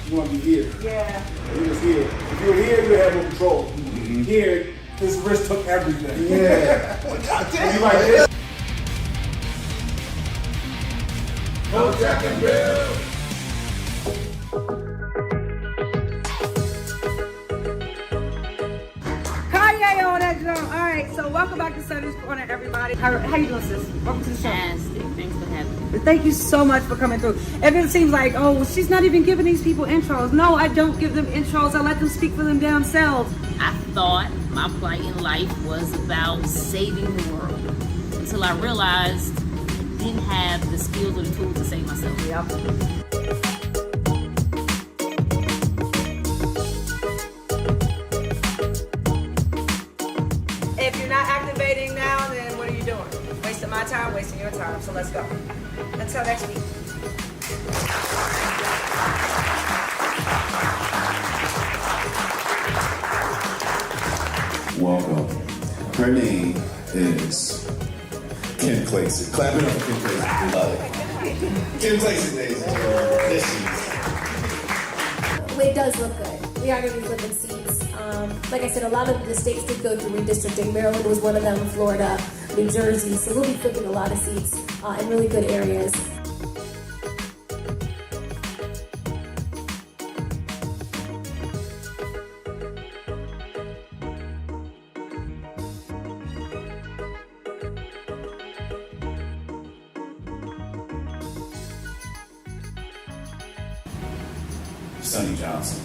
You want to be here. Yeah. You was here. If you were here, you would have no control. Here, this wrist took everything. Yeah. And you like this. Hotep and Grift. Kanye on that drum. All right, so welcome back to Sunday's Corner, everybody. How you doing, sis? Welcome to the show. Fantastic. Thanks for having me. Thank you so much for coming through. If it seems like, oh, well, she's not even giving these people intros. No, I don't give them intros. I let them speak for them themselves. I thought my plight in life was about saving the world until I realized I didn't have the skills or the tools to save myself. Yep. If you're not activating now, then what are you doing? Wasting my time, wasting your time. So let's go. Until next week. Welcome. Her name is Kim Clayson. Clap it up for Kim Clayson. We love it. Kim Clayson, ladies and gentlemen. This It does look good. We are going to be flipping seats. Like I said, a lot of the states did go through redistricting. Maryland was one of them, Florida, New Jersey. So we'll be flipping a lot of seats in really good areas. Sonny Johnson.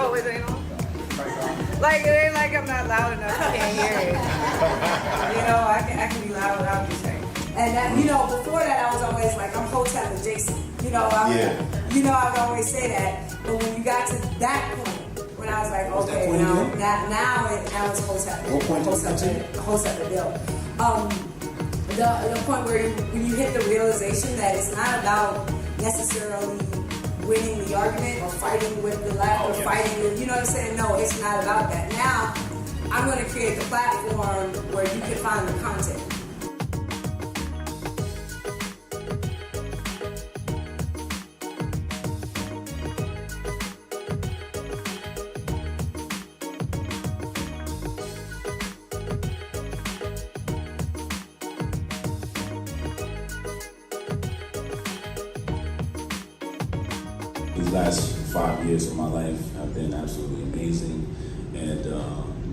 Oh, is it on? Like, it ain't like I'm not loud enough. I can't hear it. You know, I can be loud without you saying. And that, you know, before that, I was always like, I'm Hotep adjacent. You know, I would always say that. But when you got to that point, when I was like, okay, now it's Hotep. What point did you get to? Hotep the bill. The point where when you hit the realization that it's not about necessarily winning the argument or fighting with the left or fighting with, you know what I'm saying? No, it's not about that. Now, I'm going to create the platform where you can find the content. These last 5 years of my life have been absolutely amazing, and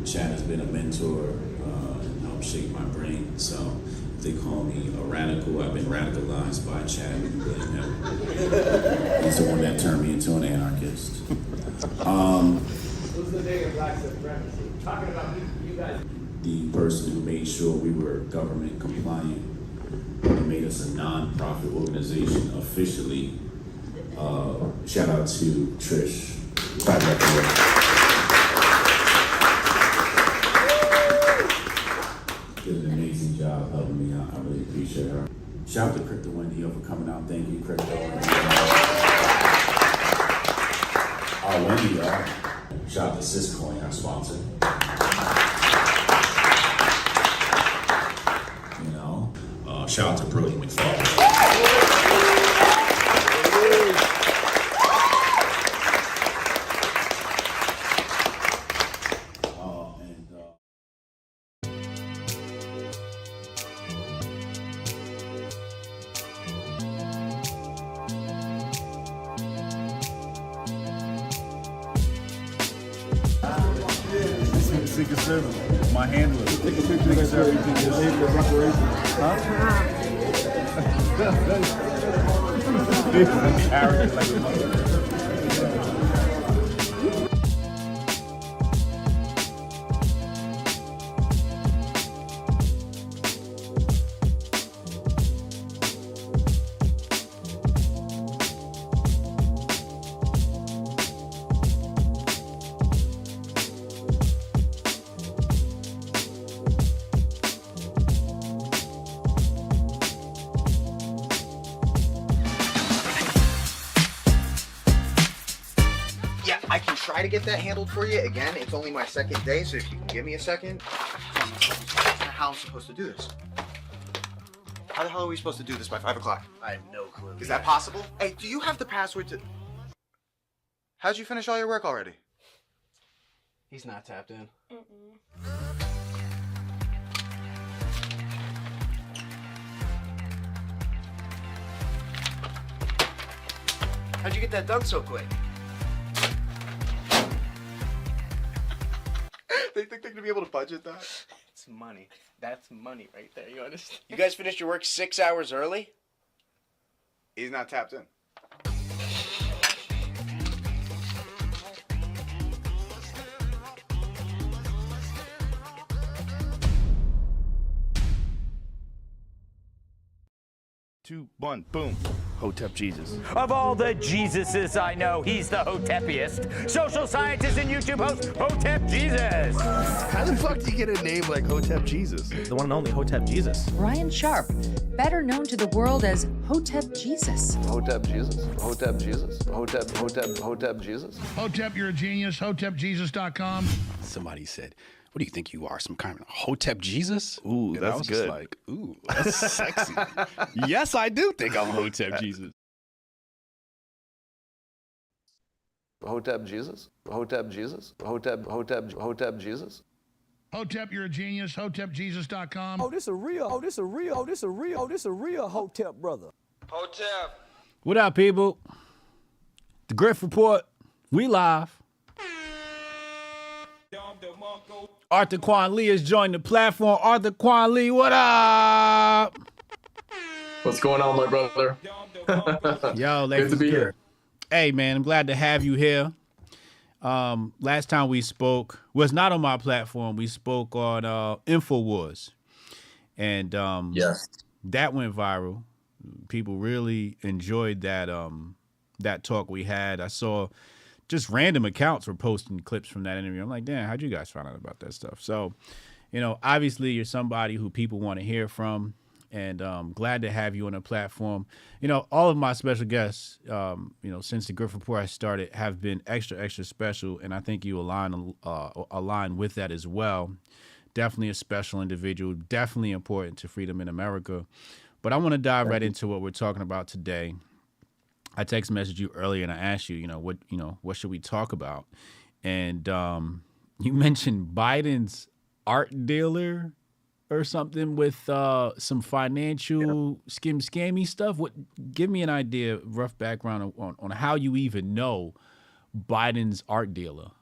Chad has been a mentor and helped shape my brain. So if they call me a radical, I've been radicalized by Chad. We can blame him. He's the one that turned me into an anarchist. Who's the nigga black supremacy? Talking about you guys. The person who made sure we were government compliant and made us a non-profit organization officially. Shout out to Trish. Did an amazing job helping me out. I really appreciate her. Shout out to Crypto Wendy for coming out. Thank you, Crypto. Wendy, shout out to Syscoin, our sponsor. You know, shout out to Brody McFarland. Secret Service, my handler. Take a picture of that so you can get the reparations. Huh? Arrogant like a mother. I can try to get that handled for you. Again, it's only my second day, so if you can give me a second. How I'm supposed to do this. How the hell are we supposed to do this by 5 o'clock? I have no clue. Is that possible? Hey, do you have the password to... How'd you finish all your work already? He's not tapped in. How'd you get that done so quick? They think they're gonna be able to budget that? It's money. That's money right there. You understand? You guys finished your work 6 hours early? He's not tapped in. Two, one, boom. Hotep Jesus. Of all the Jesuses I know, he's the Hotepiest. Social scientist and YouTube host, Hotep Jesus. How the fuck do you get a name like Hotep Jesus? The one and only Hotep Jesus. Ryan Sharp, better known to the world as Hotep Jesus. Hotep Jesus. Hotep Jesus. Hotep Jesus. Hotep, you're a genius. HotepJesus.com. Somebody said, what do you think you are, some kind of Hotep Jesus? Ooh, Yeah, that's good. Like, ooh, that's sexy. Yes, I do think I'm Hotep Jesus. Hotep Jesus. Hotep Jesus. Hotep Jesus. Hotep, you're a genius. HotepJesus.com. Oh, this a real Hotep brother. Hotep. What up, people? The Grift Report. We live. Arthur Kwon Lee has joined the platform. Arthur Kwon Lee, what up? What's going on, my brother? Yo, good to be here. Hey, man, I'm glad to have you here. Last time we spoke was not on my platform. We spoke on InfoWars, and yes, that went viral. People really enjoyed that that talk we had. I saw just random accounts were posting clips from that interview. I'm like, damn, how'd you guys find out about that stuff? So, you know, obviously you're somebody who people want to hear from, and glad to have you on the platform. You know, all of my special guests, you know, since the Grift Report I started, have been extra special, and I think you align with that as well. Definitely a special individual, definitely important to freedom in America. But I want to dive right into what we're talking about today. I text messaged you earlier and I asked you, what should we talk about? And you mentioned Biden's art dealer or something with some financial scammy stuff. Give me an idea, rough background on how you even know Biden's art dealer.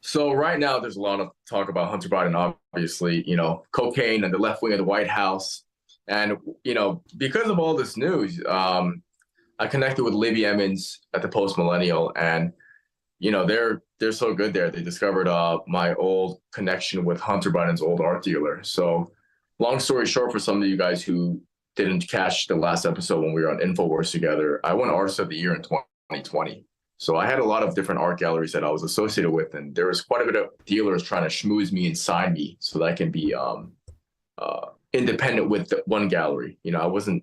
So right now there's a lot of talk about Hunter Biden, obviously, you know, cocaine and the left wing of the White House. And, you know, because of all this news, I connected with Libby Emmons at the Post Millennial, and you know they're so good there. They discovered my old connection with Hunter Biden's old art dealer. So, long story short, for some of you guys who didn't catch the last episode when we were on InfoWars together, I won Artist of the Year in 2020. So I had a lot of different art galleries that I was associated with, and there was quite a bit of dealers trying to schmooze me and sign me so that I can be independent with one gallery. You know, I wasn't.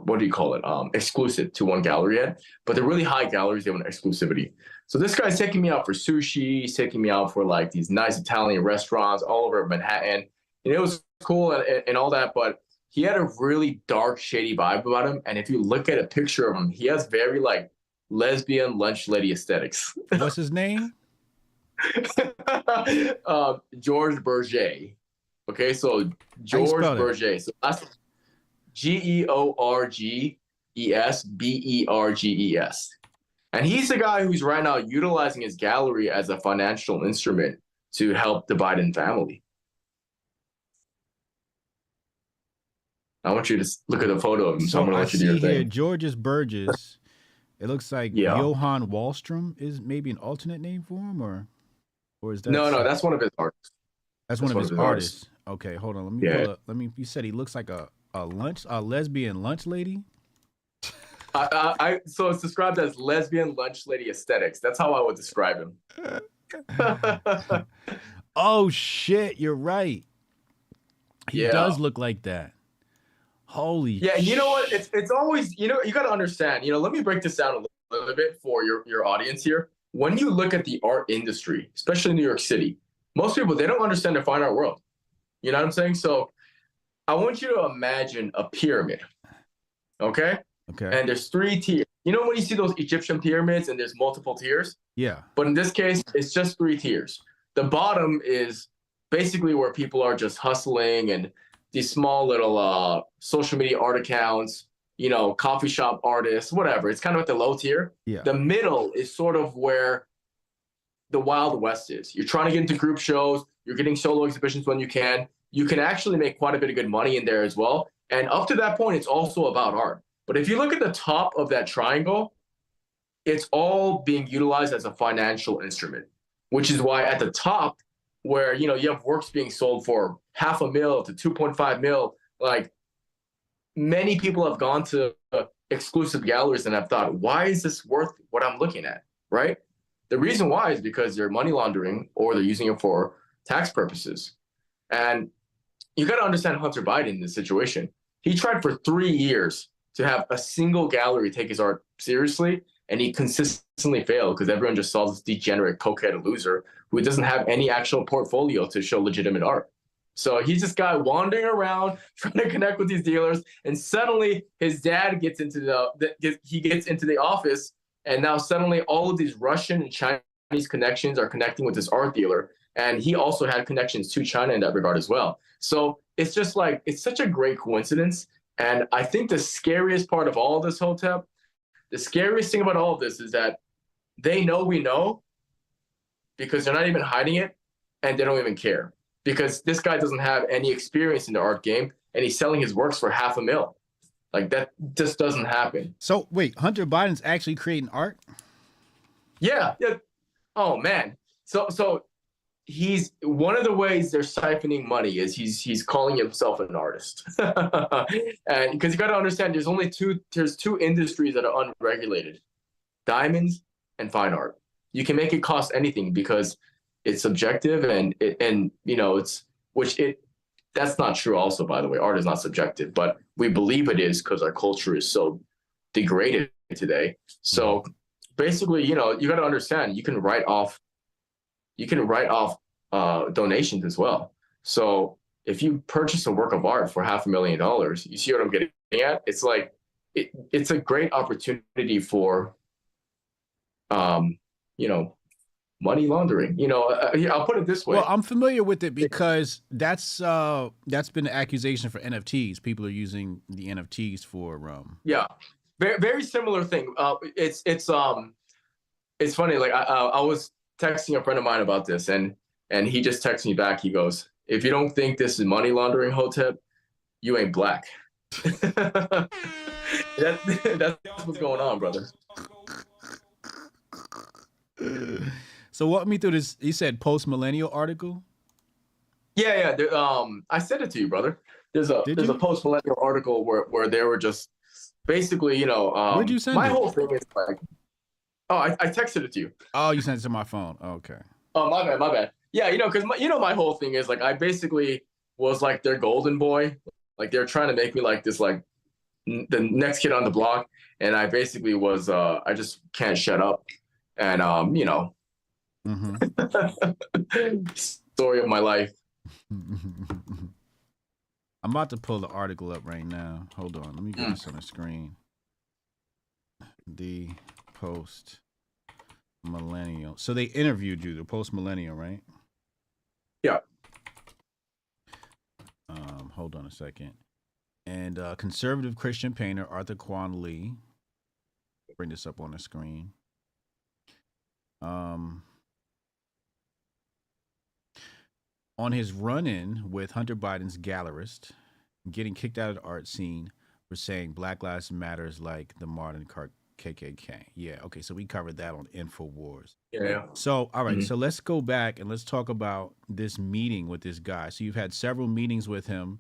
What do you call it? Exclusive to one gallery yet, but the really high galleries, they want exclusivity. So this guy's taking me out for sushi. He's taking me out for like these nice Italian restaurants all over Manhattan. And it was cool and all that, but he had a really dark, shady vibe about him. And if you look at a picture of him, he has very like lesbian lunch lady aesthetics. What's his name? George Berger. Okay, so George Berger. So that's GeorgesBerges. And he's the guy who's right now utilizing his gallery as a financial instrument to help the Biden family. I want you to look at the photo of him. So I'm going to let you do your thing. Georges Berges. It looks like Johann Wallstrom is maybe an alternate name for him, or is that? No, that's one of his artists. That's one of his artists. Okay, hold on. Let me pull up. You said he looks like a lesbian lunch lady. So it's described as lesbian lunch lady aesthetics. That's how I would describe him. Oh shit, you're right. He does look like that. Holy and you know what? It's always, you know, you got to understand, you know, let me break this down a little bit for your audience here. When you look at the art industry, especially in New York City, most people, they don't understand the fine art world. You know what I'm saying? So I want you to imagine a pyramid, okay? Okay. And there's 3 tiers. You know when you see those Egyptian pyramids and there's multiple tiers? Yeah. But in this case, it's just 3 tiers. The bottom is basically where people are just hustling and these small little social media art accounts, you know, coffee shop artists, whatever. It's kind of at the low tier. Yeah. The middle is sort of where the Wild West is. You're trying to get into group shows. You're getting solo exhibitions when you can. You can actually make quite a bit of good money in there as well. And up to that point, it's also about art. But if you look at the top of that triangle, it's all being utilized as a financial instrument, which is why at the top, where you have works being sold for $500,000 to $2.5 million, like many people have gone to exclusive galleries and have thought, why is this worth what I'm looking at, right? The reason why is because they're money laundering or they're using it for tax purposes. And you got to understand Hunter Biden in this situation. He tried for 3 years to have a single gallery take his art seriously, and he consistently failed because everyone just saw this degenerate cokehead loser who doesn't have any actual portfolio to show legitimate art. So he's this guy wandering around trying to connect with these dealers, and suddenly his dad gets into the office, and now suddenly all of these Russian and Chinese connections are connecting with this art dealer, and he also had connections to China in that regard as well. So it's just like, it's such a great coincidence. And I think the scariest part of all of this, Hotep, the scariest thing about all of this is that they know we know because they're not even hiding it, and they don't even care because this guy doesn't have any experience in the art game, and he's selling his works for $500,000. Like, that just doesn't happen. So wait, Hunter Biden's actually creating art? Yeah. Oh man. So he's, one of the ways they're siphoning money is he's calling himself an artist. And because you got to understand, there's two industries that are unregulated: diamonds and fine art. You can make it cost anything because it's subjective, and that's not true also, by the way. Art is not subjective, but we believe it is because our culture is so degraded today. So basically, you got to understand, you can write off donations as well. So if you purchase a work of art for $500,000, you see what I'm getting at? It's like, it's a great opportunity for, money laundering. I'll put it this way. Well, I'm familiar with it because that's been an accusation for NFTs. People are using the NFTs for Yeah, very, very similar thing. It's funny. Like I was texting a friend of mine about this, and he just texted me back. He goes, "If you don't think this is money laundering, Hotep, you ain't black." That's what's going on, brother. So walk me through this. You said post-millennial article? Yeah. I sent it to you, brother. There's a post-millennial article where they were just basically, where'd you send my it? whole thing is like, I texted it to you. Oh, you sent it to my phone. Okay. Oh, my bad. Yeah, because my whole thing is like, I basically was like their golden boy. Like, they're trying to make me like this, like the next kid on the block, and I basically was I just can't shut up. And story of my life. I'm about to pull the article up right now. Hold on, let me get this on the screen. The post millennial. So they interviewed you, the post millennial, right? Yeah. Hold on a second. And conservative Christian painter Arthur Kwon Lee. Bring this up on the screen. On his run-in with Hunter Biden's gallerist, getting kicked out of the art scene for saying Black Lives Matters like the modern KKK. Yeah, okay, so we covered that on InfoWars. Yeah. So, all right, so let's go back and let's talk about this meeting with this guy. So you've had several meetings with him,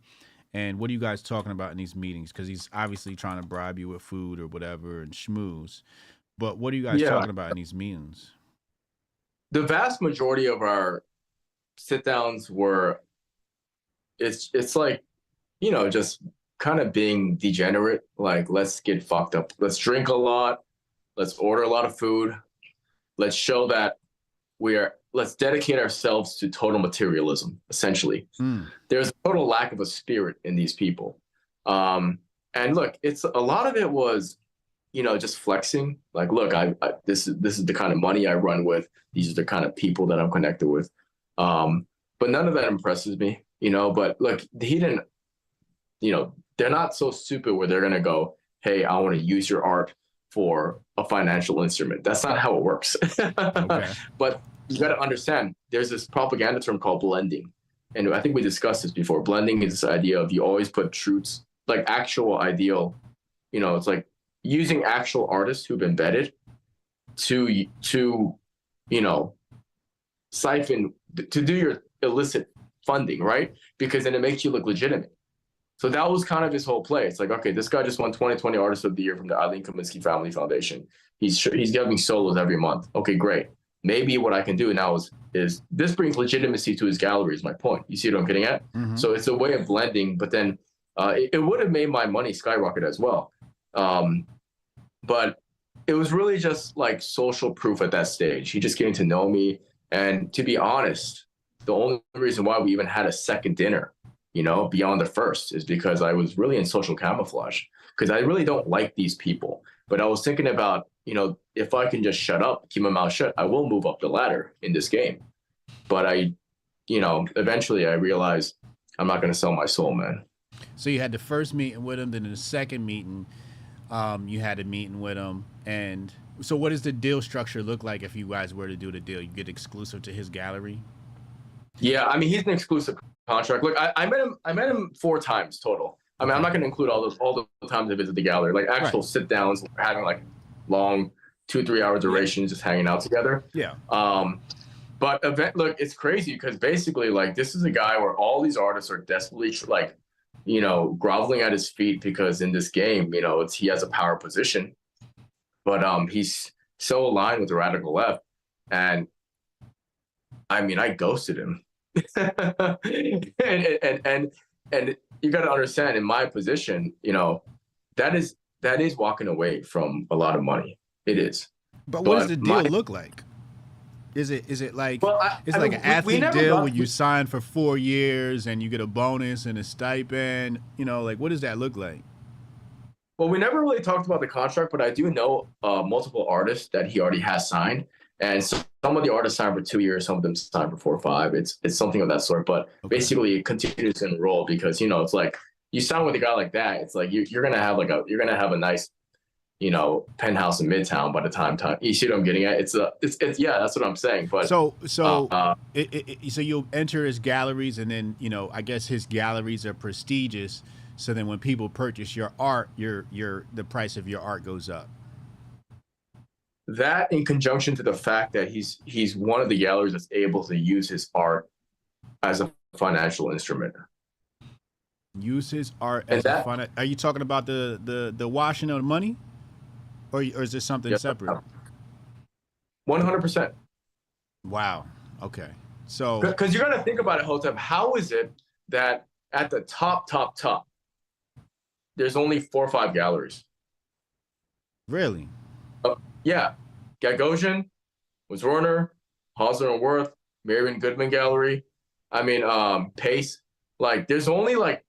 and what are you guys talking about in these meetings? Because he's obviously trying to bribe you with food or whatever and schmooze. But what are you guys talking about in these meetings? The vast majority of our sit downs were, it's like, just kind of being degenerate. Like, let's get fucked up. Let's drink a lot. Let's order a lot of food. Let's show that we are let's dedicate ourselves to total materialism, essentially. There's a total lack of a spirit in these people. And look, it's a lot of it was, you know, just flexing. Like, look, this is the kind of money I run with. These are the kind of people that I'm connected with. But none of that impresses me, you know. But look, he didn't, you know, they're not so stupid where they're gonna go, hey, I want to use your art for a financial instrument. That's not how it works. Okay. But you got to understand, there's this propaganda term called blending. And I think we discussed this before. Blending is this idea of you always put truths, like actual ideal, you know, it's like using actual artists who've been vetted to, you know, siphon, to do your illicit funding, right? Because then it makes you look legitimate. So that was kind of his whole play. It's like, okay, this guy just won 2020 Artist of the Year from the Aldean Kaminsky Family Foundation. He's giving solos every month. Okay, great. Maybe what I can do now is this brings legitimacy to his gallery is my point. You see what I'm getting at? So it's a way of blending, but then it would have made my money skyrocket as well. But it was really just like social proof at that stage. He just getting to know me. And to be honest, the only reason why we even had a second dinner, you know, beyond the first, is because I was really in social camouflage, because I really don't like these people. But I was thinking about, you know, if I can just shut up, keep my mouth shut, I will move up the ladder in this game. But you know, eventually I realized I'm not going to sell my soul, man. So you had the first meeting with him, then in the second meeting, you had a meeting with him. And so what does the deal structure look like if you guys were to do the deal? You get exclusive to his gallery? Yeah, I mean, he's an exclusive contract. Look, I met him 4 times total. I mean, I'm not going to include all the times I visit the gallery, like actual sit downs, having like long 2-3 hour durations, just hanging out together. Yeah. But look, it's crazy because basically, like, this is a guy where all these artists are desperately like, you know, groveling at his feet because in this game, you know, he has a power position, but he's so aligned with the radical left, and I mean, I ghosted him. and you got to understand, in my position, you know, that is walking away from a lot of money. It is. But what does the deal look like? Is it like, it's like an athlete deal where you sign for 4 years and you get a bonus and a stipend? You know, like, what does that look like? Well, we never really talked about the contract, but I do know multiple artists that he already has signed. And some of the artists signed for 2 years, some of them signed for 4 or 5. It's something of that sort. But basically, it continues to enroll because, you know, it's like you sign with a guy like that. It's like you're gonna have a nice, you know, penthouse in Midtown by the time. You see what I'm getting at? It's yeah, that's what I'm saying. But so you'll enter his galleries, and then, you know, I guess his galleries are prestigious. So then when people purchase your art, the price of your art goes up. That, in conjunction to the fact that he's one of the galleries that's able to use his art as a financial instrument. Use his art as a financial. Are you talking about the washing of the money, or is there something separate? 100%. Wow. Okay. So because you got to think about it, Hotep. How is it that at the top, there's only 4 or 5 galleries? Really? Yeah, Gagosian, was Werner, Hosler and Worth, Marion Goodman Gallery. I mean, Pace. Like, there's only like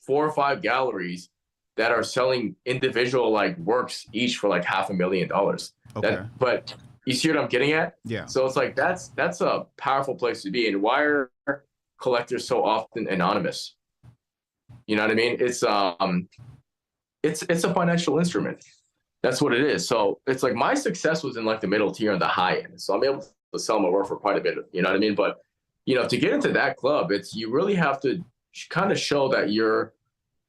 4 or 5 galleries that are selling individual like works each for like $500,000. Okay. But you see what I'm getting at? Yeah. So it's like that's a powerful place to be. And why are collectors so often anonymous? You know what I mean? It's a financial instrument. That's what it is. So it's like my success was in like the middle tier and the high end. So I'm able to sell my work for quite a bit, you know what I mean? But, you know, to get into that club, you really have to kind of show that you're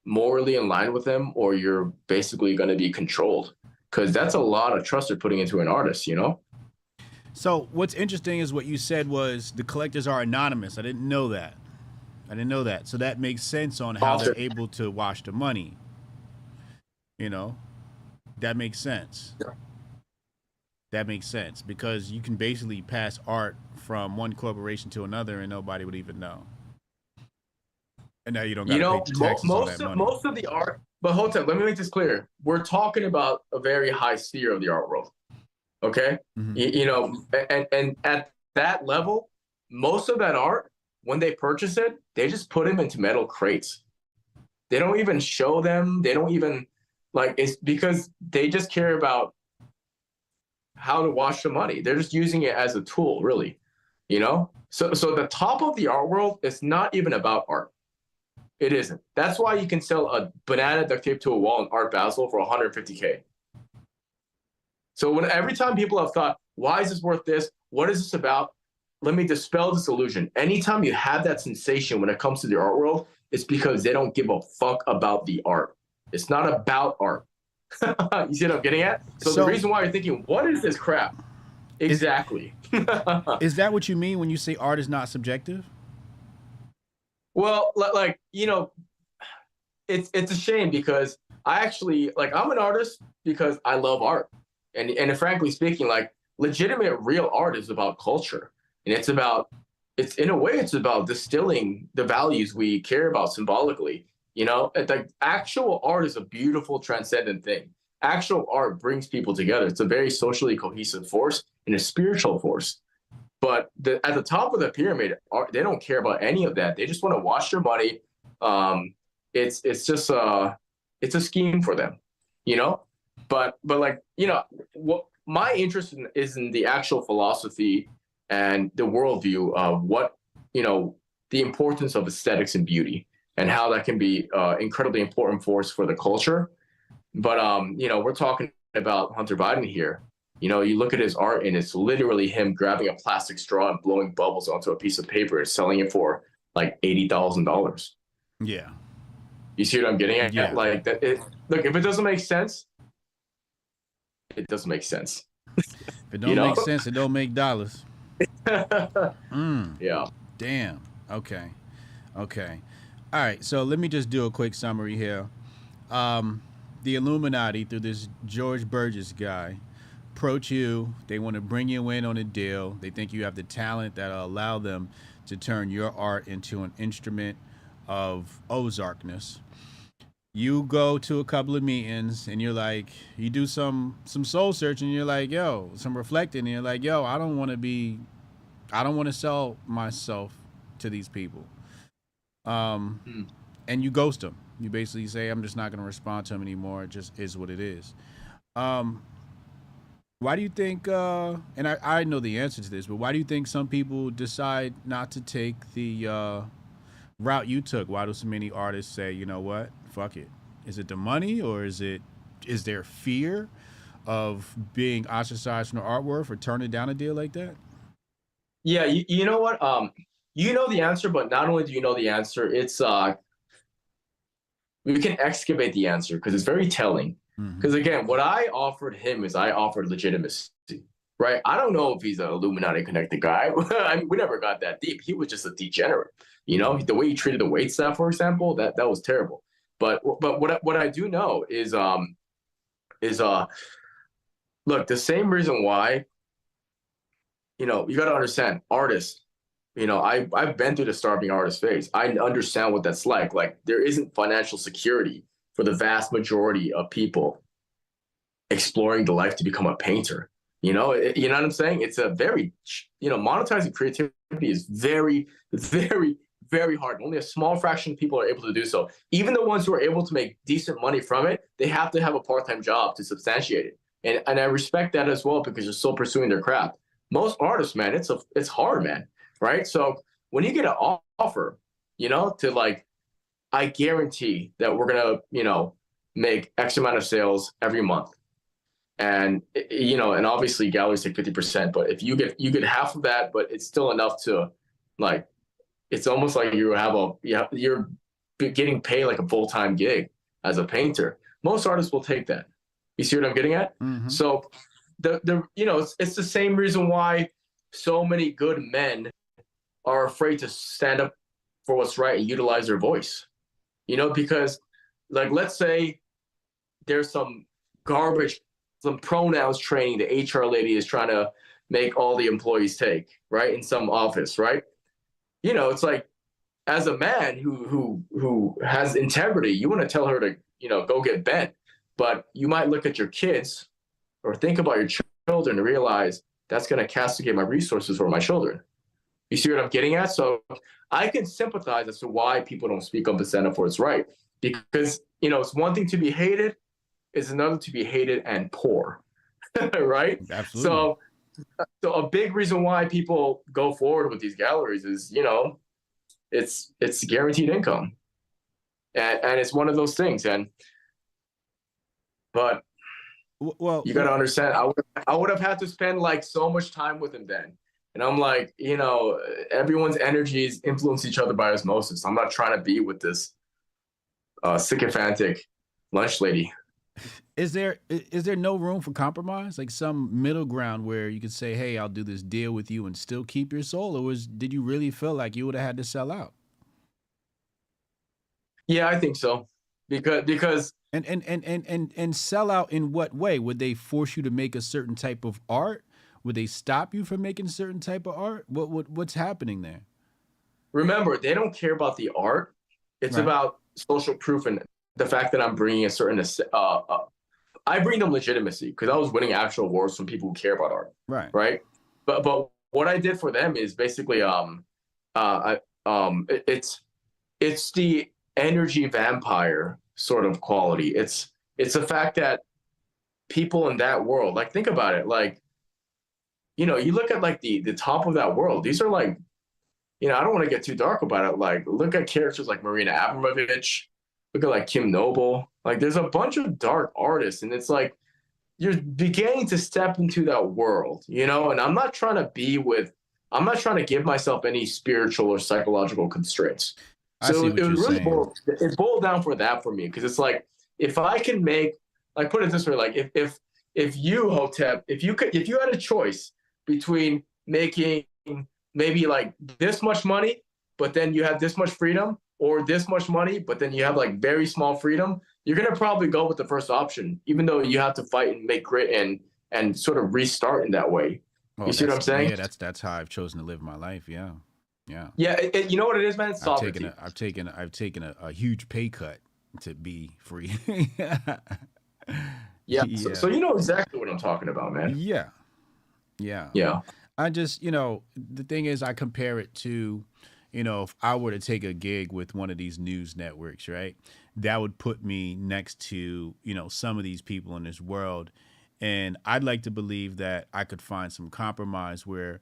morally in line with them, or you're basically going to be controlled, because that's a lot of trust they're putting into an artist, you know? So what's interesting is what you said was the collectors are anonymous. I didn't know that. So that makes sense on how they're able to wash the money. You know? That makes sense. Yeah. That makes sense, because you can basically pass art from one corporation to another and nobody would even know. And now you don't got to pay taxes on that money. Most of the art, but Hotep, let me make this clear. We're talking about a very high sphere of the art world. Okay? You know, and at that level, most of that art, when they purchase it, they just put them into metal crates. They don't even show them. They don't even it's because they just care about how to wash the money. They're just using it as a tool, really, So the top of the art world is not even about art. It isn't. That's why you can sell a banana duct tape to a wall in Art Basel for $150K. So every time people have thought, why is this worth this? What is this about? Let me dispel this illusion. Anytime you have that sensation when it comes to the art world, it's because they don't give a fuck about the art. It's not about art. You see what I'm getting at? So the reason why you're thinking, what is this crap? Exactly. Is that what you mean when you say art is not subjective? Well, it's a shame because I actually I'm an artist because I love art. And frankly speaking, legitimate real art is about culture. And in a way, it's about distilling the values we care about symbolically. Actual art is a beautiful, transcendent thing. Actual art brings people together. It's a very socially cohesive force and a spiritual force. But at the top of the pyramid, they don't care about any of that. They just want to wash their money. It's just it's a scheme for them, But what my interest is in the actual philosophy and the worldview of what the importance of aesthetics and beauty and how that can be incredibly important force for the culture. But we're talking about Hunter Biden here. You look at his art and it's literally him grabbing a plastic straw and blowing bubbles onto a piece of paper and selling it for $80,000. Yeah. You see what I'm getting at? Yeah. Look, if it doesn't make sense, it doesn't make sense. If it don't make sense, it don't make dollars. Yeah. Damn. Okay. All right. So let me just do a quick summary here. The Illuminati, through this George Burgess guy, approach you. They want to bring you in on a deal. They think you have the talent that'll allow them to turn your art into an instrument of Ozarkness. You go to a couple of meetings and you do some soul searching. And you're like, yo, some reflecting. And you're like, yo, I don't want to sell myself to these people. And you ghost them. You basically say, I'm just not going to respond to them anymore. It just is what it is. Why do you think, and I know the answer to this, but why do you think some people decide not to take the route you took? Why do so many artists say, you know what, fuck it? Is it the money, or is there fear of being ostracized from the art world for turning down a deal like that? Yeah, you know what? You know the answer, but not only do you know the answer, it's we can excavate the answer because it's very telling. Because again, what I offered him is I offered legitimacy, right? I don't know if he's an Illuminati connected guy. I mean, we never got that deep. He was just a degenerate, the way he treated the waitstaff, for example, that was terrible. But what I do know is look, the same reason why, you got to understand artists. I've been through the starving artist phase. I understand what that's like. There isn't financial security for the vast majority of people exploring the life to become a painter. You know what I'm saying? It's a very, monetizing creativity is very, very, very hard. Only a small fraction of people are able to do so. Even the ones who are able to make decent money from it, they have to have a part-time job to substantiate it. And I respect that as well because they're still pursuing their craft. Most artists, man, it's hard, man. Right? So when you get an offer, to I guarantee that we're gonna, make X amount of sales every month. And and obviously galleries take 50%, but if you get half of that, but it's still enough to it's almost like you're getting paid like a full-time gig as a painter. Most artists will take that. You see what I'm getting at? Mm-hmm. So it's the same reason why so many good men are afraid to stand up for what's right and utilize their voice, because let's say there's some garbage, some pronouns training the HR lady is trying to make all the employees take, right? In some office, right? It's like, as a man who has integrity, you want to tell her to, go get bent, but you might look at your kids or think about your children and realize that's going to castigate my resources for my children. You see what I'm getting at? So I can sympathize as to why people don't speak up and stand up for what's right. Because, you know, it's one thing to be hated, it's another to be hated and poor, right? Absolutely. So a big reason why people go forward with these galleries is, you know, it's guaranteed income. And it's one of those things. But well, you got to understand, I would have had to spend like so much time with him then. And I'm like, you know, everyone's energies influence each other by osmosis. I'm not trying to be with this sycophantic lunch lady. Is there no room for compromise, like some middle ground where you could say, hey, I'll do this deal with you and still keep your soul? Or did you really feel like you would have had to sell out? Yeah, I think so. Because and sell out in what way? Would they force you to make a certain type of art? Would they stop you from making certain type of art? What's happening there? Remember, they don't care about the art. It's about social proof and the fact that I'm bringing a certain I bring them legitimacy because I was winning actual wars from people who care about art. Right. But what I did for them is basically it's the energy vampire sort of quality. It's the fact that people in that world, like, think about it, like, you know, you look at like the top of that world, these are like, you know, I don't want to get too dark about it. Like, look at characters like Marina Abramovich, look at like Kim Noble. Like, there's a bunch of dark artists, and it's like you're beginning to step into that world, you know. And I'm not trying to give myself any spiritual or psychological constraints. So it boiled down for that for me, because it's like, if I can make, like, put it this way, like if you, Hotep, if you had a choice between making maybe like this much money, but then you have this much freedom, or this much money, but then you have like very small freedom, you're going to probably go with the first option, even though you have to fight and make grit and sort of restart in that way. You see what I'm saying? Yeah, that's how I've chosen to live my life. Yeah. You know what it is, man? It's sovereignty. I've taken a huge pay cut to be free. So you know exactly what I'm talking about, man. Yeah. I just, you know, the thing is, I compare it to, you know, if I were to take a gig with one of these news networks, right, that would put me next to, you know, some of these people in this world. And I'd like to believe that I could find some compromise where,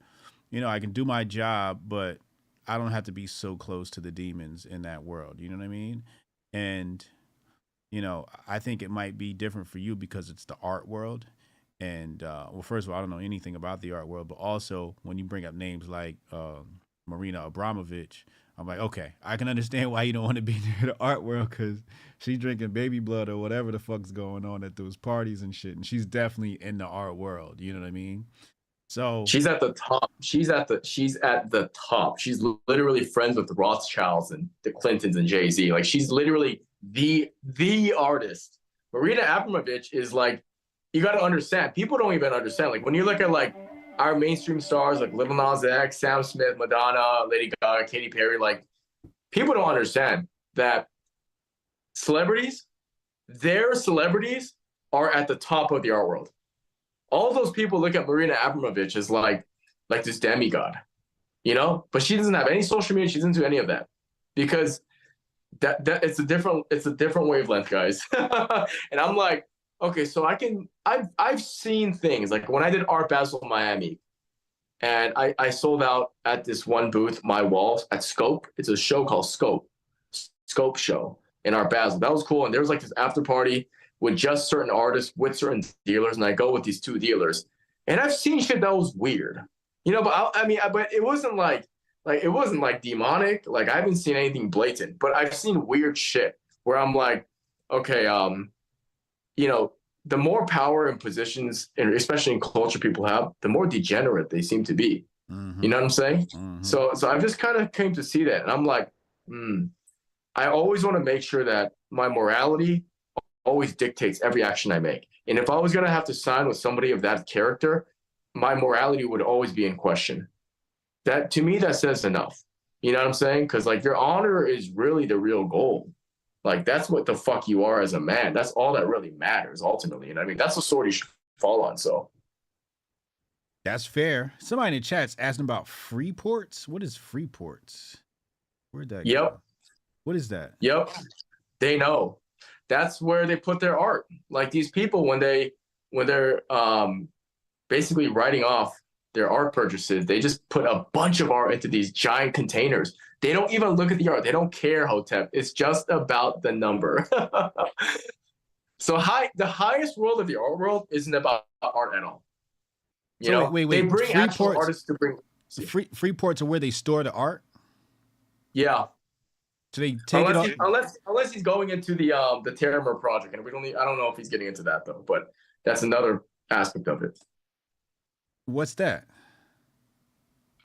you know, I can do my job, but I don't have to be so close to the demons in that world. You know what I mean? And, you know, I think it might be different for you because it's the art world. And, well, first of all, I don't know anything about the art world, but also when you bring up names like Marina Abramovich, I'm like, okay, I can understand why you don't want to be near the art world, because she's drinking baby blood or whatever the fuck's going on at those parties and shit. And she's definitely in the art world. You know what I mean? So she's at the top. She's at the top. She's literally friends with the Rothschilds and the Clintons and Jay-Z. Like, she's literally the artist. Marina Abramovich is like, you got to understand. People don't even understand. Like, when you look at like our mainstream stars like Lil Nas X, Sam Smith, Madonna, Lady Gaga, Katy Perry, like, people don't understand that their celebrities are at the top of the art world. All those people look at Marina Abramovich as like this demigod, you know, but she doesn't have any social media. She doesn't do any of that, because that it's a different wavelength, guys. And I'm like, okay, so I've seen things like when I did Art Basel Miami, and I sold out at this one booth, my walls at Scope. It's a show called Scope Show in Art Basel. That was cool. And there was like this after party with just certain artists, with certain dealers, and I go with these two dealers, and I've seen shit that was weird, you know. But but it wasn't like it wasn't like demonic. Like, I haven't seen anything blatant, but I've seen weird shit where I'm like, okay, you know, the more power and positions, and especially in culture people have, the more degenerate they seem to be. You know what I'm saying? So I've just kind of came to see that, and I'm like, I always want to make sure that my morality always dictates every action I make. And if I was going to have to sign with somebody of that character, my morality would always be in question. That, to me, that says enough. You know what I'm saying? Because, like, your honor is really the real goal. Like, that's what the fuck you are as a man. That's all that really matters, ultimately. And I mean, that's the sword you should fall on. So That's fair. Somebody in the chat's asking about freeports. What is freeports? Where'd that go? What is that? Yep. They know. That's where they put their art. Like these people, when they're basically writing off their art purchases, they just put a bunch of art into these giant containers. They don't even look at the art. They don't care, Hotep. It's just about the number. So the highest world of the art world isn't about art at all. You know, wait. They bring actual artists to bring freeports are where they store the art. Yeah. So they take it unless he's going into the Terramur project, and I don't know if he's getting into that though, but that's another aspect of it. What's that?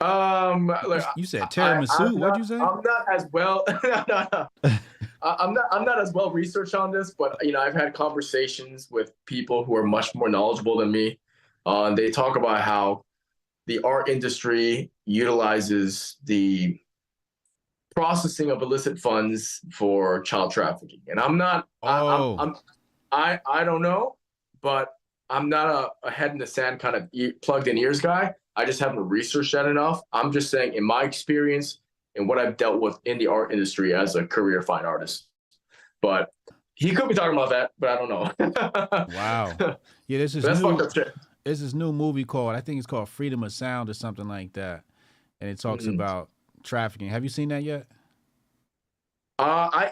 Like, you said tiramisu. What'd you say? I'm not as well. No. I'm not as well researched on this, but you know, I've had conversations with people who are much more knowledgeable than me. They talk about how the art industry utilizes the processing of illicit funds for child trafficking, and I'm not. I don't know, but I'm not a head in the sand kind of plugged in ears guy. I just haven't researched that enough. I'm just saying, in my experience and what I've dealt with in the art industry as a career fine artist. But he could be talking about that, but I don't know. Wow. Yeah, there's this new movie called, I think it's called Freedom of Sound or something like that, and it talks about trafficking. Have you seen that yet?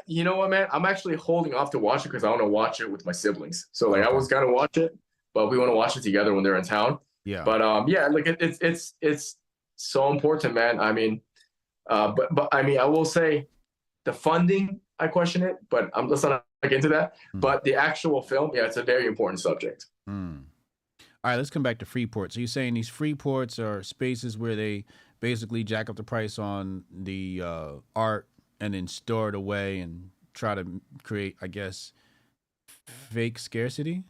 You know what, man? I'm actually holding off to watch it because I want to watch it with my siblings. So like, I was gonna watch it, but we want to watch it together when they're in town. Yeah. But yeah, like it's so important, man. I mean, but I mean, I will say, the funding, I question it, but let's not get into that. But the actual film, yeah, it's a very important subject. All right, let's come back to freeports. So you're saying these freeports are spaces where they basically jack up the price on the art and then store it away and try to create, I guess, fake scarcity?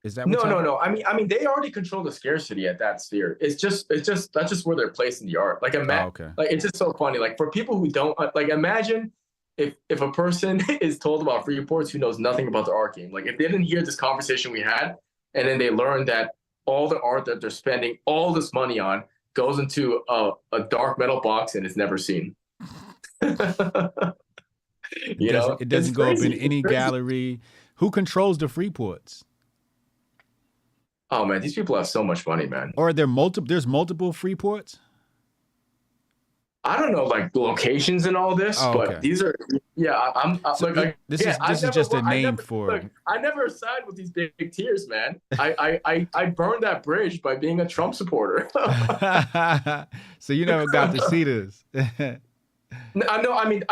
Is that no? I mean, they already control the scarcity at that sphere. It's just that's just where they're placing the art. Like, like it's just so funny. Like, for people who don't like, imagine if a person is told about freeports who knows nothing about the art game. Like, if they didn't hear this conversation we had, and then they learned that all the art that they're spending all this money on goes into a dark metal box and is never seen. It doesn't go up in any gallery. Who controls the freeports? Oh man, these people have so much money, man. Or there's multiple freeports? I don't know, like locations and all this, but these are, I'm so like, this is just a name for. I never signed with these big tiers, man. I burned that bridge by being a Trump supporter. So you never got to see this. No, I mean,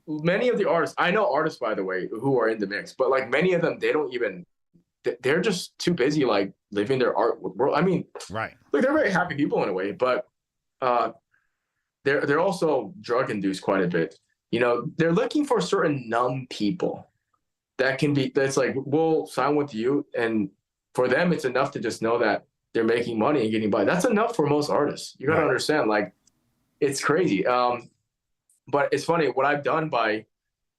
many of the artists, I know artists, by the way, who are in the mix, but like many of them, they don't even. They're just too busy, like living their art world. I mean, right? Like, they're very happy people in a way, but they're also drug induced quite a bit. You know, they're looking for certain numb people that's like, we'll sign with you, and for them, it's enough to just know that they're making money and getting by. That's enough for most artists. You gotta understand, like, it's crazy. But it's funny what I've done by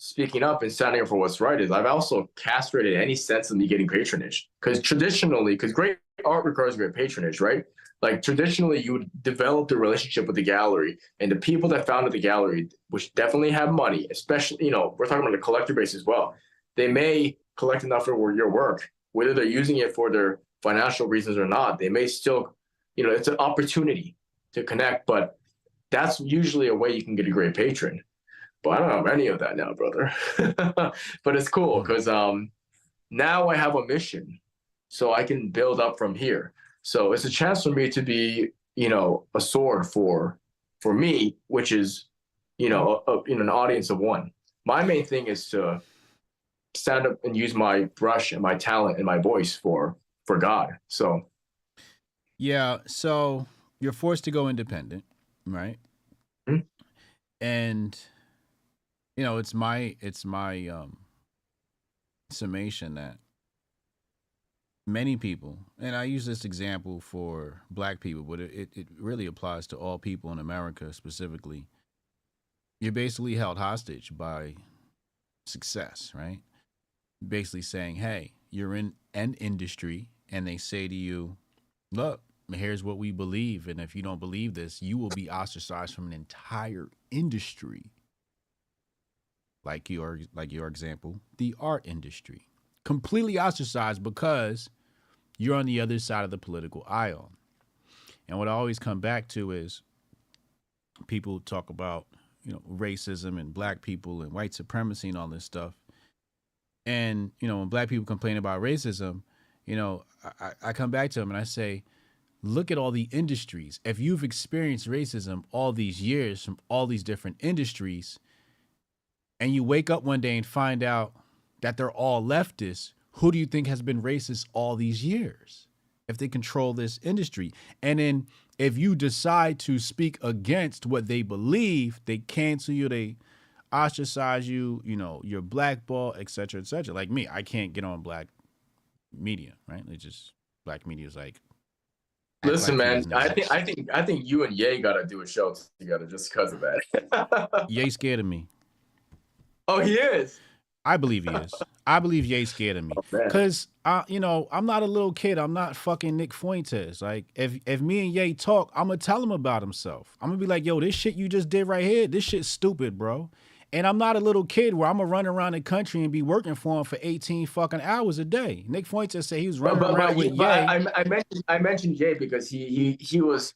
speaking up and standing up for what's right is I've also castrated any sense of me getting patronage. Because great art requires great patronage, right? Like, traditionally, you would develop the relationship with the gallery, and the people that founded the gallery, which definitely have money, especially, you know, we're talking about the collector base as well. They may collect enough for your work, whether they're using it for their financial reasons or not. They may still, you know, it's an opportunity to connect, but that's usually a way you can get a great patron. But I don't have any of that now, brother. But it's cool because now I have a mission, so I can build up from here. So it's a chance for me to be, you know, a sword for me, which is, you know, an audience of one. My main thing is to stand up and use my brush and my talent and my voice for God. So yeah, so you're forced to go independent, right? Mm-hmm. And you know, it's my summation that many people, and I use this example for Black people, but it really applies to all people in America specifically. You're basically held hostage by success, right? Basically saying, hey, you're in an industry, and they say to you, look, here's what we believe, and if you don't believe this, you will be ostracized from an entire industry. Like your example, the art industry, completely ostracized because you're on the other side of the political aisle. And what I always come back to is people talk about, racism and black people and white supremacy and all this stuff. And, when black people complain about racism, I come back to them and I say, look at all the industries. If you've experienced racism all these years from all these different industries, and you wake up one day and find out that they're all leftists, who do you think has been racist all these years if they control this industry? And then if you decide to speak against what they believe, they cancel you, they ostracize you, you're blackballed, et cetera, et cetera. Like me, I can't get on black media, right? It's just black media is like. Listen, man, I think you and Ye gotta do a show together just because of that. Ye scared of me. Oh, he is. I believe he is. I believe Ye's scared of me because I'm not a little kid. I'm not fucking Nick Fuentes. Like if me and Ye talk, I'm gonna tell him about himself. I'm gonna be like, yo, this shit you just did right here, this shit's stupid, bro. And I'm not a little kid where I'm gonna run around the country and be working for him for 18 fucking hours a day. Nick Fuentes said he was running around with Ye. I mentioned Ye because he was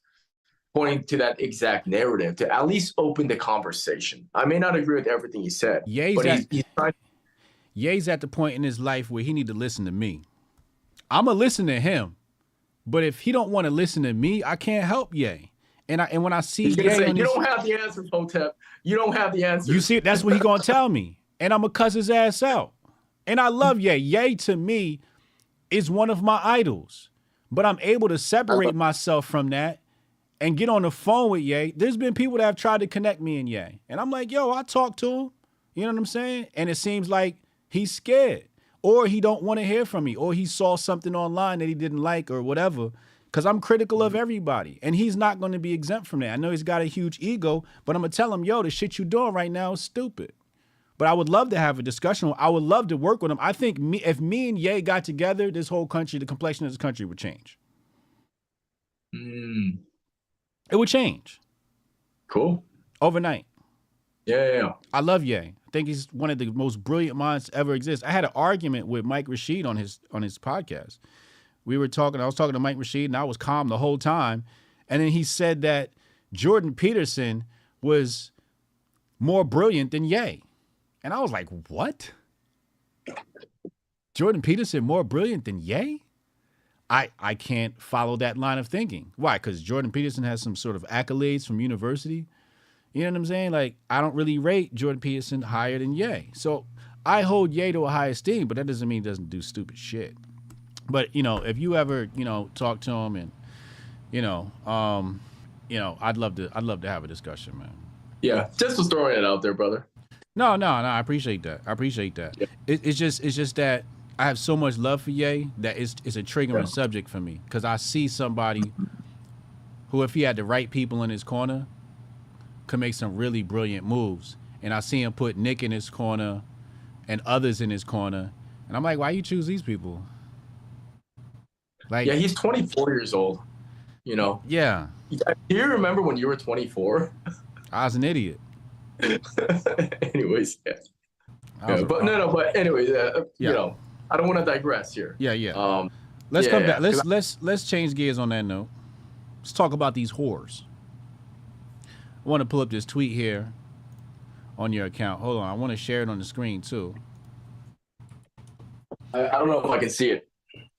pointing to that exact narrative to at least open the conversation. I may not agree with everything he said, Ye's at the point in his life where he need to listen to me. I'm gonna listen to him, but if he don't want to listen to me, I can't help Ye. And when I see Ye, you don't have the answers, Hotep. You don't have the answers. You see, that's what he gonna tell me, and I'm gonna cuss his ass out. And I love Ye. Ye to me is one of my idols, but I'm able to separate myself from that and get on the phone with Ye. There's been people that have tried to connect me and Ye. And I'm like, yo, I talk to him. You know what I'm saying? And it seems like he's scared or he don't want to hear from me or he saw something online that he didn't like or whatever. Because I'm critical of everybody. And he's not going to be exempt from that. I know he's got a huge ego, but I'm going to tell him, yo, the shit you doing right now is stupid. But I would love to have a discussion. I would love to work with him. I think if me and Ye got together, this whole country, the complexion of this country would change. It would change. Cool. Overnight. Yeah. I love Ye. I think he's one of the most brilliant minds to ever exist. I had an argument with Mike Rashid on his podcast. I was talking to Mike Rashid and I was calm the whole time. And then he said that Jordan Peterson was more brilliant than Ye. And I was like, what? Jordan Peterson more brilliant than Ye? I can't follow that line of thinking. Why? Because Jordan Peterson has some sort of accolades from university. You know what I'm saying? Like, I don't really rate Jordan Peterson higher than Ye. So I hold Ye to a high esteem, but that doesn't mean he doesn't do stupid shit. But, if you ever, talk to him and, I'd love to have a discussion, man. Yeah, just for throwing it out there, brother. No, I appreciate that. Yeah. It's just that I have so much love for Ye that it's a triggering subject for me because I see somebody who, if he had the right people in his corner, could make some really brilliant moves. And I see him put Nick in his corner and others in his corner. And I'm like, why you choose these people? Like, yeah, he's 24 years old, Yeah. Do you remember when you were 24? I was an idiot. Anyways, but anyways, I don't want to digress here. Yeah. Let's come back. Let's change gears on that note. Let's talk about these whores. I want to pull up this tweet here on your account. Hold on. I want to share it on the screen too. I don't know if I can see it.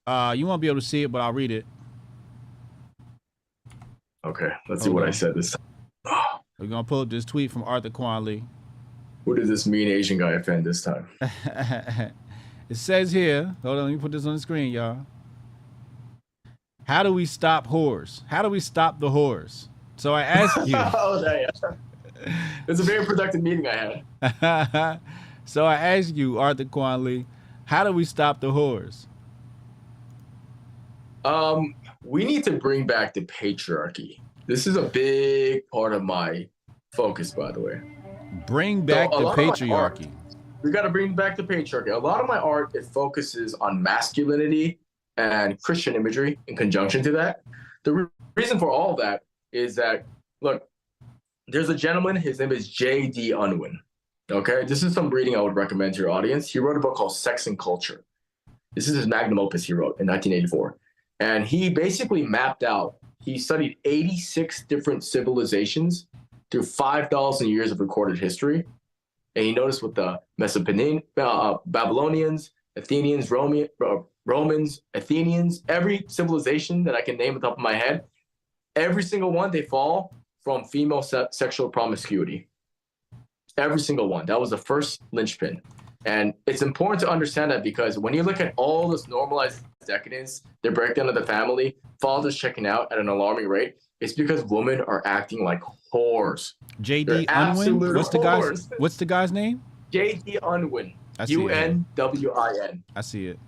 You won't be able to see it, but I'll read it. Okay. Let's see what I said this time. We're going to pull up this tweet from Kwon Lee. Who did this mean Asian guy offend this time? It says here, hold on, let me put this on the screen, y'all. How do we stop whores? How do we stop the whores? So I ask you. It's a very productive meeting I had. So I ask you, Kwon Lee, how do we stop the whores? We need to bring back the patriarchy. This is a big part of my focus, by the way. Bring back the patriarchy. We got to bring back the patriarchy. A lot of my art, it focuses on masculinity and Christian imagery in conjunction to that. The reason for all of that is that, look, there's a gentleman, his name is J.D. Unwin. Okay, this is some reading I would recommend to your audience. He wrote a book called Sex and Culture. This is his magnum opus he wrote in 1984. And he basically mapped out, he studied 86 different civilizations through 5,000 years of recorded history. And he noticed with the Mesopotamian, Babylonians, Athenians, Romans, Athenians, every civilization that I can name at the top of my head, every single one, they fall from female sexual promiscuity. Every single one. That was the first linchpin. And it's important to understand that because when you look at all this normalized decadence, the breakdown of the family, fathers checking out at an alarming rate, it's because women are acting like whores. J.D. Unwin? What's the guy's name? J.D. Unwin. UNWIN. I see it.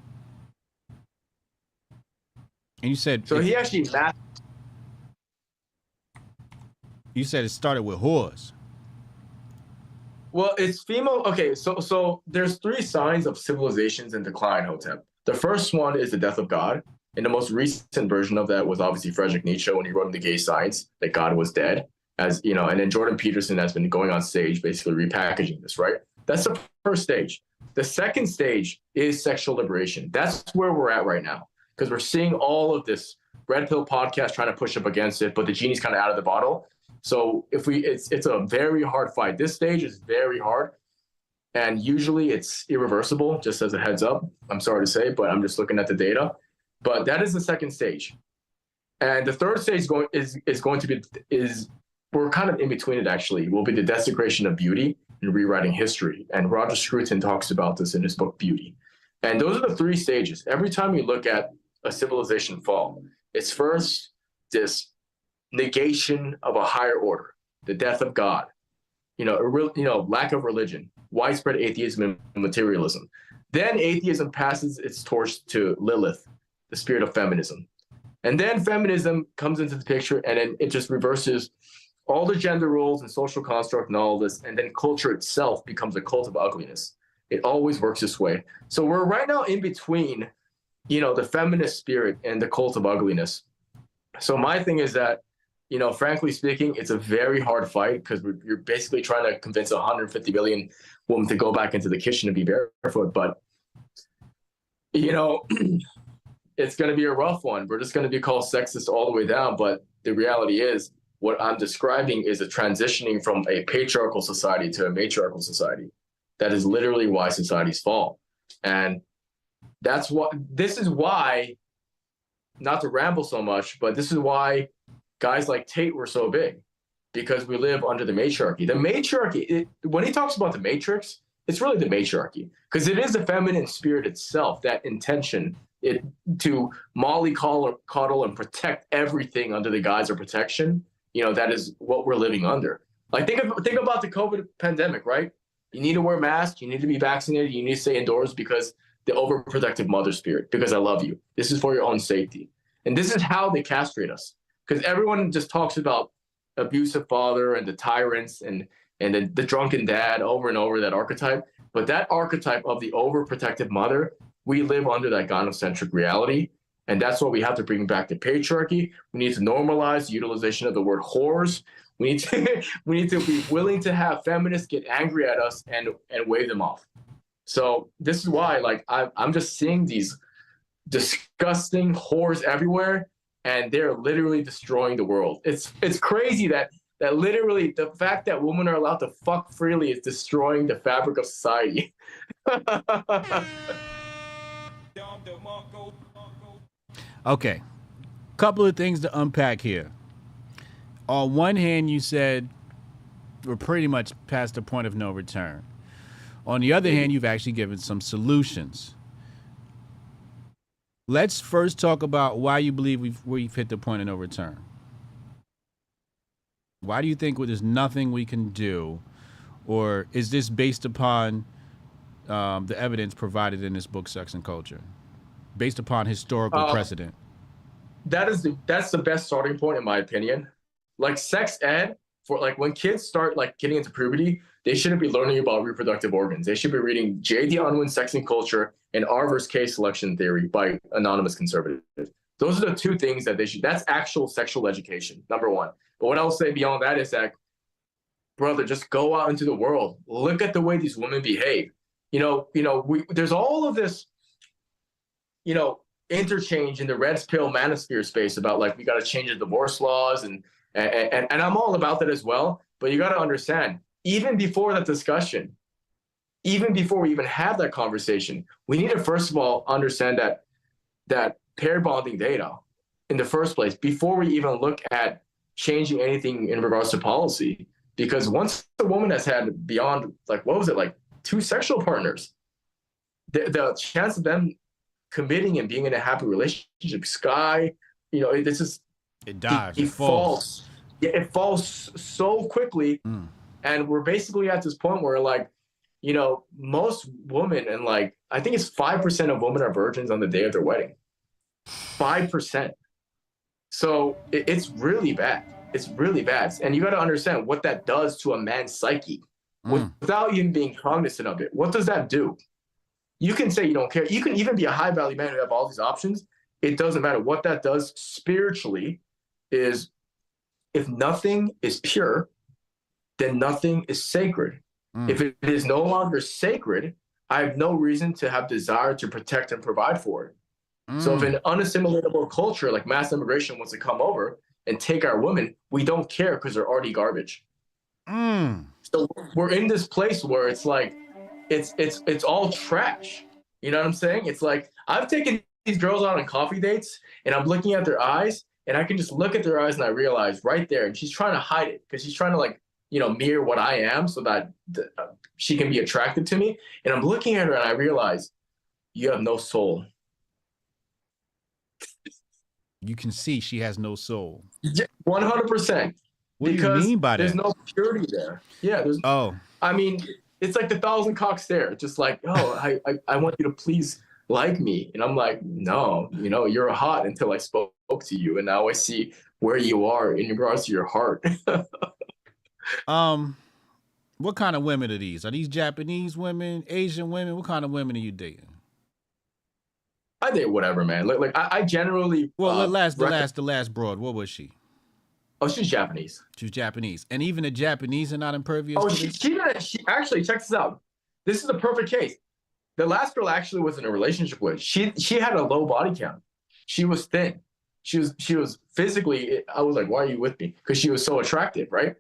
And you said so he actually mapped. You said it started with whores. Well, it's female. Okay, so there's 3 signs of civilizations in decline, Hotep. The first one is the death of God. And the most recent version of that was obviously Friedrich Nietzsche when he wrote in The Gay Science that God was dead. As you know, and then Jordan Peterson has been going on stage basically repackaging this, right? That's the first stage. The second stage is sexual liberation. That's where we're at right now. Because we're seeing all of this Red Pill podcast trying to push up against it, but the genie's kind of out of the bottle. So it's a very hard fight. This stage is very hard, and usually it's irreversible. Just as a heads up, I'm sorry to say, but I'm just looking at the data. But that is the second stage, and the third stage we're kind of in between it. Actually, will be the desecration of beauty and rewriting history. And Roger Scruton talks about this in his book Beauty. And those are the 3 stages. Every time you look at a civilization fall, it's first this negation of a higher order, the death of God, lack of religion, widespread atheism and materialism. Then atheism passes its torch to Lilith, the spirit of feminism. And then feminism comes into the picture, and then it just reverses all the gender roles and social construct and all of this, and then culture itself becomes a cult of ugliness. It always works this way. So we're right now in between, the feminist spirit and the cult of ugliness. So my thing is that, frankly speaking, it's a very hard fight because you're basically trying to convince 150 million women to go back into the kitchen and be barefoot. But, it's going to be a rough one. We're just going to be called sexist all the way down. But the reality is what I'm describing is a transitioning from a patriarchal society to a matriarchal society. That is literally why societies fall. And this is why, not to ramble so much, but this is why guys like Tate were so big, because we live under the matriarchy. The matriarchy, when he talks about the matrix, it's really the matriarchy, because it is the feminine spirit itself, that intention to mollycoddle and protect everything under the guise of protection. That is what we're living under. Like think about the COVID pandemic, right? You need to wear masks, you need to be vaccinated, you need to stay indoors because the overprotective mother spirit, because I love you. This is for your own safety. And this is how they castrate us. Because everyone just talks about abusive father and the tyrants and the drunken dad over and over, that archetype. But that archetype of the overprotective mother, we live under that gynocentric reality. And that's what we have to bring back to patriarchy. We need to normalize the utilization of the word whores. We need to be willing to have feminists get angry at us and wave them off. So this is why, I'm just seeing these disgusting whores everywhere, and they're literally destroying the world. It's crazy that literally the fact that women are allowed to fuck freely is destroying the fabric of society. Okay, couple of things to unpack here. On one hand, you said we're pretty much past the point of no return. On the other hand, you've actually given some solutions. Let's first talk about why you believe we've hit the point of no return. Why do you think there's nothing we can do, or is this based upon the evidence provided in this book, Sex and Culture, based upon historical precedent? That's the best starting point, in my opinion. Like sex ed, for when kids start getting into puberty, they shouldn't be learning about reproductive organs. They should be reading J.D. Unwin's Sex and Culture and R versus K Selection Theory by Anonymous Conservative. Those are the two things that they should, that's actual sexual education, number one. But what I'll say beyond that is that, brother, just go out into the world. Look at the way these women behave. There's all of this, interchange in the red pill manosphere space about like, we got to change the divorce laws. And I'm all about that as well. But you got to understand, even before that discussion, even before we even have that conversation, we need to first of all understand that pair bonding data in the first place before we even look at changing anything in regards to policy. Because once the woman has had beyond, like, what was it, like 2 sexual partners, the chance of them committing and being in a happy relationship, it dies. It falls. Yeah, it falls so quickly. And we're basically at this point where, like, most women, and like, I think it's 5% of women are virgins on the day of their wedding. 5%. So it's really bad. It's really bad. And you got to understand what that does to a man's psyche without even being cognizant of it. What does that do? You can say you don't care. You can even be a high value man who have all these options. It doesn't matter. What that does spiritually is, if nothing is pure, then nothing is sacred. If it is no longer sacred, I have no reason to have desire to protect and provide for it. So if an unassimilatable culture like mass immigration wants to come over and take our women, we don't care because they're already garbage. So we're in this place where it's like, it's all trash. You know what I'm saying? It's like, I've taken these girls out on coffee dates and I'm looking at their eyes and I can just look at their eyes and I realize right there, and she's trying to hide it because she's trying to, like, mirror what I am so that she can be attracted to me. And I'm looking at her and I realize, you have no soul. You can see she has no soul. 100%. What do you mean by that? There's no purity there. Yeah. I mean, it's like the 1,000 cock stare. Just like, oh, I want you to please like me. And I'm like, no, you're hot until I spoke to you. And now I see where you are in regards to your heart. What kind of women are these? Are these Japanese women, Asian women? What kind of women are you dating? I date whatever, man. Like I generally. Well, the last broad. What was she? Oh, she's Japanese. She's Japanese, and even the Japanese are not impervious. Oh, to she actually, check this out. This is the perfect case. The last girl actually was in a relationship with. She had a low body count. She was thin. She was physically. I was like, why are you with me? Because she was so attractive, right?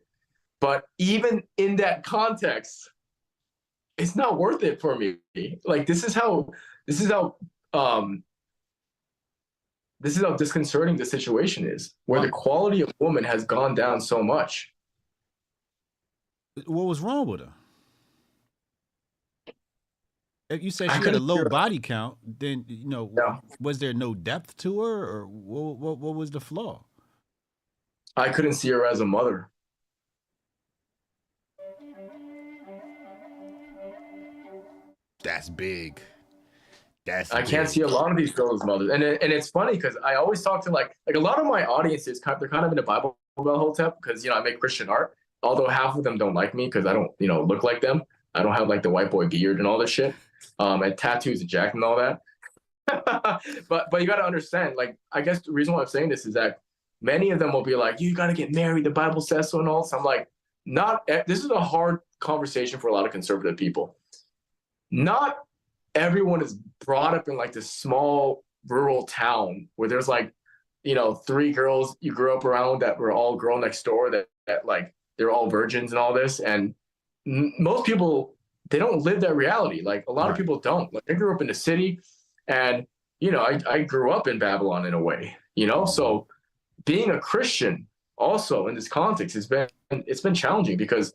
But even in that context, it's not worth it for me. Like, this is how disconcerting the situation is, where the quality of woman has gone down so much. What was wrong with her? If you said she had a low body count, then, was there no depth to her, or what was the flaw? I couldn't see her as a mother. That's big. I can't see a lot of these girls' mothers, and it's funny because I always talk to like a lot of my audiences. They're kind of in the Bible Belt Hotep because I make Christian art. Although half of them don't like me because I don't look like them. I don't have like the white boy beard and all this shit, and tattoos and jack and all that. but you got to understand, like, I guess the reason why I'm saying this is that many of them will be like, you got to get married. The Bible says so and all. So I'm like, this is a hard conversation for a lot of conservative people. Not everyone is brought up in like this small rural town where there's like, 3 girls you grew up around that were all girl next door that like they're all virgins and all this. And most people, they don't live that reality. Like a lot of people don't. Like I grew up in the city and, I grew up in Babylon in a way, so being a Christian also in this context it's been challenging because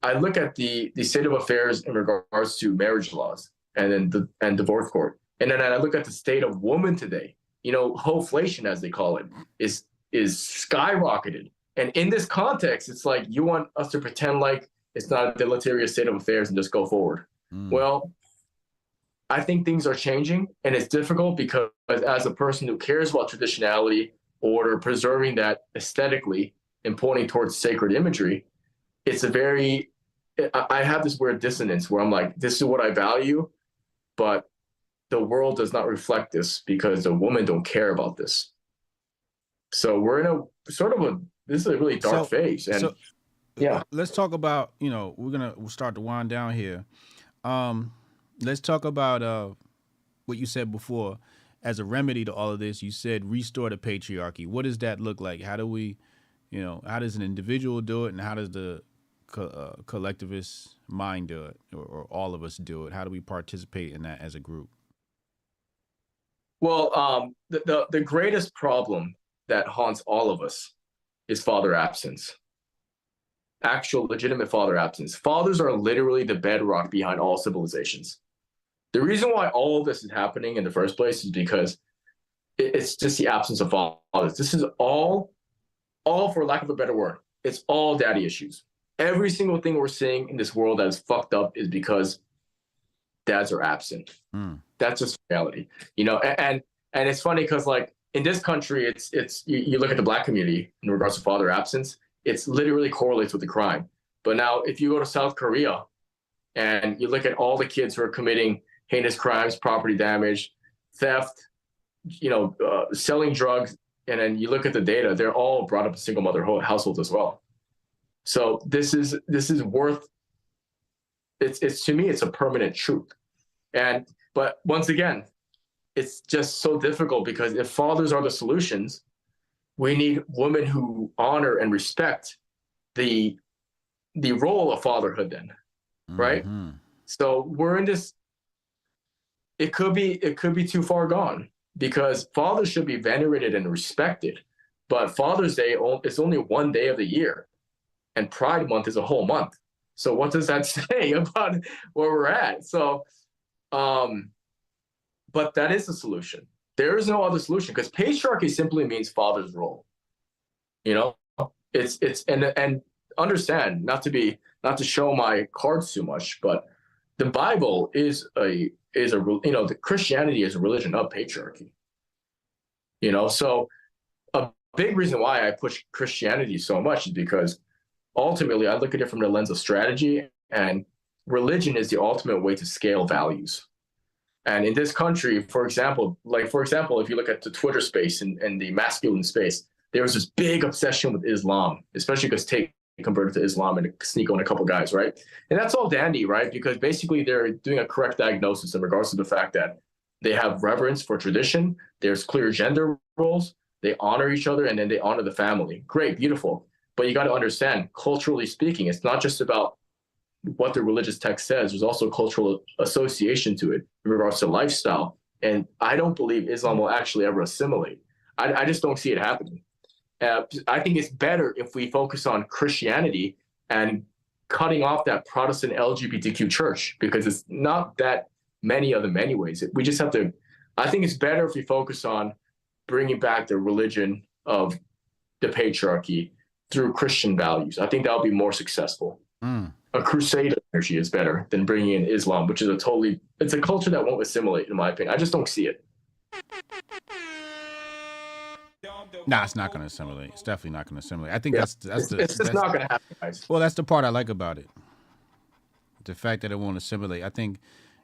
I look at the state of affairs in regards to marriage laws and then divorce court. And then I look at the state of woman today, hoflation, as they call it, is skyrocketed. And in this context, it's like, you want us to pretend like it's not a deleterious state of affairs and just go forward. Well, I think things are changing, and it's difficult because as a person who cares about traditionality, order, preserving that aesthetically and pointing towards sacred imagery, it's a very I have this weird dissonance where I'm like, this is what I value, but the world does not reflect this because the women don't care about this. So we're in a sort of this is a really dark phase. And yeah, let's talk about, we'll start to wind down here. Let's talk about what you said before. As a remedy to all of this, you said restore the patriarchy. What does that look like? How do we, how does an individual do it, and how does the collectivist mind do it, or all of us do it? How do we participate in that as a group? Well, the greatest problem that haunts all of us is father absence. Actual legitimate father absence. Fathers are literally the bedrock behind all civilizations. The reason why all of this is happening in the first place is because it's just the absence of fathers. This is all for lack of a better word, it's all daddy issues. Every single thing we're seeing in this world that is fucked up is because dads are absent. That's just reality, and it's funny because like in this country, it's you look at the Black community in regards to father absence, it's literally correlates with the crime. But now if you go to South Korea and you look at all the kids who are committing heinous crimes, property damage, theft, selling drugs, and then you look at the data, they're all brought up in single mother households as well. So this is worth, it's to me, it's a permanent truth. But once again, it's just so difficult because if fathers are the solutions, we need women who honor and respect the role of fatherhood then, right? So we're in this, it could be too far gone because fathers should be venerated and respected, but Father's Day is only one day of the year and Pride Month is a whole month. So what does that say about where we're at? So, but that is the solution. There is no other solution because patriarchy simply means father's role. It's and understand not to show my cards too much, but the Bible is the Christianity is a religion of patriarchy. So a big reason why I push Christianity so much is because ultimately I look at it from the lens of strategy, and religion is the ultimate way to scale values. And in this country, for example, if you look at the Twitter space and the masculine space, there was this big obsession with Islam, especially because Tate converted to Islam and sneak on a couple guys, right? And that's all dandy, right? Because basically they're doing a correct diagnosis in regards to the fact that they have reverence for tradition, there's clear gender roles, they honor each other, and then they honor the family. Great, beautiful. But you got to understand, culturally speaking, it's not just about what the religious text says. There's also cultural association to it in regards to lifestyle. And I don't believe Islam will actually ever assimilate. I just don't see it happening. I think it's better if we focus on Christianity and cutting off that Protestant LGBTQ church, because it's not that many of them anyways. We just have to, I think it's better if we focus on bringing back the religion of the patriarchy through Christian values. I think that would be more successful. A crusade energy is better than bringing in Islam, which is it's a culture that won't assimilate, in my opinion. I just don't see it. Nah, it's not going to assimilate. It's definitely not going to assimilate. I think it's not going to happen, guys. Well, that's the part I like about it. The fact that it won't assimilate. I think,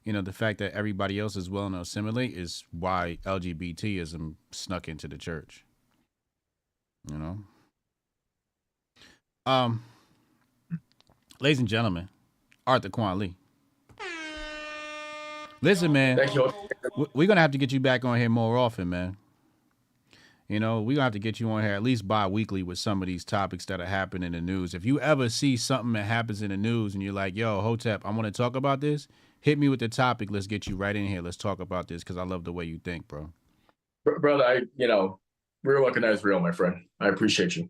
the fact that everybody else is willing to assimilate is why LGBTism snuck into the church. Ladies and gentlemen, Arthur Kwon Lee. Listen, man, we're going to have to get you back on here more often, man. We're going to have to get you on here at least bi-weekly with some of these topics that are happening in the news. If you ever see something that happens in the news and you're like, yo, Hotep, I want to talk about this, hit me with the topic. Let's get you right in here. Let's talk about this because I love the way you think, bro. Brother, real recognize real, my friend. I appreciate you.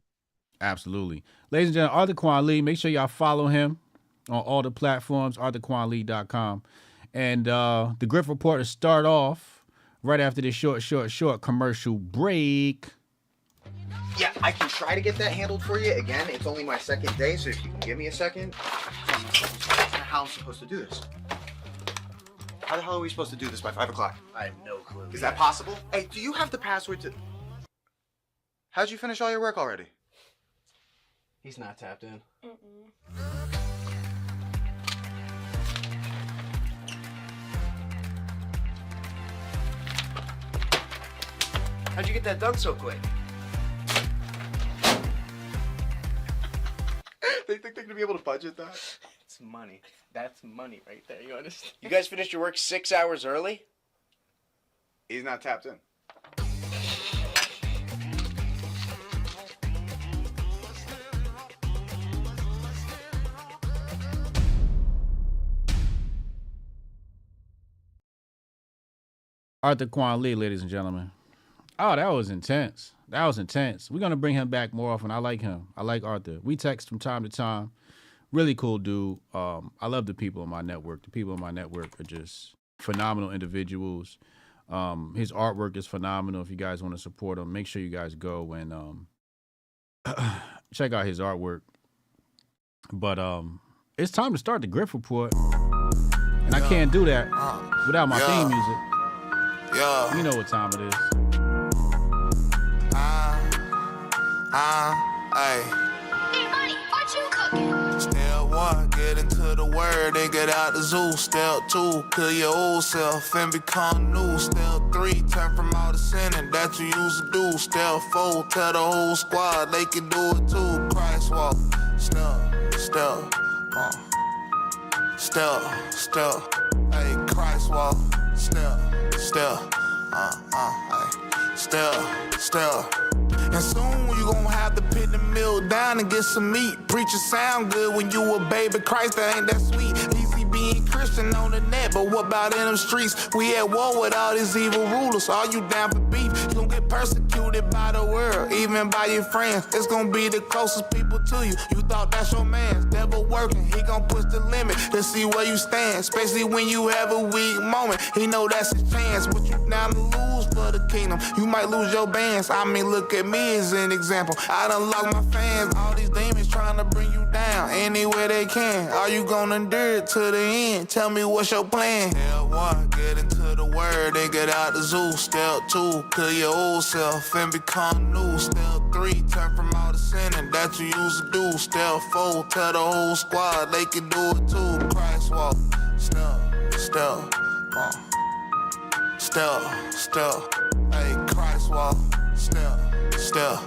Absolutely. Ladies and gentlemen, Arthur Kwon Lee, make sure y'all follow him on all the platforms, arthurkwonlee.com. And the Grift Report will start off right after this short commercial break. Yeah, I can try to get that handled for you. Again, it's only my second day, so if you can give me a second. How am I supposed to do this? How the hell are we supposed to do this by 5 o'clock? I have no clue. Is that possible? Hey, do you have the password to... How'd you finish all your work already? He's not tapped in. How'd you get that done so quick? They think they're gonna be able to budget that? It's money. That's money right there. You understand? You guys finished your work 6 hours early? He's not tapped in. Arthur Kwon Lee, ladies and gentlemen. Oh, that was intense. That was intense. We're going to bring him back more often. I like him. I like Arthur. We text from time to time. Really cool dude. I love the people in my network. The people in my network are just phenomenal individuals. His artwork is phenomenal. If you guys want to support him, make sure you guys go and check out his artwork. But it's time to start the Grift Report. And I can't do that without my theme music. Yeah. You know what time it is. Hey, buddy, what you cooking? Step 1, get into the word and get out the zoo. Step 2, kill your old self and become new. Step 3, turn from all the sinning that you used to do. Step 4, tell the whole squad they can do it too. Christ walk, step, hey, Christ walk, step, hey, step. And soon you gon' have to put the meal down and get some meat. Preacher sound good when you a baby Christ, that ain't that sweet. Easy being Christian on the net, but what about in them streets? We at war with all these evil rulers. Are you down for beef? You gon' get persecuted by the world, even by your friends. It's gon' be the closest people to you. You thought that's your man, devil working. He gon' push the limit to see where you stand, especially when you have a weak moment. He know that's his chance, but you down to lose for the kingdom. You might lose your bands. I mean, look at me as an example. I done lost my fans. All these demons trying to bring you down any way they can. Are you gonna endure it to the end? Tell me what's your plan. Step 1, get into the word and get out the zoo. Step 2, kill your old self and become new. Step 3, turn from all the sinning that you used to do. Step 4, tell the whole squad they can do it too. Christ walk, step, hey, Christ walk, step, hey, step.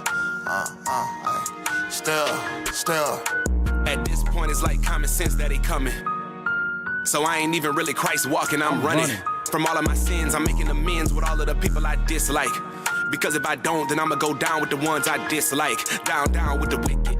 At this point, it's like common sense that he coming. So I ain't even really Christ walking, I'm running. From all of my sins, I'm making amends with all of the people I dislike. Because if I don't, then I'ma go down with the ones I dislike. Down with the wicked.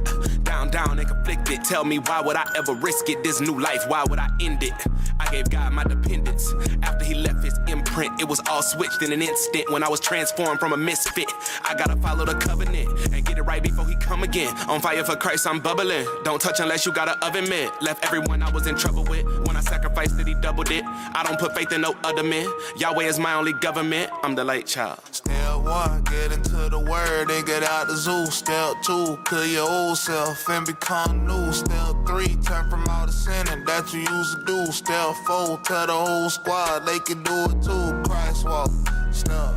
Down and conflicted. Tell me, why would I ever risk it? This new life, why would I end it? I gave God my dependence. After he left his imprint, it was all switched in an instant when I was transformed from a misfit. I gotta follow the covenant and get it right before he come again. On fire for Christ, I'm bubbling. Don't touch unless you got an oven mitt. Left everyone I was in trouble with. When I sacrificed it, he doubled it. I don't put faith in no other men. Yahweh is my only government. I'm the light child. Step 1, get into the word and get out the zoo. Step 2, kill your old self and become new. Step 3, turn from all the sinning that you used to do. Step 4, tell the whole squad they can do it too. Christ walk, step,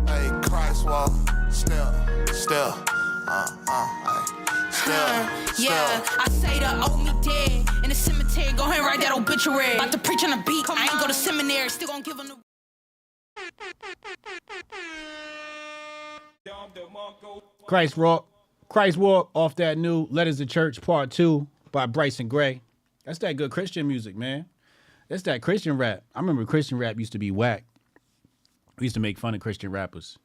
hey, Christ walk, step, yeah, I say the old me dead in the cemetery. Go ahead and write that obituary. About to preach on the beat. I ain't go to seminary. Still gonna give him the. Christ Walk off that new Letters to Church Part 2 by Bryson Gray. That's that good Christian music, man. That's that Christian rap. I remember Christian rap used to be whack. We used to make fun of Christian rappers.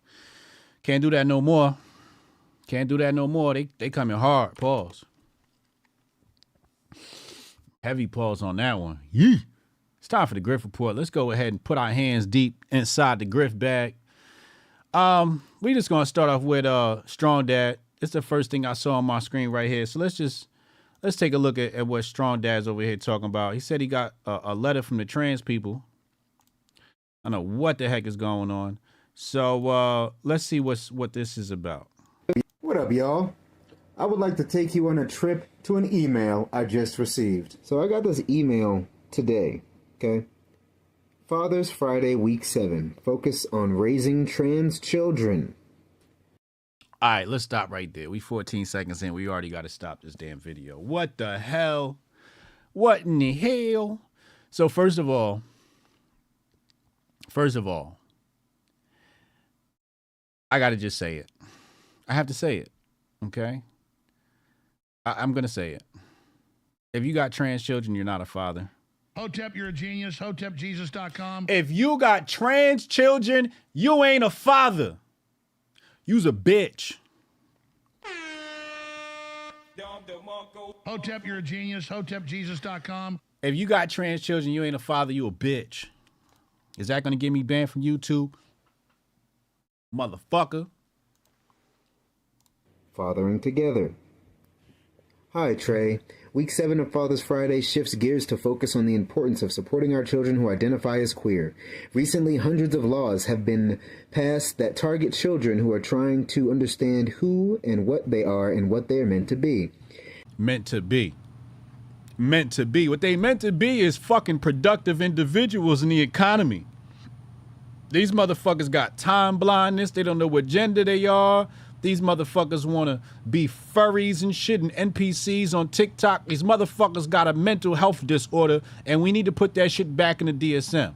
Can't do that no more. Can't do that no more. They coming hard. Pause. Heavy pause on that one. Yee. It's time for the Grift Report. Let's go ahead and put our hands deep inside the Grift bag. We just gonna start off with Strong Dad. It's the first thing I saw on my screen right here. So let's take a look at what Strong Dad's over here talking about. He said he got a letter from the trans people. I don't know what the heck is going on. So let's see what this is about. What up, y'all? I would like to take you on a trip to an email I just received. So I got this email today, okay? Father's Friday, Week 7. Focus on raising trans children. All right, let's stop right there. We 14 seconds in. We already got to stop this damn video. What the hell? What in the hell? So first of all, First of all, I got to just say it. I have to say it, okay? I'm going to say it. If you got trans children, you're not a father. Hotep, you're a genius. HotepJesus.com. If you got trans children, you ain't a father. You's a bitch. Hotep, you're a genius. HotepJesus.com. If you got trans children, you ain't a father, you a bitch. Is that going to get me banned from YouTube? Motherfucker. Fathering together. Hi, Trey. Week 7 of Father's Friday shifts gears to focus on the importance of supporting our children who identify as queer. Recently, hundreds of laws have been passed that target children who are trying to understand who and what they are and what they are meant to be. Meant to be. Meant to be. What they meant to be is fucking productive individuals in the economy. These motherfuckers got time blindness. They don't know what gender they are. These motherfuckers want to be furries and shit and NPCs on TikTok. These motherfuckers got a mental health disorder, and we need to put that shit back in the DSM.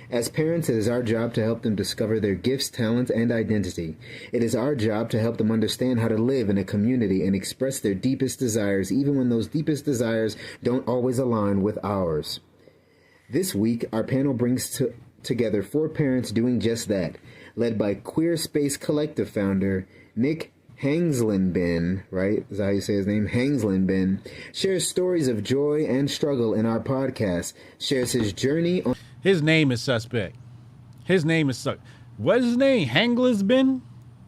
As parents, it is our job to help them discover their gifts, talents, and identity. It is our job to help them understand how to live in a community and express their deepest desires, even when those deepest desires don't always align with ours. This week, our panel brings together 4 parents doing just that, led by Queer Space Collective founder Nick Hangslinben, right? Is that how you say his name? Hangslinben shares stories of joy and struggle in our podcast, shares his journey on... His name is suspect. His name is what is his name? Hangslinben?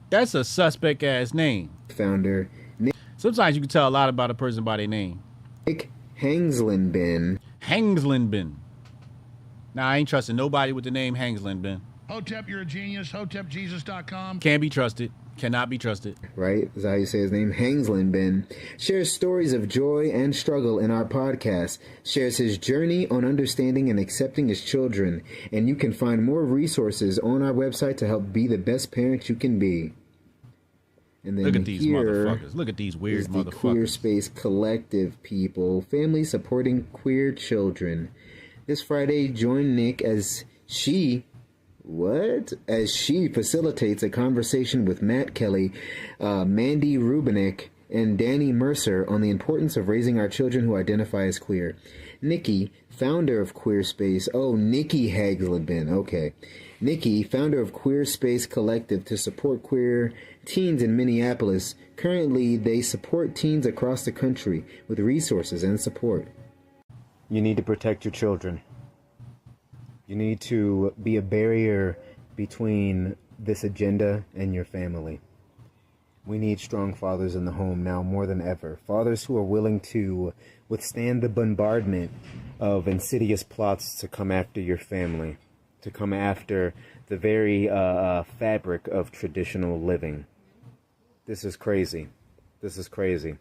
That's a suspect ass name. Founder Nick... Sometimes you can tell a lot about a person by their name. Nick Hangslinben. Hangslinben. Nah, I ain't trusting nobody with the name Hangslinben. Hotep, you're a genius. HotepJesus.com. Can't be trusted. Cannot be trusted. Right? Is that how you say his name? Hangslinben shares stories of joy and struggle in our podcast, shares his journey on understanding and accepting his children, and you can find more resources on our website to help be the best parent you can be. And then look at these motherfuckers. Look at these weird motherfuckers. The Queer Space Collective people, family supporting queer children. This Friday, join Nick as she facilitates a conversation with Matt Kelly, Mandy Rubinick, and Danny Mercer on the importance of raising our children who identify as queer. Nikki, founder of Queer Space. Oh, Nikki Hagslinben. Okay. Nikki, founder of Queer Space Collective to support queer teens in Minneapolis. Currently, they support teens across the country with resources and support. You need to protect your children. You need to be a barrier between this agenda and your family. We need strong fathers in the home now more than ever. Fathers who are willing to withstand the bombardment of insidious plots to come after your family, to come after the very fabric of traditional living. This is crazy. This is crazy.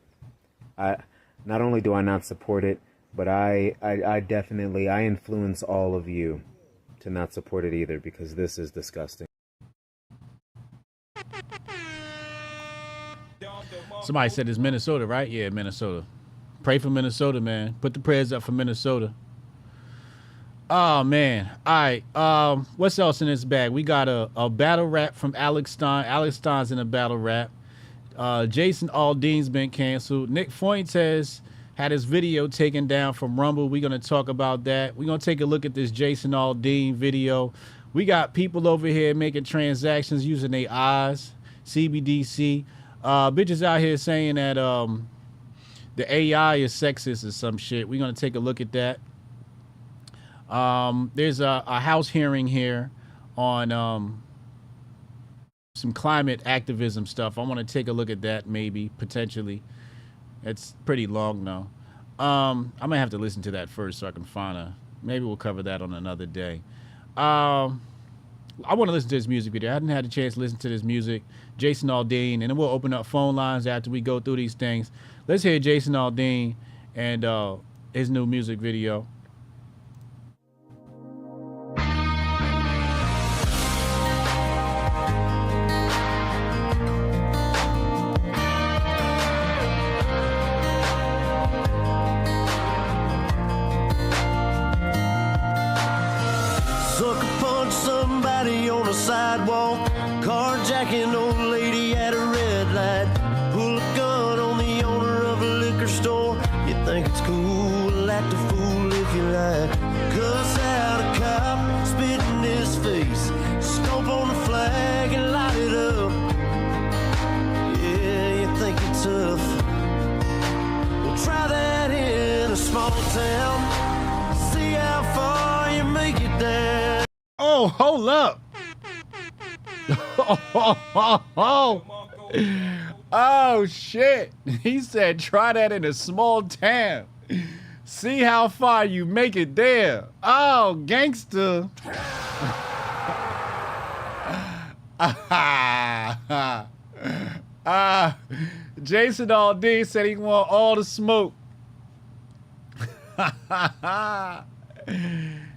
Not only do I not support it, but I definitely influence all of you to not support it either, because this is disgusting. Somebody said it's Minnesota, right? Yeah, Minnesota. Pray for Minnesota, man. Put the prayers up for Minnesota. Oh, man. All right. What's else in this bag? We got a battle rap from Alex Stein. Alex Stein's in a battle rap. Jason Aldean's been canceled. Nick Fuentes had his video taken down from Rumble. We're going to talk about that. We're going to take a look at this Jason Aldean video. We got people over here making transactions using their eyes, CBDC. Bitches out here saying that the AI is sexist or some shit. We're going to take a look at that. There's a House hearing here on some climate activism stuff. I want to take a look at that, maybe, potentially. It's pretty long though. I'm gonna have to listen to that first so I can find maybe we'll cover that on another day. I want to listen to this music video. I hadn't had a chance to listen to this music. Jason Aldean, and then we'll open up phone lines after we go through these things. Let's hear Jason Aldean and his new music video. Sucker punch some body on a sidewalk, carjacking old lady at a red light, pull a gun on the owner of a liquor store. You think it's cool, act a fool if you like. Cuss out a cop, spit in his face, stomp on the flag and light it up. Yeah, you think you're tough. Well, try that in a small town. See how far you make it down. Oh, hold up. Oh, shit. He said, try that in a small town. See how far you make it there. Oh, gangster. Jason Aldean said he want all the smoke.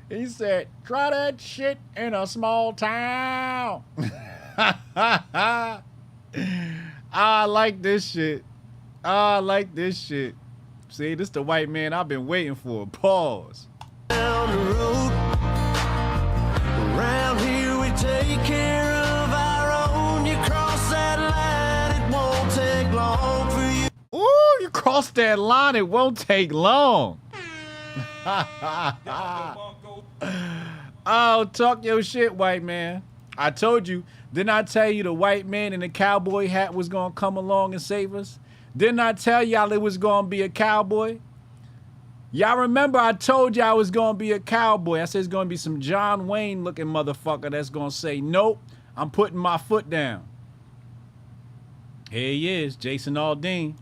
He said, try that shit in a small town. I like this shit. I like this shit. See, this the white man I've been waiting for. Pause. Down the road, around here we take care of our own. You cross that line, it won't take long for you. Ooh, you cross that line, it won't take long. Oh, talk your shit, white man. I told you. Didn't I tell you the white man in the cowboy hat was going to come along and save us? Didn't I tell y'all it was going to be a cowboy? Y'all remember I told y'all it was going to be a cowboy. I said it's going to be some John Wayne looking motherfucker that's going to say, nope, I'm putting my foot down. Here he is, Jason Aldean.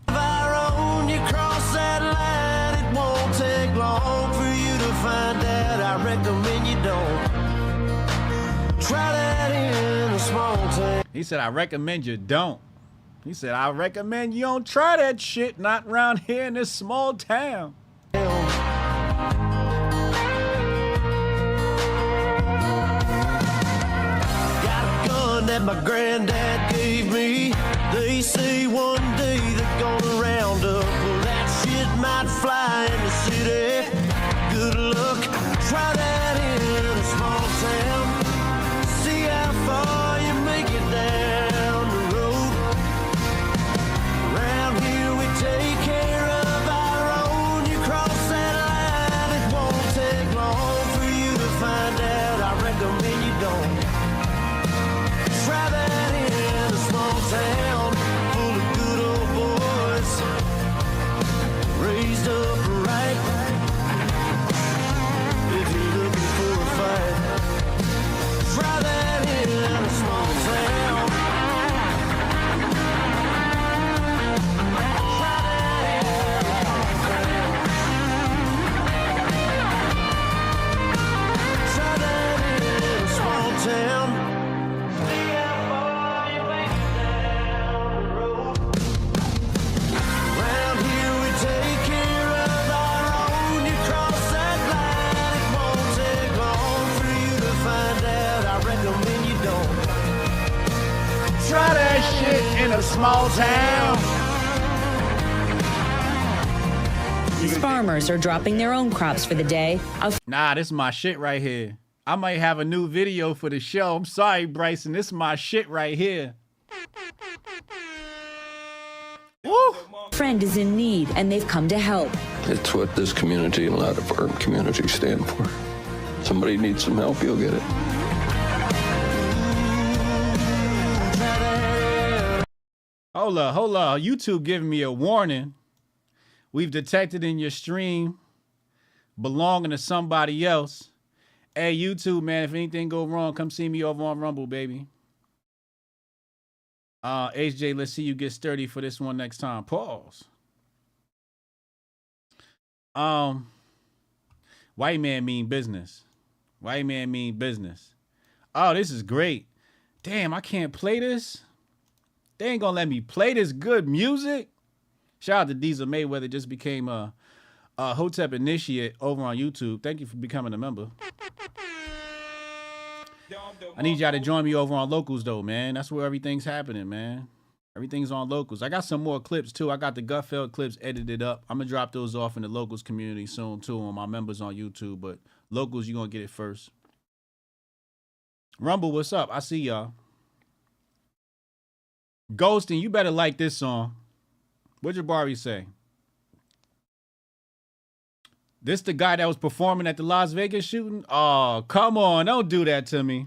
You cross that line, it won't take long for you to find out. I recommend you don't. Try that in a small town. He said, I recommend you don't. He said, I recommend you don't try that shit, not around here in this small town. Got a gun that my granddad gave me. They say one day they're gonna round up. Well, that shit might fly in the city. Good luck, try that in a small town. See how far you make it down the road. Around here we take care of our own. You cross that line, it won't take long for you to find out. I recommend you don't. Try that in a small town full of good old boys, raised up right. If you're looking for a fight, try that in a small town. Try that in a small town. Try that shit in a small town. These farmers are dropping their own crops for the day. Nah, this is my shit right here. I might have a new video for the show. I'm sorry, Bryson. This is my shit right here. Woo! Friend is in need, and they've come to help. It's what this community and a lot of our communities stand for. Somebody needs some help, you'll get it. Hold up. YouTube giving me a warning. We've detected in your stream belonging to somebody else. Hey, YouTube, man, if anything go wrong, come see me over on Rumble, baby. HJ, let's see you get sturdy for this one next time. Pause. White man mean business. White man mean business. Oh, this is great. Damn, I can't play this. They ain't gonna let me play this good music. Shout out to Diesel Mayweather, just became a Hotep initiate over on YouTube. Thank you for becoming a member. I need y'all to join me over on Locals though, man. That's where everything's happening, man. Everything's on Locals. I got some more clips too. I got the Gutfeld clips edited up. I'm gonna drop those off in the Locals community soon too on my members on YouTube. But Locals, you're gonna get it first. Rumble, what's up? I see y'all. Ghosting, you better like this song. What'd your Barbie say? This the guy that was performing at the Las Vegas shooting? Oh, come on. Don't do that to me.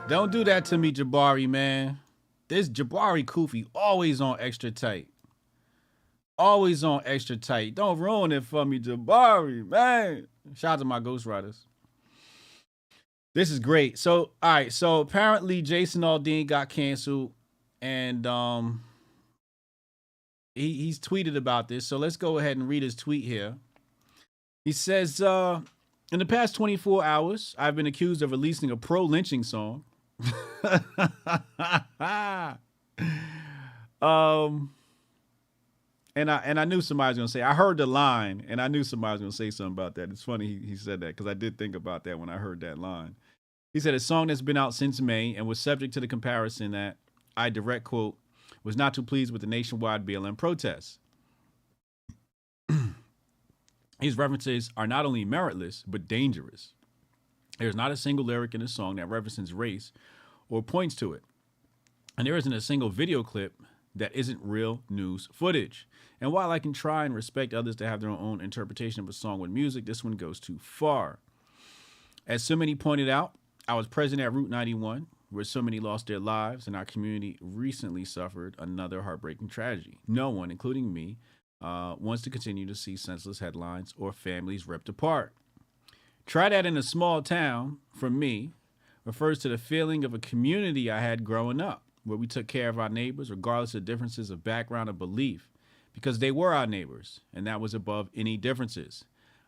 Don't do that to me, Jabari, man. This Jabari Kufi always on extra tight. Always on extra tight. Don't ruin it for me, Jabari, man. Shout out to my Ghost Riders. This is great. So, all right. So apparently Jason Aldean got canceled, and he's tweeted about this. So let's go ahead and read his tweet here. He says, in the past 24 hours, I've been accused of releasing a pro-lynching song. And I knew somebody was gonna say, I heard the line, and I knew somebody was gonna say something about that. It's funny he said that, because I did think about that when I heard that line. He said a song that's been out since May and was subject to the comparison that I direct quote was not too pleased with the nationwide BLM protests. These references are not only meritless but dangerous. There's not a single lyric in the song that references race or points to it, and there isn't a single video clip that isn't real news footage. And while I can try and respect others to have their own interpretation of a song with music, this one goes too far. As so many pointed out, I was present at Route 91, where so many lost their lives, and our community recently suffered another heartbreaking tragedy. No one, including me, wants to continue to see senseless headlines or families ripped apart. Try that in a small town, from me, refers to the feeling of a community I had growing up, where we took care of our neighbors regardless of differences of background or belief, because they were our neighbors, and that was above any differences.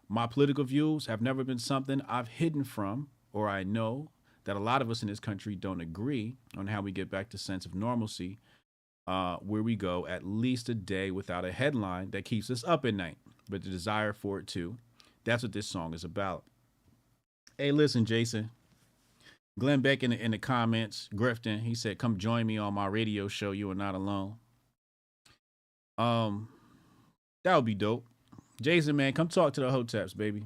My political views have never been something I've hidden from, or I know that a lot of us in this country don't agree on how we get back to sense of normalcy, where we go at least a day without a headline that keeps us up at night, but the desire for it too. That's what this song is about. Hey, listen, Jason. Glenn Beck in the comments, grifting, he said, come join me on my radio show, You Are Not Alone. That would be dope. Jason, man, come talk to the Hoteps, baby.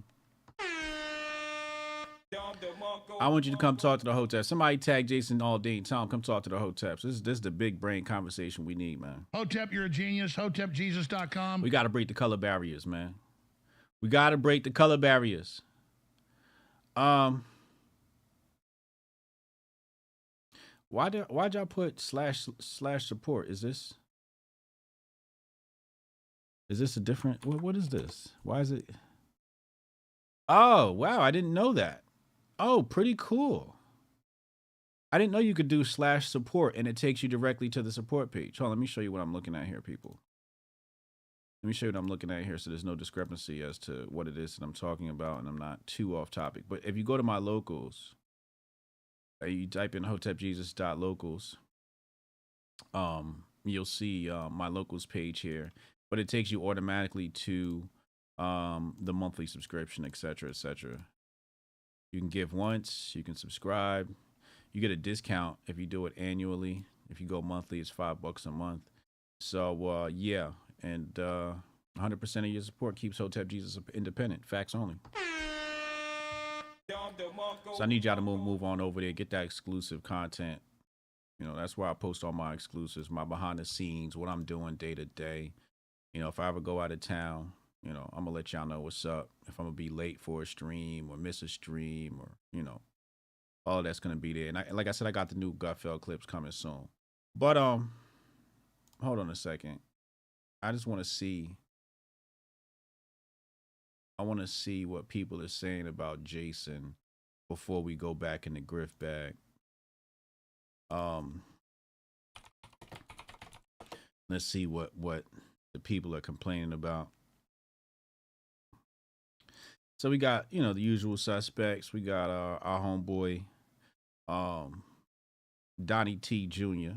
I want you to come talk to the Hoteps. Somebody tag Jason Aldean. Tell him, come talk to the Hoteps. This is the big brain conversation we need, man. Hotep, you're a genius. HotepJesus.com. We got to break the color barriers, man. We got to break the color barriers. Why'd y'all put slash support? Is this a different, what is this? Why is it? Oh, wow, I didn't know that. Oh, pretty cool. I didn't know you could do slash support and it takes you directly to the support page. Hold on, let me show you what I'm looking at here, people. Let me show you what I'm looking at here so there's no discrepancy as to what it is that I'm talking about and I'm not too off topic. But if you go to my locals, you type in hotepjesus.locals, you'll see my locals page here, but it takes you automatically to the monthly subscription, etc., etc. You can give once, you can subscribe, you get a discount if you do it annually. If you go monthly, it's $5 a month. So yeah, and 100% of your support keeps Hotep Jesus independent. Facts only. So I need y'all to move on over there, get that exclusive content. You know, that's where I post all my exclusives, my behind the scenes, what I'm doing day to day. You know, if I ever go out of town, you know, I'm gonna let y'all know what's up. If I'm gonna be late for a stream or miss a stream, or, you know, all of that's gonna be there. And like I said, I got the new Gutfeld clips coming soon. But hold on a second. I just want to see. I want to see what people are saying about Jason before we go back in the Grift bag. Let's see what the people are complaining about. So we got, you know, the usual suspects. We got our homeboy, Donnie T. Jr.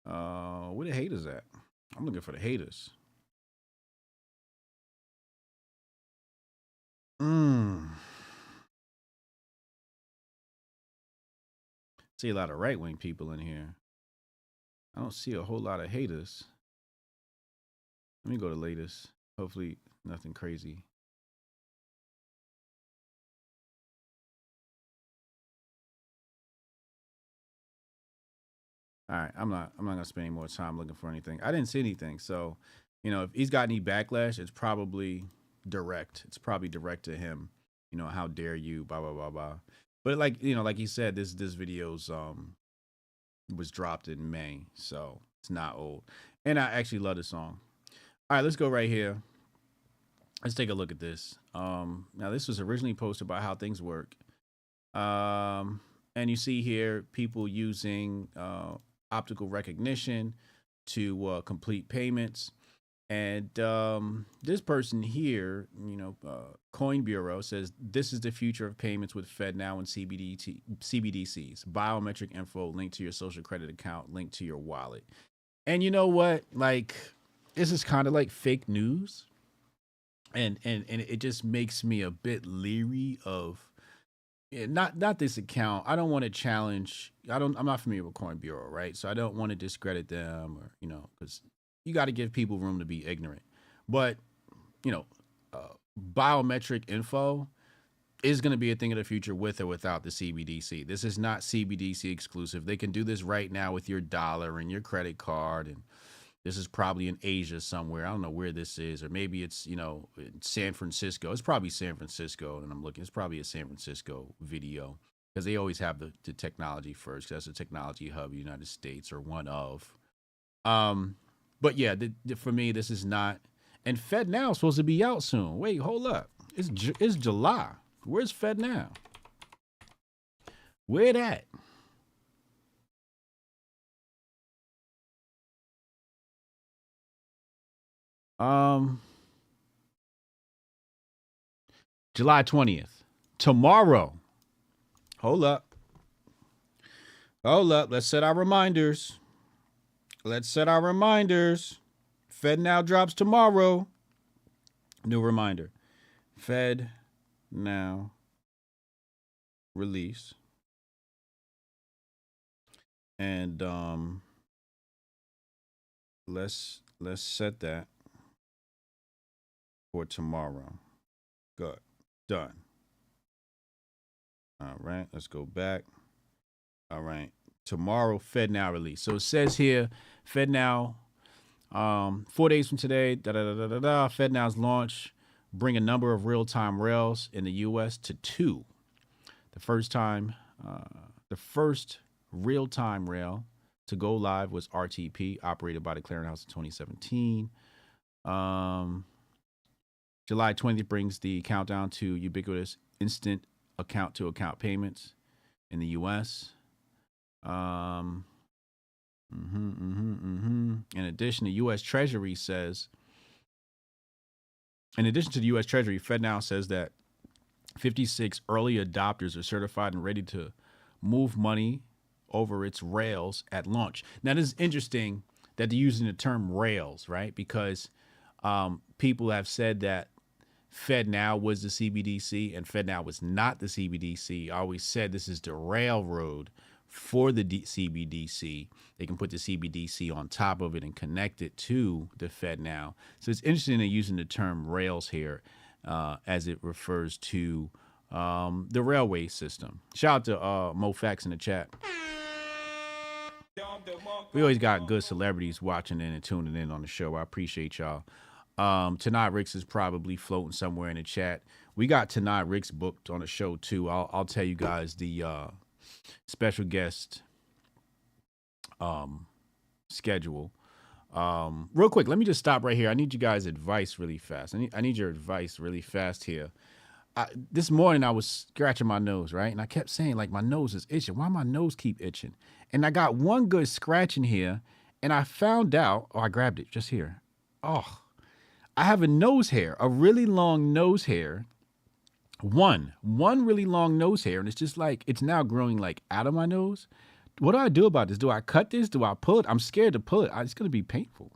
Where the haters at? I'm looking for the haters. See a lot of right-wing people in here. I don't see a whole lot of haters. Let me go to latest. Hopefully nothing crazy. All right, I'm not gonna spend any more time looking for anything. I didn't see anything, so if he's got any backlash, it's probably direct. It's probably direct to him. How dare you? Blah blah blah blah. But like like he said, this video's was dropped in May, so it's not old. And I actually love the song. All right, let's go right here. Let's take a look at this. Now this was originally posted by How Things Work. And you see here people using optical recognition to complete payments. And this person here, Coin Bureau says this is the future of payments with FedNow and CBDCs. Biometric info linked to your social credit account, linked to your wallet. And you know what? Like, this is kind of like fake news. And it just makes me a bit leery of not this account. I don't want to challenge. I'm not familiar with Coin Bureau, right? So I don't want to discredit them, or because you got to give people room to be ignorant. But biometric info is going to be a thing of the future with or without the CBDC. This is not CBDC exclusive. They can do this right now with your dollar and your credit card, and this is probably in Asia somewhere. I don't know where this is, or maybe it's, in San Francisco. It's probably San Francisco, and I'm looking. It's probably a San Francisco video, because they always have the technology first. That's a technology hub of the United States, or one of. But yeah, for me, this is not. And FedNow is supposed to be out soon. Wait, hold up. It's July. Where's FedNow? Where that? July 20th. Tomorrow. Hold up. Let's set our reminders. FedNow drops tomorrow. New reminder. FedNow release. And let's set that for tomorrow. Good. Done. All right, let's go back. All right. Tomorrow, FedNow release. So it says here, FedNow, 4 days from today, FedNow's launch, bring a number of real-time rails in the U.S. to 2. The first real-time rail to go live was RTP, operated by the Clearinghouse in 2017. July 20th brings the countdown to ubiquitous instant account-to-account payments in the U.S. In addition, the U.S. Treasury says, FedNow says that 56 early adopters are certified and ready to move money over its rails at launch. Now, this is interesting that they're using the term rails, right? Because people have said that FedNow was the CBDC, and FedNow was not the CBDC. I always said this is the railroad for the CBDC. They can put the CBDC on top of it and connect it to the FedNow. So it's interesting they're using the term rails here as it refers to the railway system. Shout out to MoFax in the chat. We always got good celebrities watching in and tuning in on the show. I appreciate y'all. Tanai Ricks is probably floating somewhere in the chat. We got Tanai Ricks booked on the show too. I'll tell you guys the special guest schedule. Real quick, let me just stop right here. I need you guys' advice really fast. I need your advice really fast here. This morning I was scratching my nose, right? And I kept saying, like, my nose is itching. Why my nose keep itching? And I got one good scratch in here, and I found out, I grabbed it just here. Oh, I have a nose hair, a really long nose hair. One really long nose hair, and it's just like, it's now growing like out of my nose. What do I do about this? Do I cut this? Do I pull it? I'm scared to pull it. It's going to be painful.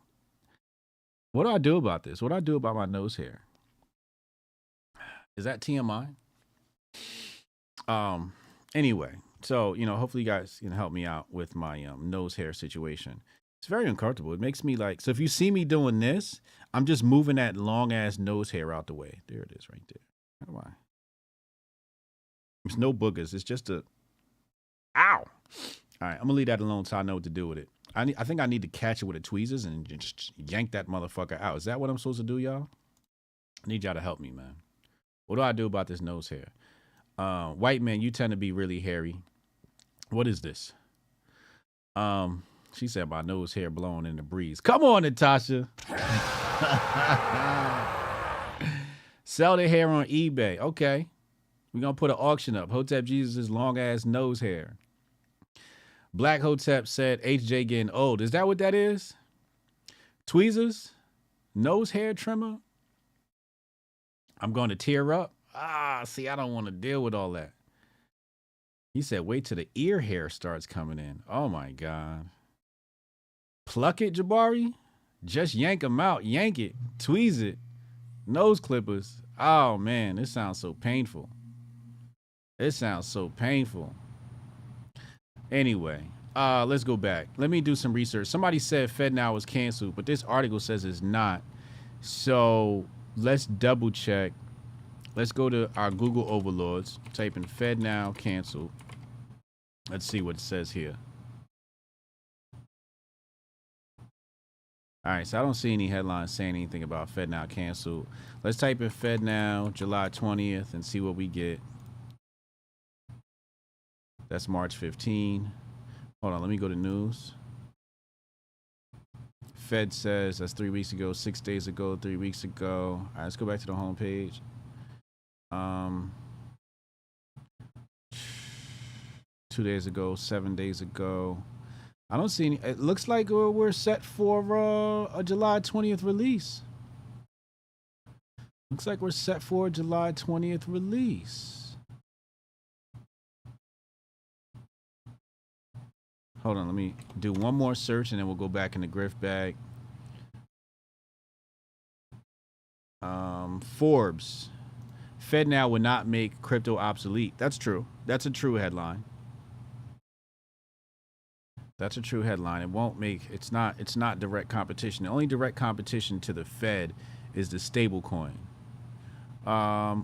What do I do about this? What do I do about my nose hair? Is that TMI? Anyway, so, hopefully you guys can help me out with my nose hair situation. It's very uncomfortable. It makes me like, so if you see me doing this, I'm just moving that long ass nose hair out the way. There it is right there. How do I? It's no boogers. It's just a, ow. All right, I'm gonna leave that alone so I know what to do with it. I think I need to catch it with the tweezers and just yank that motherfucker out. Is that what I'm supposed to do, y'all? I need y'all to help me, man. What do I do about this nose hair? White man, you tend to be really hairy. What is this? She said my nose hair blowing in the breeze. Come on, Natasha. Sell the hair on eBay. Okay. We're going to put an auction up. Hotep Jesus' long ass nose hair. Black Hotep said HJ getting old. Is that what that is? Tweezers? Nose hair trimmer? I'm going to tear up. See, I don't want to deal with all that. He said, wait till the ear hair starts coming in. Oh, my God. Pluck it, Jabari. Just yank them out. Yank it. Tweeze it. Nose clippers. Oh, man, this sounds so painful. It sounds so painful. Anyway, let's go back. Let me do some research. Somebody said FedNow was canceled, but this article says it's not. So let's double check. Let's go to our Google overlords. Type in FedNow canceled. Let's see what it says here. All right, so I don't see any headlines saying anything about FedNow canceled. Let's type in FedNow July 20th and see what we get. That's March 15. Hold on, let me go to news. Fed says that's 3 weeks ago, 6 days ago, 3 weeks ago. All right, let's go back to the home page. 2 days ago, 7 days ago. I don't see any. It looks like we're set for a July 20th release. Looks like we're set for a July 20th release. Hold on, let me do one more search and then we'll go back in the Grift bag. Forbes. FedNow would not make crypto obsolete. That's true. That's a true headline. That's a true headline. It won't make, it's not direct competition. The only direct competition to the Fed is the stable coin.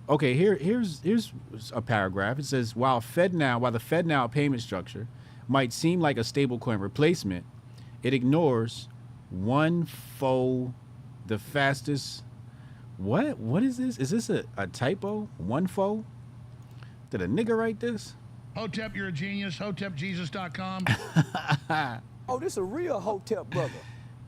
Okay, here's a paragraph. It says, while the FedNow payment structure might seem like a stablecoin replacement, it ignores the fastest. What is this? Is this a typo? Did a nigga write this? Hotep, you're a genius. HotepJesus.com. Oh, this a real Hotep brother.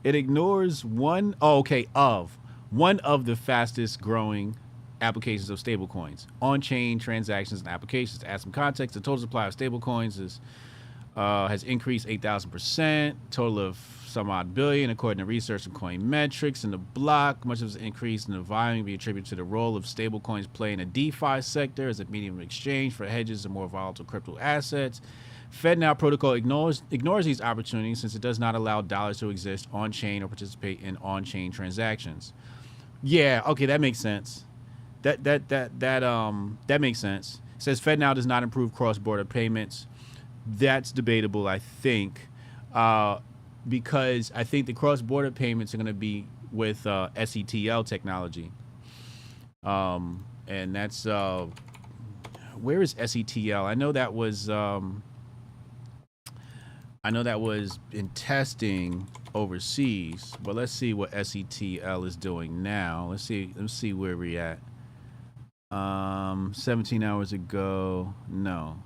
It ignores one of the fastest growing applications of stablecoins, on-chain transactions and applications. To add some context, the total supply of stablecoins has increased 8,000%, total of some odd billion, according to research from Coinmetrics and the block. Much of this increase in the volume can be attributed to the role of stablecoins play in the DeFi sector as a medium of exchange for hedges and more volatile crypto assets. FedNow protocol ignores these opportunities since it does not allow dollars to exist on-chain or participate in on-chain transactions. Yeah, okay, that makes sense. That makes sense. It says FedNow does not improve cross-border payments. That's debatable, I think, because I think the cross-border payments are going to be with SETL technology, and that's where is SETL? I know that was in testing overseas, but let's see what SETL is doing now. Let's see where we're at. 17 hours ago, no.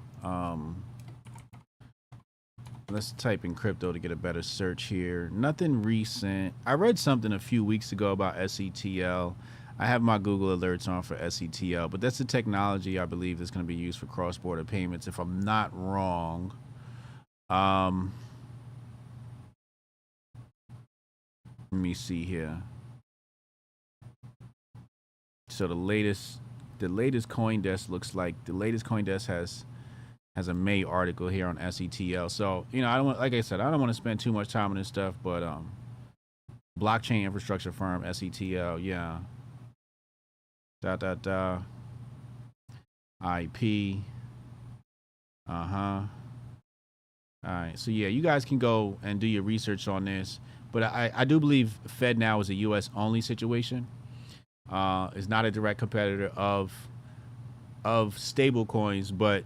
Let's type in crypto to get a better search here. Nothing recent. I read something a few weeks ago about SETL. I have my Google alerts on for SETL, but that's the technology I believe that's going to be used for cross-border payments, if I'm not wrong. Let me see here. So the latest CoinDesk looks like the latest CoinDesk has a May article here on SETL. So, you know, I don't want, like I said, I don't want to spend too much time on this stuff, but blockchain infrastructure firm SETL, yeah. IP. All right. So yeah, you guys can go and do your research on this. But I do believe FedNow is a U.S. only situation. It's not a direct competitor of stable coins, but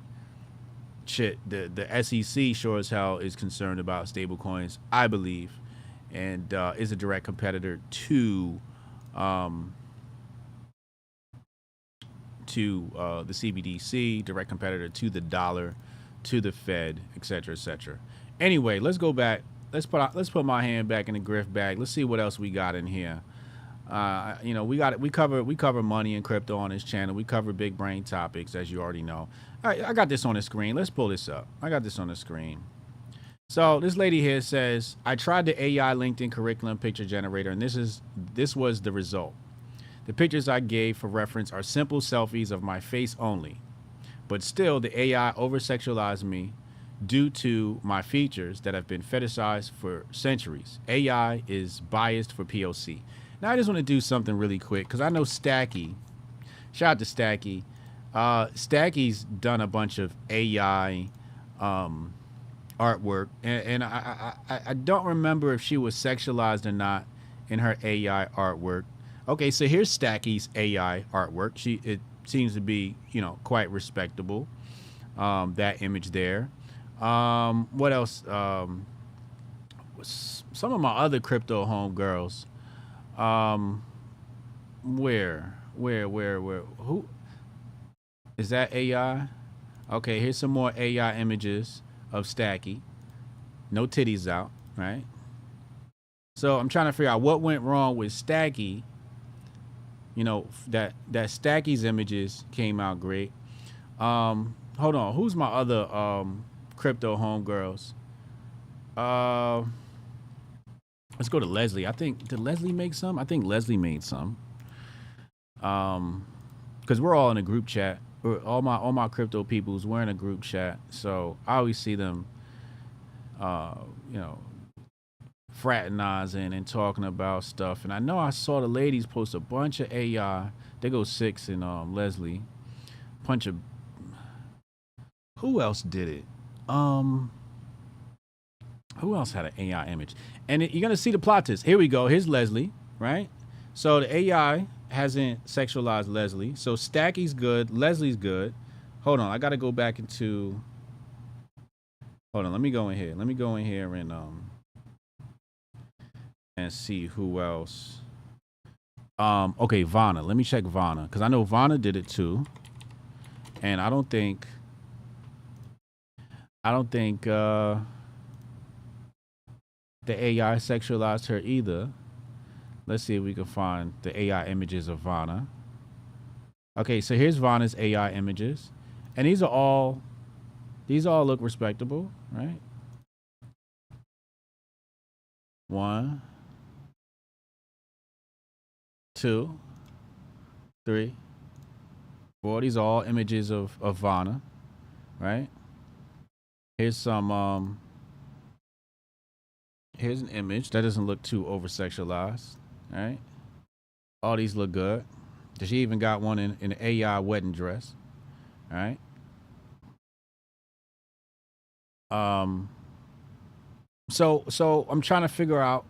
shit, the SEC sure as hell is concerned about stable coins, I believe, and is a direct competitor to the CBDC, direct competitor to the dollar, to the Fed, etc., etc. Anyway, let's go back. Let's put my hand back in the Grift bag. Let's see what else we got in here. You know, we cover money and crypto on this channel. We cover big brain topics, as you already know. All right, I got this on the screen. Let's pull this up. I got this on the screen. So this lady here says, I tried the AI LinkedIn curriculum picture generator, and this was the result. The pictures I gave for reference are simple selfies of my face only, but still the AI over-sexualized me due to my features that have been fetishized for centuries. AI is biased for POC. Now I just want to do something really quick because I know Stacky, shout out to Stacky. Stacky's done a bunch of AI artwork, and I don't remember if she was sexualized or not in her AI artwork. Okay, so here's Stacky's AI artwork. It seems to be, you know, quite respectable. That image there. What else? Some of my other crypto homegirls. Where? Who? Is that AI? Okay, here's some more AI images of Stacky. No titties out, right? So I'm trying to figure out what went wrong with Stacky. You know, that Stacky's images came out great. Hold on, who's my other crypto homegirls? Let's go to Leslie. I think, did Leslie make some? I think Leslie made some. Because we're all in a group chat. All my crypto peoples, we're in a group chat. So I always see them, you know, fraternizing and talking about stuff. And I know I saw the ladies post a bunch of AI. They go 6 and Leslie. Bunch of, who else did it? Who else had an AI image? And you're gonna see the plot twist. Here we go. Here's Leslie, right? So the AI hasn't sexualized Leslie. So Stacky's good. Leslie's good. Hold on, I gotta go back into. Hold on, let me go in here. Let me go in here and see who else. Okay, Vana. Let me check Vana because I know Vana did it too, and I don't think the AI sexualized her either. Let's see if we can find the AI images of Vana. Okay, so here's Vana's AI images, and these all look respectable, right? 1, 2, 3, 4. These are all images of Vana, right? Here's some here's an image that doesn't look too over sexualized, right? All these look good. She even got one in an AI wedding dress, all right? So I'm trying to figure out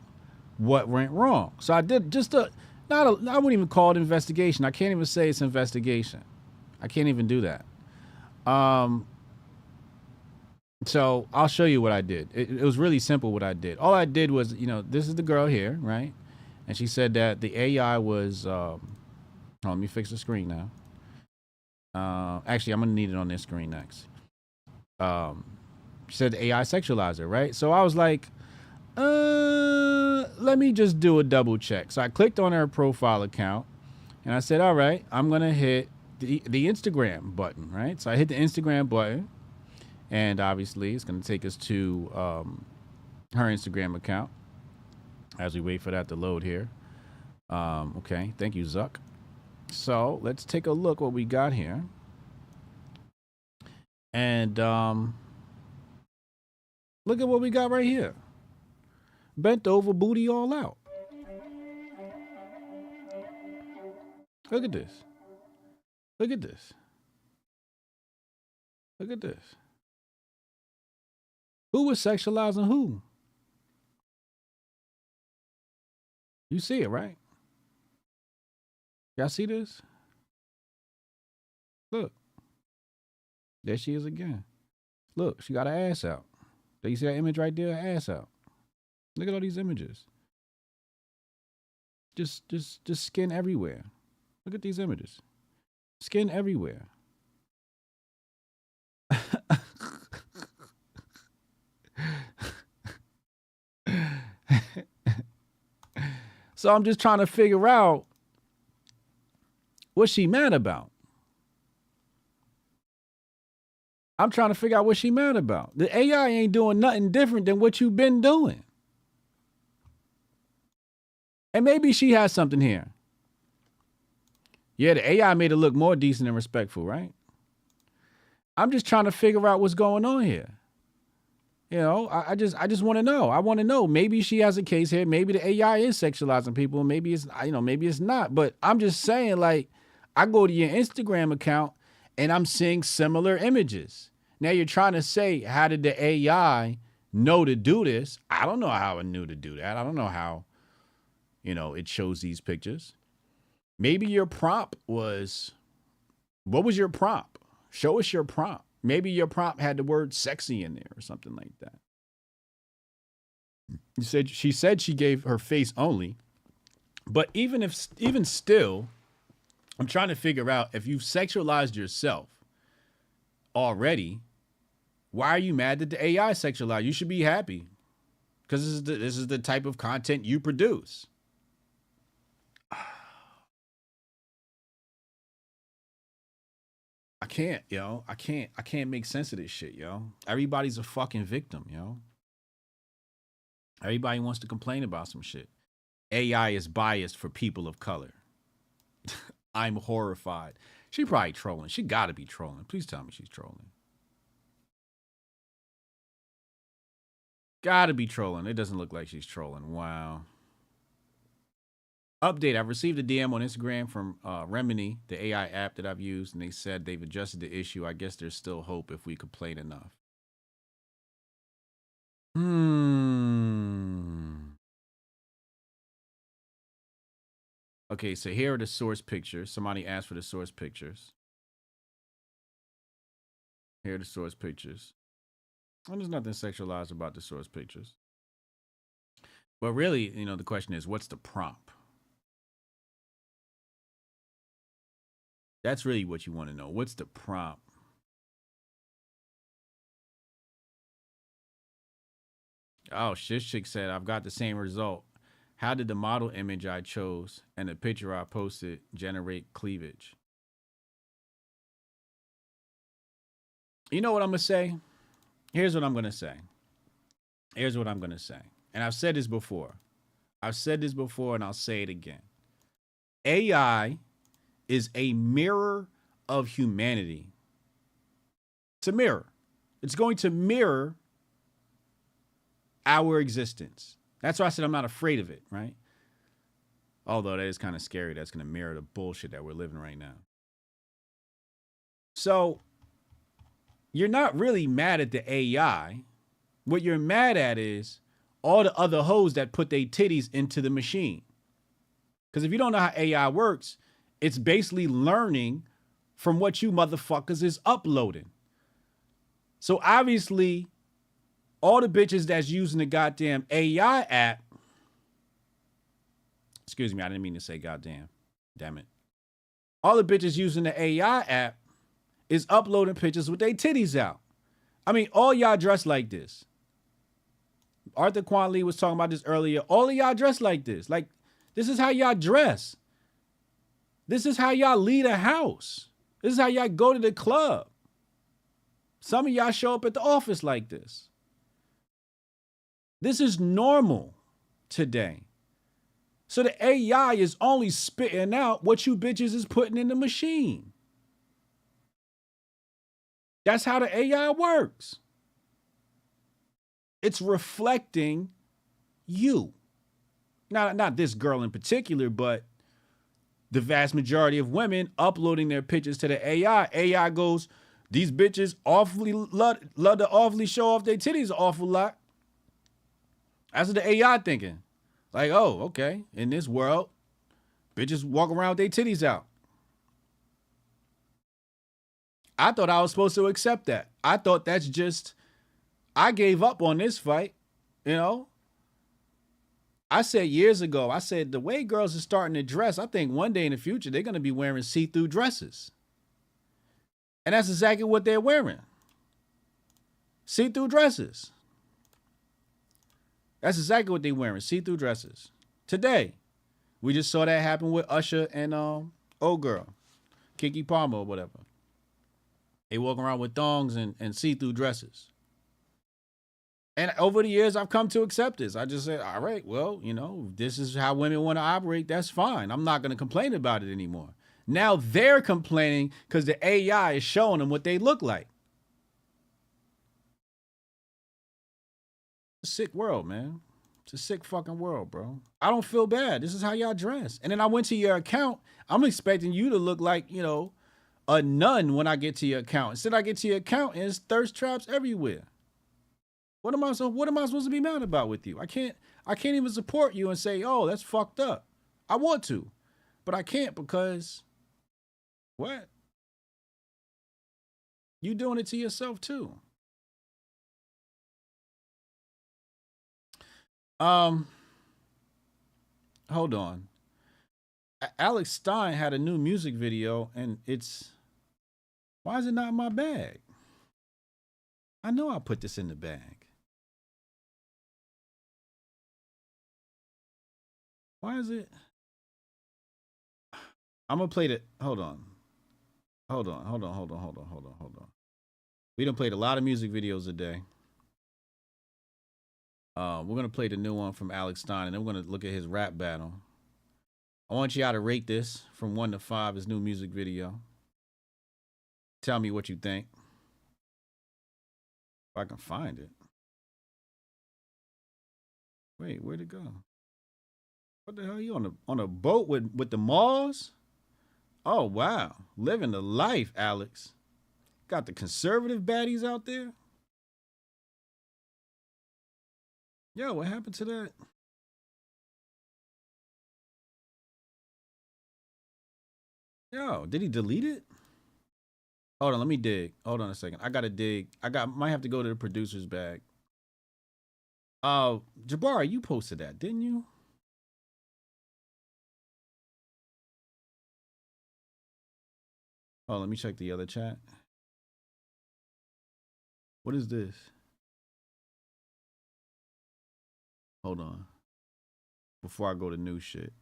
what went wrong. So I did just I wouldn't even call it investigation. I can't even say it's investigation. I can't even do that. So I'll show you what I did. It was really simple what I did. All I did was, you know, this is the girl here, right? And she said that the AI was, let me fix the screen now. Actually, I'm gonna need it on this screen next. She said the AI sexualized her, right? So I was like, let me just do a double check. So I clicked on her profile account and I said, all right, I'm gonna hit the Instagram button, right? So I hit the Instagram button. And obviously, it's going to take us to her Instagram account as we wait for that to load here. Okay, thank you, Zuck. So let's take a look what we got here. And look at what we got right here. Bent over, booty all out. Look at this. Look at this. Look at this. Who was sexualizing who? You see it, right? Y'all see this? Look. There she is again. Look, she got her ass out. Do you see that image right there? Her ass out. Look at all these images. Just skin everywhere. Look at these images. Skin everywhere. So I'm just trying to figure out what she mad about. I'm trying to figure out what she mad about. The AI ain't doing nothing different than what you've been doing. And maybe she has something here. Yeah, the AI made it look more decent and respectful, right? I'm just trying to figure out what's going on here. You know, I just want to know. I want to know. Maybe she has a case here. Maybe the AI is sexualizing people. Maybe it's, maybe it's not. But I'm just saying, like, I go to your Instagram account and I'm seeing similar images. Now you're trying to say, how did the AI know to do this? I don't know how it knew to do that. I don't know how, it shows these pictures. Maybe your prompt was, what was your prompt? Show us your prompt. Maybe your prompt had the word sexy in there or something like that. She said she gave her face only. But even still, I'm trying to figure out if you've sexualized yourself already, why are you mad that the AI sexualized? You should be happy because this is the type of content you produce. I can't, I can't make sense of this shit, Everybody's a fucking victim, Everybody wants to complain about some shit. AI is biased for people of color. I'm horrified. She probably trolling. She gotta be trolling. Please tell me she's trolling. Gotta be trolling. It doesn't look like she's trolling. Wow. Update, I've received a DM on Instagram from Remini, the AI app that I've used, and they said they've adjusted the issue. I guess there's still hope if we complain enough. Okay, so here are the source pictures. Somebody asked for the source pictures. Here are the source pictures. And there's nothing sexualized about the source pictures. But really, the question is, what's the prompt? That's really what you want to know. What's the prompt? Oh, Shish Chick said, I've got the same result. How did the model image I chose and the picture I posted generate cleavage? You know what I'm going to say? Here's what I'm going to say. Here's what I'm going to say. And I've said this before. I've said this before and I'll say it again. AI is a mirror of humanity. It's a mirror. It's going to mirror our existence. That's why I said I'm not afraid of it, right? Although that is kind of scary. That's going to mirror the bullshit that we're living right now. So you're not really mad at the AI. What you're mad at is all the other hoes that put their titties into the machine. Because if you don't know how AI works, it's basically learning from what you motherfuckers is uploading. So obviously, all the bitches that's using the goddamn AI app, excuse me, I didn't mean to say goddamn, damn it. All the bitches using the AI app is uploading pictures with their titties out. I mean, all y'all dressed like this. Arthur Kwon Lee was talking about this earlier. All of y'all dressed like this. Like, this is how y'all dress. This is how y'all leave a house. This is how y'all go to the club. Some of y'all show up at the office like this. This is normal today. So the AI is only spitting out what you bitches is putting in the machine. That's how the AI works. It's reflecting you. Not this girl in particular, but the vast majority of women uploading their pictures to the AI. AI goes, These bitches awfully love to awfully show off their titties an awful lot. That's what the AI thinking. Like, oh, okay, in this world, bitches walk around with their titties out. I thought I was supposed to accept that. I thought that's just, I gave up on this fight, you know? I said years ago, I said the way girls are starting to dress, I think one day in the future, they're going to be wearing see-through dresses. And that's exactly what they're wearing. See-through dresses. That's exactly what they're wearing, see-through dresses. Today, we just saw that happen with Usher and old girl, Keke Palmer or whatever. They walk around with thongs and see-through dresses. And over the years, I've come to accept this. I just said, all right, well, you know, this is how women want to operate. That's fine. I'm not going to complain about it anymore. Now they're complaining because the AI is showing them what they look like. It's a sick world, man. It's a sick fucking world, bro. I don't feel bad. This is how y'all dress. And then I went to your account. I'm expecting you to look like, you know, a nun when I get to your account. Instead, I get to your account and it's thirst traps everywhere. What am I supposed to be mad about with you? I can't even support you and say, oh, that's fucked up. I want to, but I can't because what? You doing it to yourself too. Hold on. Alex Stein had a new music video and why is it not in my bag? I know I put this in the bag. Why is it? I'm gonna play the, hold on. We done played a lot of music videos today. We're gonna play the new one from Alex Stein and then we're gonna look at his rap battle. I want y'all to rate this from 1 to 5, his new music video. Tell me what you think. If I can find it. Wait, where'd it go? What the hell are you on a boat with the Mars? Oh, wow. Living the life, Alex. Got the conservative baddies out there. Yo, what happened to that? Yo, did he delete it? Hold on, let me dig. Hold on a second. I gotta dig. Might have to go to the producer's bag. Jabari, you posted that, didn't you? Oh, let me check the other chat. What is this? Hold on. Before I go to new shit.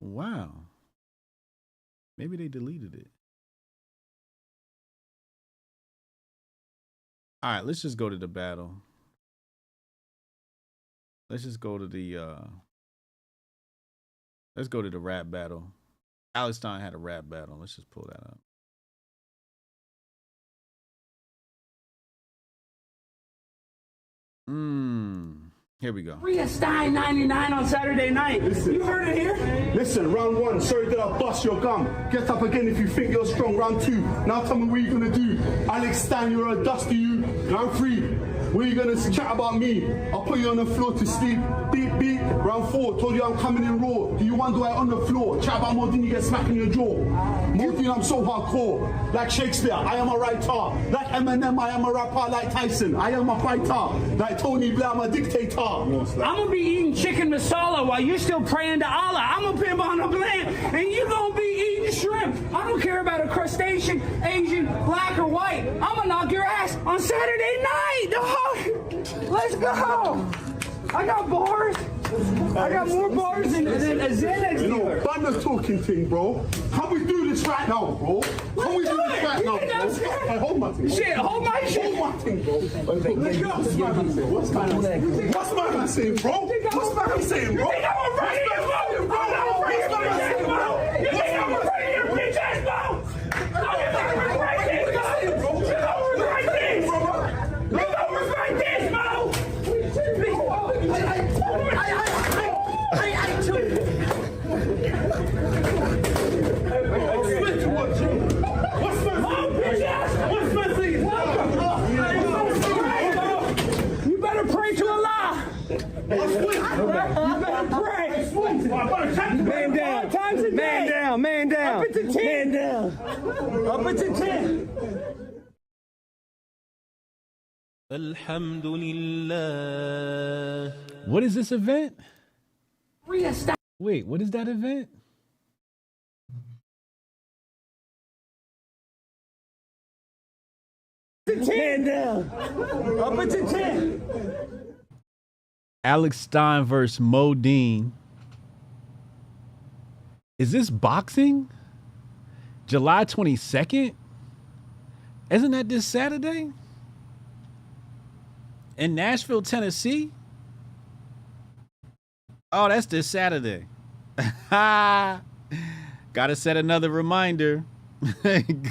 Wow. Maybe they deleted it. All right, let's just go to the battle. Let's just go to the let's go to the rap battle. Alex Stein had a rap battle. Let's just pull that up. Here we go. Rhea Stein 99 on Saturday night. Listen, you heard it here? Listen, round 1, sorry that I bust your gum. Get up again if you think you're strong. Round 2, now tell me what you're gonna do. Alex Stein, you're a dust to you. Round 3, what are you gonna chat about me? I'll put you on the floor to sleep. Beep, beep. Round 4, told you I'm coming in raw. Do you want to do it on the floor? Chat about Modine, you get smacked in your jaw. Modine, I'm so hardcore. Like Shakespeare, I am a writer. Like Eminem, I am a rapper. Like Tyson, I am a fighter. Like Tony Blair, I'm a dictator. I'm gonna be eating chicken masala while you're still praying to Allah. I'm a pimp on a plant, and you're gonna be eating shrimp. I don't care about a crustacean, Asian, black, or white. I'm gonna knock your ass on Saturday night, dog. Let's go. I got bars. I got more bars than a Xanax dealer. Ban the talking thing, bro. How we do this right now, bro? How we do this right now, bro? Hey, hold my thing. Shit, hold my shit. Hold my thing, bro. Let's go. What's man saying, bro? What's man saying, bro? You think I'm afraid of your mouth, bro? I'm afraid of your bitch ass mouth. You think I'm afraid of your bitch ass mouth? I'm afraid of this, bro. You don't respect this. You don't respect this, bro. I better pray. Man down. Man down. Man down. Up into 10. Man down. Up into 10. Alhamdulillah. What is this event? Wait, what is that event? Man down. Up into 10. Alex Stein versus Modine. Is this boxing? July 22nd? Isn't that this Saturday? In Nashville, Tennessee? Oh, that's this Saturday. Gotta set another reminder.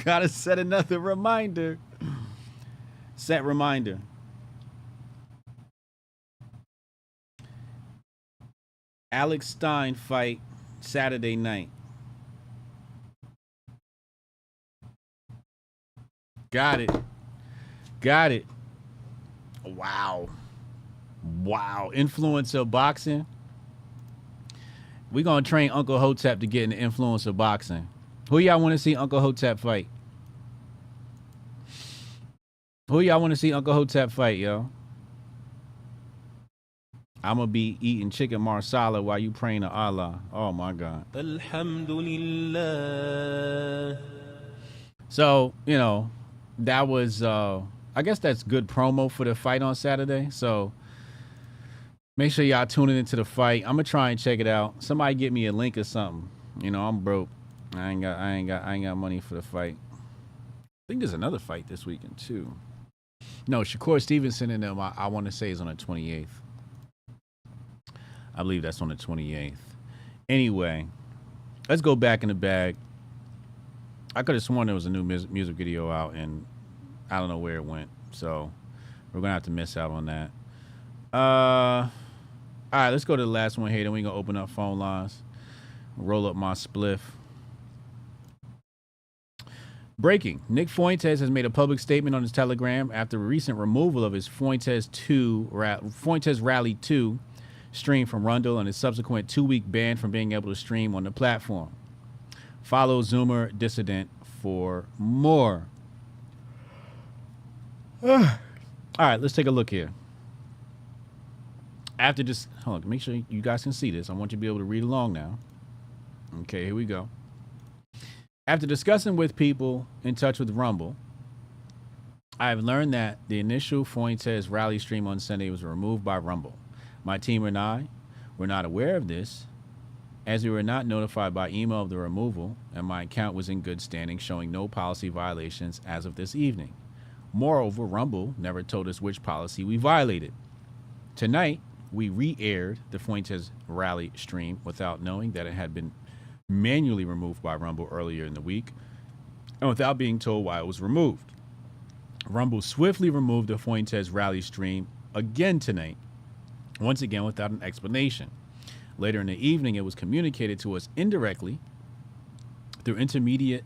Gotta set another reminder. Set reminder. Alex Stein fight Saturday night. Got it. Got it. Wow. Wow. Influencer boxing. We're going to train Uncle Hotep to get in the influencer boxing. Who y'all want to see Uncle Hotep fight? Who y'all want to see Uncle Hotep fight, yo? I'm going to be eating chicken marsala while you praying to Allah. Oh, my God. Alhamdulillah. So, you know, that was, I guess that's good promo for the fight on Saturday. So make sure y'all tuning into the fight. I'm going to try and check it out. Somebody get me a link or something. You know, I'm broke. I ain't got money for the fight. I think there's another fight this weekend, too. No, Shakur Stevenson and them, I want to say, is on the 28th. I believe that's on the 28th. Anyway, let's go back in the bag. I could have sworn there was a new music video out, and I don't know where it went. So we're going to have to miss out on that. All right, let's go to the last one here. Then we're going to open up phone lines. Roll up my spliff. Breaking. Nick Fuentes has made a public statement on his Telegram after the recent removal of his Fuentes Rally 2 stream from Rundle and his subsequent 2-week ban from being able to stream on the platform. Follow Zoomer Dissident for more. All right, let's take a look here. After just, hold on, make sure you guys can see this. I want you to be able to read along now. Okay, here we go. After discussing with people in touch with Rumble, I have learned that the initial Fuentes rally stream on Sunday was removed by Rumble. My team and I were not aware of this, as we were not notified by email of the removal, and my account was in good standing, showing no policy violations as of this evening. Moreover, Rumble never told us which policy we violated. Tonight, we re-aired the Fuentes rally stream without knowing that it had been manually removed by Rumble earlier in the week, and without being told why it was removed. Rumble swiftly removed the Fuentes rally stream again tonight, once again without an explanation. Later in the evening, it was communicated to us indirectly through intermediate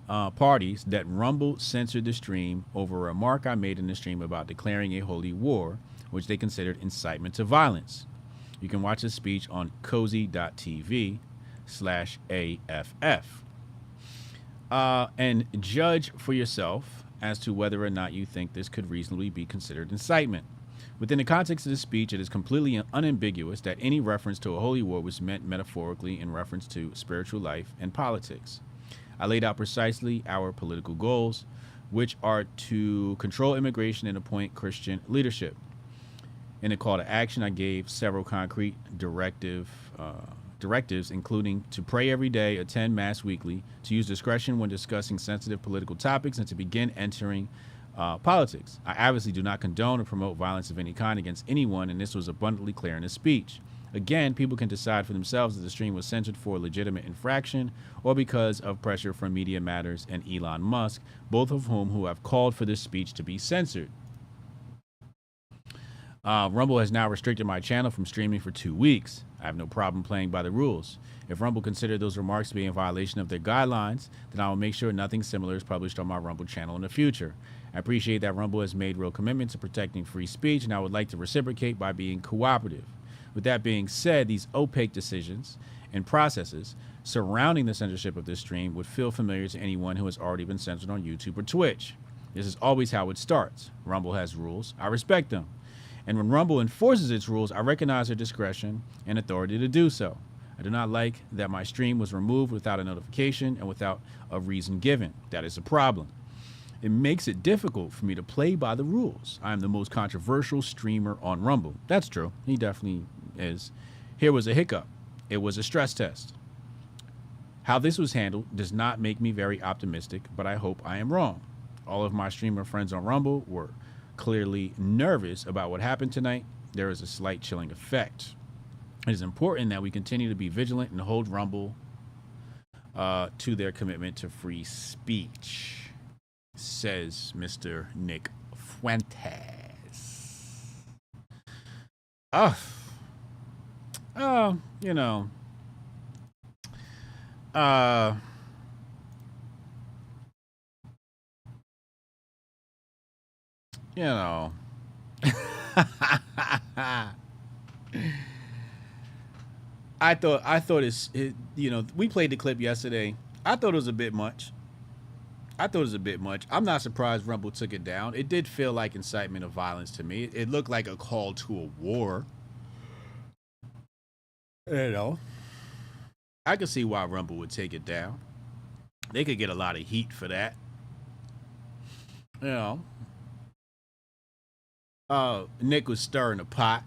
parties that Rumble censored the stream over a remark I made in the stream about declaring a holy war, which they considered incitement to violence. You can watch the speech on cozy.tv/AFF and judge for yourself as to whether or not you think this could reasonably be considered incitement. Within the context of the speech, it is completely unambiguous that any reference to a holy war was meant metaphorically in reference to spiritual life and politics. I laid out precisely our political goals, which are to control immigration and appoint Christian leadership. In a call to action, I gave several concrete directives, including to pray every day, attend Mass weekly, to use discretion when discussing sensitive political topics, and to begin entering politics. I obviously do not condone or promote violence of any kind against anyone, and this was abundantly clear in his speech. Again, people can decide for themselves that the stream was censored for a legitimate infraction or because of pressure from Media Matters and Elon Musk, both of whom have called for this speech to be censored. Rumble has now restricted my channel from streaming for 2 weeks. I have no problem playing by the rules. If Rumble considered those remarks to be in violation of their guidelines, then I will make sure nothing similar is published on my Rumble channel in the future. I appreciate that Rumble has made real commitment to protecting free speech, and I would like to reciprocate by being cooperative. With that being said, these opaque decisions and processes surrounding the censorship of this stream would feel familiar to anyone who has already been censored on YouTube or Twitch. This is always how it starts. Rumble has rules. I respect them. And when Rumble enforces its rules, I recognize their discretion and authority to do so. I do not like that my stream was removed without a notification and without a reason given. That is a problem. It makes it difficult for me to play by the rules. I am the most controversial streamer on Rumble. That's true. He definitely is. Here was a hiccup. It was a stress test. How this was handled does not make me very optimistic, but I hope I am wrong. All of my streamer friends on Rumble were clearly nervous about what happened tonight. There is a slight chilling effect. It is important that we continue to be vigilant and hold Rumble to their commitment to free speech, says Mr. Nick Fuentes. You know, you know, I thought it, you know, we played the clip yesterday. I thought it was a bit much. I'm not surprised Rumble took it down. It did feel like incitement of violence to me. It looked like a call to a war. You know, I could see why Rumble would take it down. They could get a lot of heat for that. You know, Nick was stirring the pot.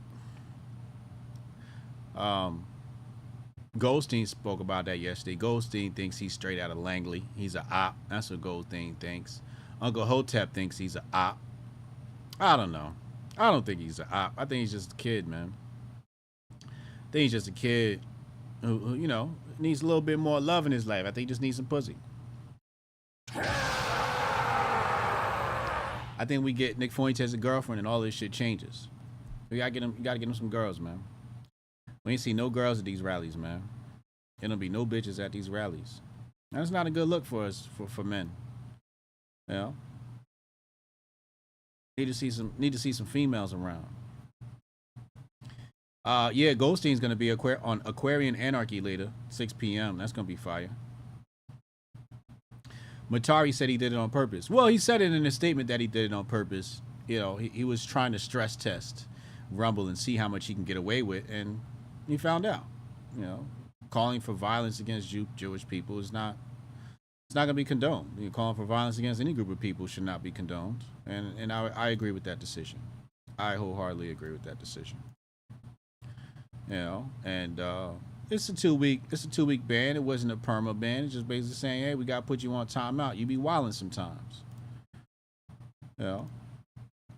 Goldstein spoke about that yesterday. Goldstein thinks he's straight out of Langley. He's a op. That's what Goldstein thinks. Uncle Hotep thinks he's a op. I don't know. I don't think he's a op. I think he's just a kid, man. I think he's just a kid who, you know, needs a little bit more love in his life. I think he just needs some pussy. I think we get Nick Fuentes a girlfriend and all this shit changes. We gotta get him. You gotta get him some girls, man. We ain't see no girls at these rallies, man. There'll be no bitches at these rallies. That's not a good look for us, for men. You know, need to see some females around. Yeah, Goldstein's gonna be on Aquarian Anarchy later, 6 p.m. That's gonna be fire. Matari said he did it on purpose. Well, he said it in a statement that he did it on purpose. You know, he was trying to stress test Rumble and see how much he can get away with, and he found out. You know, calling for violence against Jewish people is not. It's not going to be condoned. You know, calling for violence against any group of people should not be condoned, and I agree with that decision. I wholeheartedly agree with that decision. You know, and it's a 2-week ban. It wasn't a perma ban. It's just basically saying, hey, we got to put you on timeout. You be wilding sometimes. You know,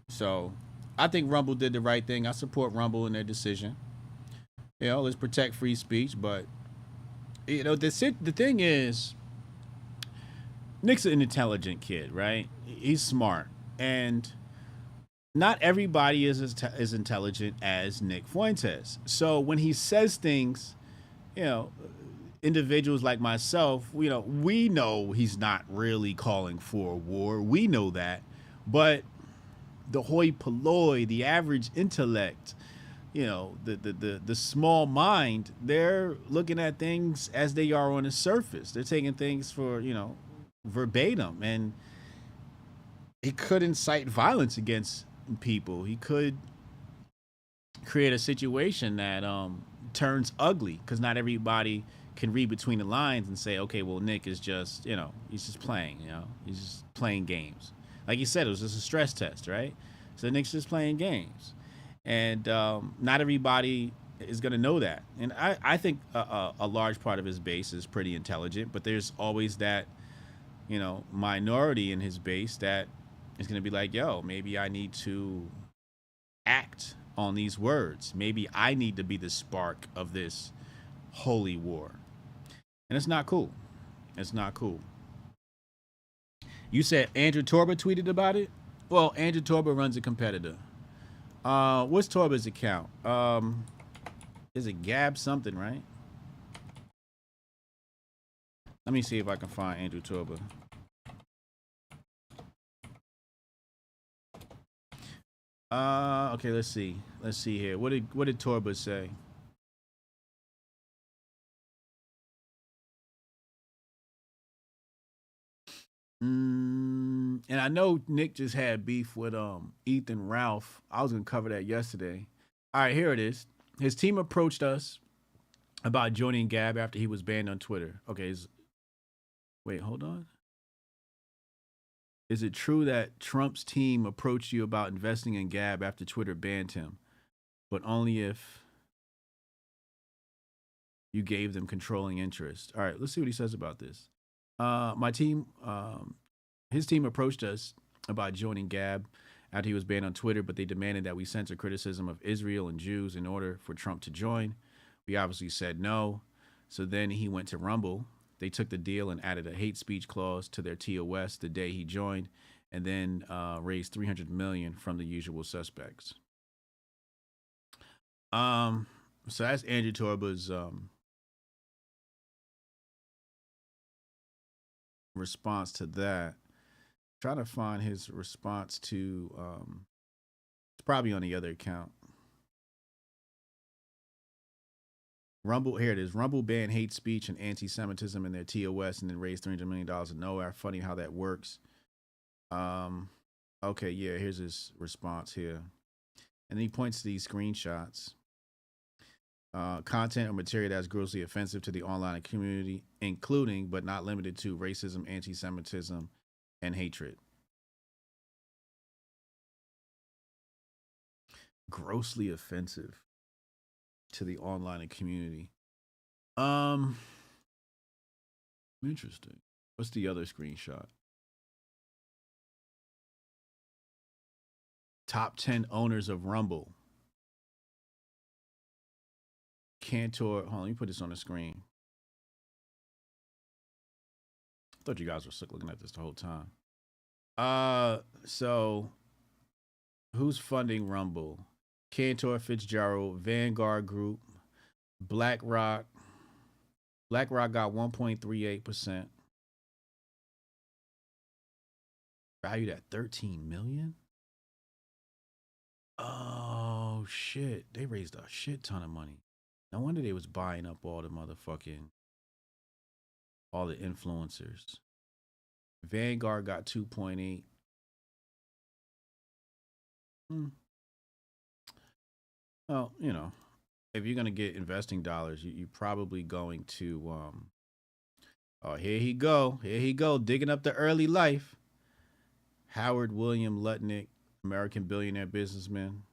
so I think Rumble did the right thing. I support Rumble in their decision. You know, let's protect free speech. But, you know, the thing is, Nick's an intelligent kid, right? He's smart. And not everybody is as intelligent as Nick Fuentes. So when he says things, you know, individuals like myself, you know, we know he's not really calling for a war. We know that. But the hoi polloi, the average intellect, you know, the small mind, they're looking at things as they are on the surface. They're taking things for, you know, verbatim. And he could incite violence against people. He could create a situation that turns ugly, because not everybody can read between the lines and say, okay, well, Nick is just, you know, he's just playing, you know, he's just playing games. Like you said, it was just a stress test, right? So Nick's just playing games. And not everybody is going to know that. And I think a large part of his base is pretty intelligent, but there's always that, you know, minority in his base that is going to be like, yo, maybe I need to act on these words. Maybe I need to be the spark of this holy war. And it's not cool. It's not cool. You said Andrew Torba tweeted about it? Well, Andrew Torba runs a competitor. What's Torba's account? Is it Gab something, right? Let me see if I can find Andrew Torba. Okay, let's see. Let's see here. What did Torba say? And I know Nick just had beef with Ethan Ralph. I was gonna cover that yesterday. All right, here it is. His team approached us about joining Gab after he was banned on Twitter. Okay, wait, hold on. Is it true that Trump's team approached you about investing in Gab after Twitter banned him, but only if you gave them controlling interest? All right, let's see what he says about this. His team approached us about joining Gab after he was banned on Twitter, but they demanded that we censor criticism of Israel and Jews in order for Trump to join. We obviously said no. So then he went to Rumble. They took the deal and added a hate speech clause to their TOS the day he joined, and then raised $300 million from the usual suspects. So that's Andrew Torba's response to that. Trying to find his response to it's probably on the other account. Rumble, here it is. Rumble banned hate speech and anti-Semitism in their TOS and then raised $300 million in nowhere. Funny how that works. Okay, yeah, here's his response here. And then he points to these screenshots. Content or material that's grossly offensive to the online community, including but not limited to racism, anti-Semitism, and hatred. Grossly offensive to the online community. Interesting. What's the other screenshot? Top 10 owners of Rumble. Cantor, hold on, let me put this on the screen. I thought you guys were looking at this the whole time. So who's funding Rumble? Cantor Fitzgerald, Vanguard Group, BlackRock. BlackRock got 1.38%. Valued at $13 million? Oh shit. They raised a shit ton of money. No wonder they was buying up all the influencers. Vanguard got 2.8. Well, you know, if you're gonna get investing dollars, you're probably going to oh, here he go, digging up the early life. Howard William Lutnick, American billionaire businessman,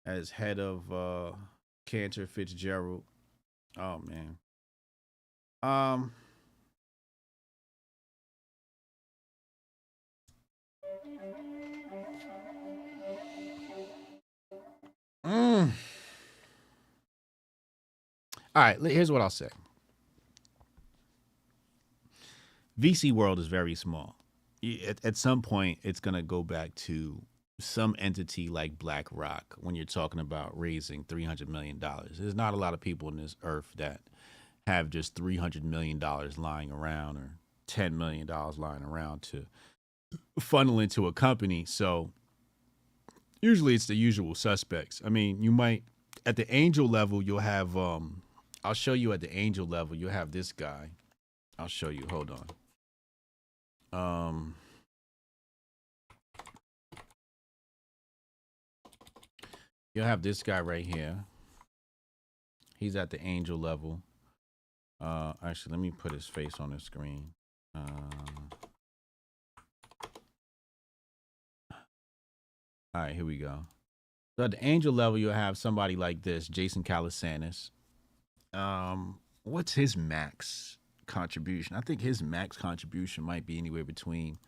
as head of Cantor Fitzgerald. Oh man. All right, here's what I'll say. VC world is very small. At some point, it's going to go back to some entity like BlackRock when you're talking about raising $300 million. There's not a lot of people on this earth that have just $300 million lying around or $10 million lying around to funnel into a company. So usually it's the usual suspects. I mean, you might, at the angel level, you'll have, I'll show you at the angel level, you'll have this guy. I'll show you, hold on. You'll have this guy right here. He's at the angel level. Actually, let me put his face on the screen. All right, here we go. So at the angel level, you'll have somebody like this, Jason Calasantis. What's his max contribution? I think his max contribution might be anywhere between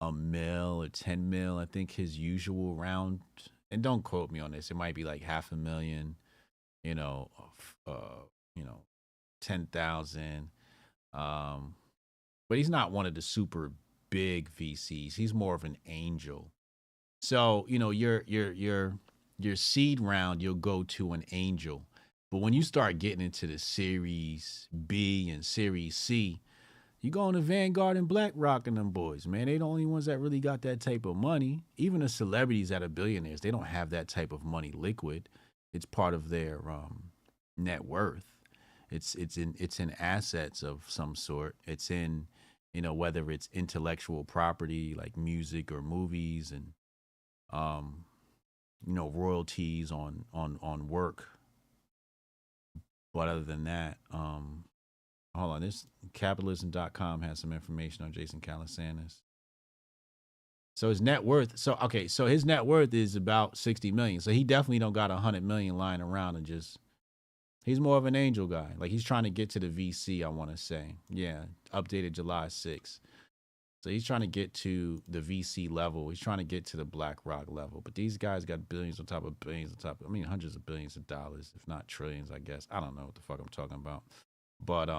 $1 million or 10 mil. I think his usual round, and don't quote me on this, it might be like $500,000, 10,000. But he's not one of the super big VCs. He's more of an angel. So, your seed round, you'll go to an angel. But when you start getting into the Series B and Series C, You go on to Vanguard and BlackRock and them boys, man. They the only ones that really got that type of money. Even the celebrities that are billionaires, they don't have that type of money liquid. It's part of their net worth. It's in assets of some sort. It's in, you know, whether it's intellectual property like music or movies, and you know, royalties on work. But other than that, hold on, this capitalism.com has some information on Jason Calasantis. So his net worth, so his net worth is about 60 million. So he definitely don't got 100 million lying around and just, he's more of an angel guy. Like he's trying to get to the VC, I want to say. Yeah, updated July 6th. So he's trying to get to the VC level. He's trying to get to the BlackRock level. But these guys got billions on top of billions on top of, I mean, hundreds of billions of dollars, if not trillions, I guess. I don't know what the fuck I'm talking about. But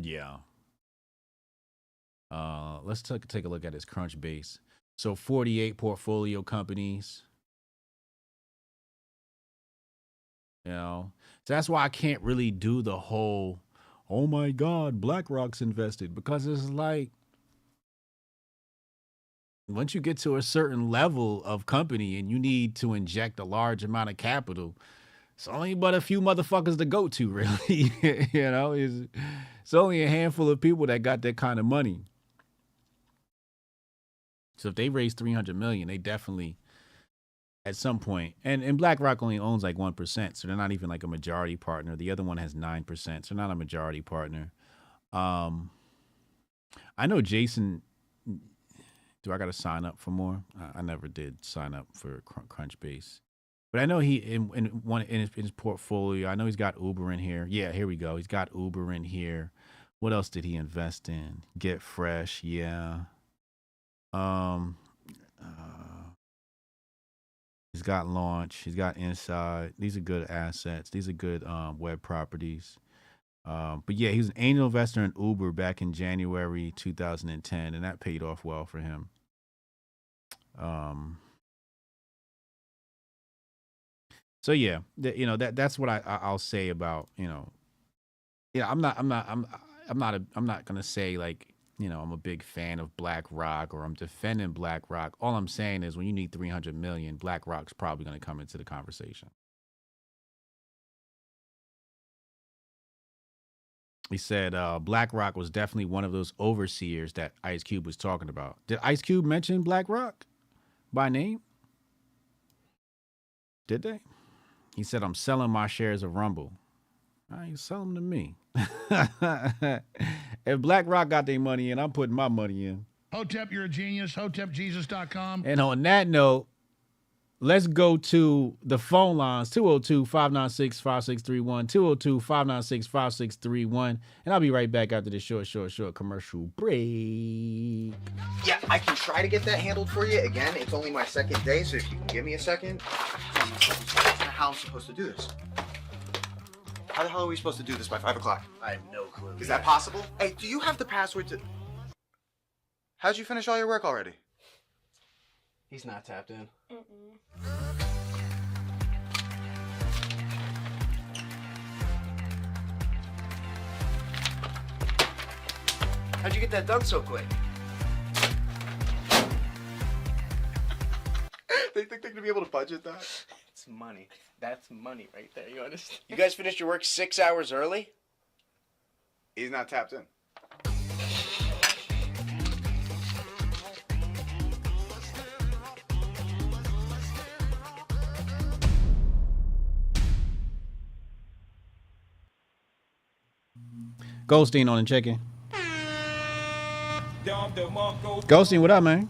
yeah. Let's take a look at his Crunchbase. So 48 portfolio companies. You know, so that's why I can't really do the whole, oh my God, BlackRock's invested, because it's like, once you get to a certain level of company and you need to inject a large amount of capital, it's only but a few motherfuckers to go to, really. You know, it's only a handful of people that got that kind of money. So if they raise 300 million, they definitely, at some point, and BlackRock only owns like 1%, so they're not even like a majority partner. The other one has 9%, so not a majority partner. I know Jason. Do I got to sign up for more? I never did sign up for Crunchbase. But I know he in his portfolio, I know he's got Uber in here. Yeah, here we go. He's got Uber in here. What else did he invest in? Get Fresh, yeah. He's got Launch. He's got Inside. These are good assets. These are good web properties. But yeah, he was an angel investor in Uber back in January 2010, and that paid off well for him. So yeah, you know, that's what I'll say about, you know, yeah, I'm not gonna say like, you know, I'm a big fan of BlackRock or I'm defending BlackRock. All I'm saying is when you need 300 million, BlackRock's probably gonna come into the conversation. He said BlackRock was definitely one of those overseers that Ice Cube was talking about. Did Ice Cube mention BlackRock by name? Did they? He said, I'm selling my shares of Rumble. You sell them to me. If BlackRock got their money in, I'm putting my money in. Hotep, you're a genius. HotepJesus.com. And on that note, let's go to the phone lines, 202-596-5631, 202-596-5631. And I'll be right back after this short commercial break. Yeah, I can try to get that handled for you. Again, it's only my second day, so if you can give me a second. How am I supposed to do this? How the hell are we supposed to do this by 5 o'clock? I have no clue. Is that possible? Hey, do you have the password to... How'd you finish all your work already? He's not tapped in. How'd you get that done so quick? They think they're gonna be able to budget that? It's money. That's money right there. You understand? You guys finished your work 6 hours early? He's not tapped in. Goldstein on the check-in. Goldstein, what up, man?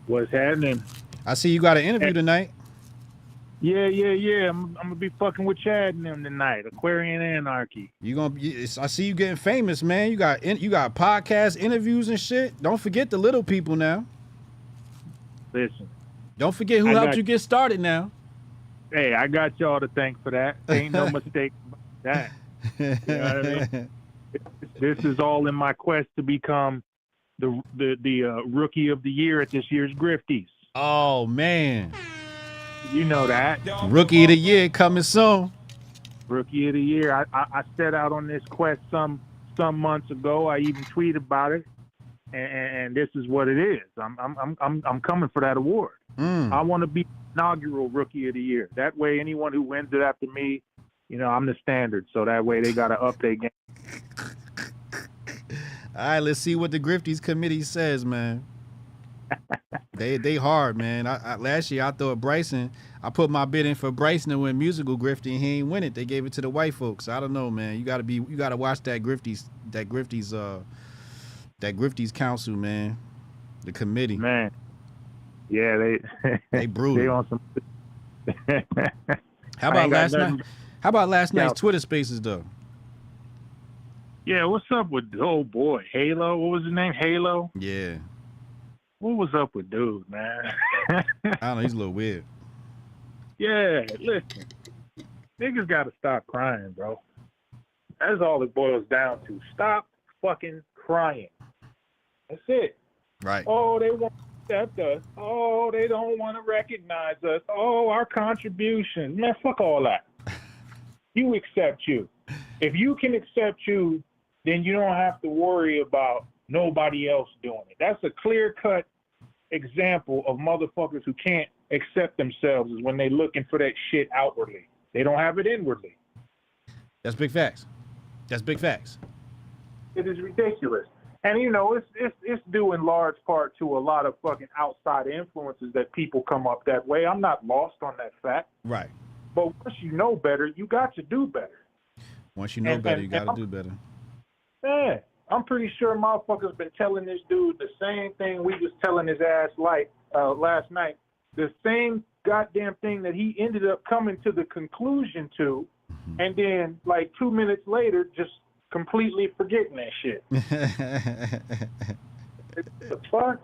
What's happening? I see you got an interview tonight. Yeah. I'm gonna be fucking with Chad and them tonight. Aquarian Anarchy. I see you getting famous, man. You got podcast interviews and shit. Don't forget the little people now. Listen. Don't forget who helped you get started now. Hey, I got y'all to thank for that. Ain't no mistake about that. You know what I mean? This is all in my quest to become the rookie of the year at this year's Grifties. Oh man. You know that. Rookie of the year coming soon. Rookie of the year. I set out on this quest some some months ago. I even tweeted about it, and this is what it is. I'm coming for that award. I want to be inaugural Rookie of the Year. That way, anyone who wins it after me, you know, I'm the standard. So that way, they got to up their game. All right, let's see what the Grifties committee says, man. They hard, man. I last year I thought Bryson. I put my bid in for Bryson to win musical Grifty, and he ain't win it. They gave it to the white folks. I don't know, man. You gotta watch that Grifties council, man. The committee, man. Yeah, they brutal. They on some. How about last night? How about last night's Twitter Spaces though? Yeah, what's up with boy Halo? What was his name? Halo. Yeah. What was up with dude, man? I don't know. He's a little weird. Yeah, listen, niggas gotta stop crying, bro. That's all it boils down to. Stop fucking crying. That's it. Right. Oh, they won't accept us. Oh, they don't want to recognize us. Oh, our contribution. Man, fuck all that. You accept you. If you can accept you, then you don't have to worry about nobody else doing it. That's a clear-cut example of motherfuckers who can't accept themselves is when they looking for that shit outwardly. They don't have it inwardly. That's big facts. That's big facts. It is ridiculous. And, you know, it's due in large part to a lot of fucking outside influences that people come up that way. I'm not lost on that fact. Right. But once you know better, you got to do better. Once you know better, you got to do better. Yeah. I'm pretty sure motherfuckers been telling this dude the same thing we was telling his ass last night. The same goddamn thing that he ended up coming to the conclusion to, and then like 2 minutes later, just completely forgetting that shit. The fuck?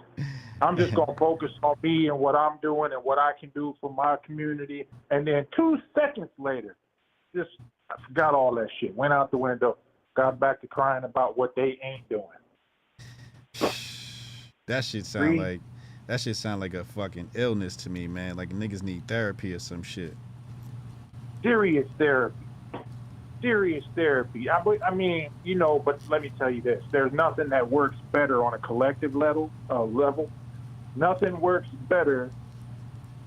I'm just gonna focus on me and what I'm doing and what I can do for my community. And then 2 seconds later, just I forgot all that shit. Went out the window. Got back to crying about what they ain't doing. That shit sound like a fucking illness to me, man. Like niggas need therapy or some shit. Serious therapy. I mean, you know, but let me tell you this: there's nothing that works better on a collective level. Nothing works better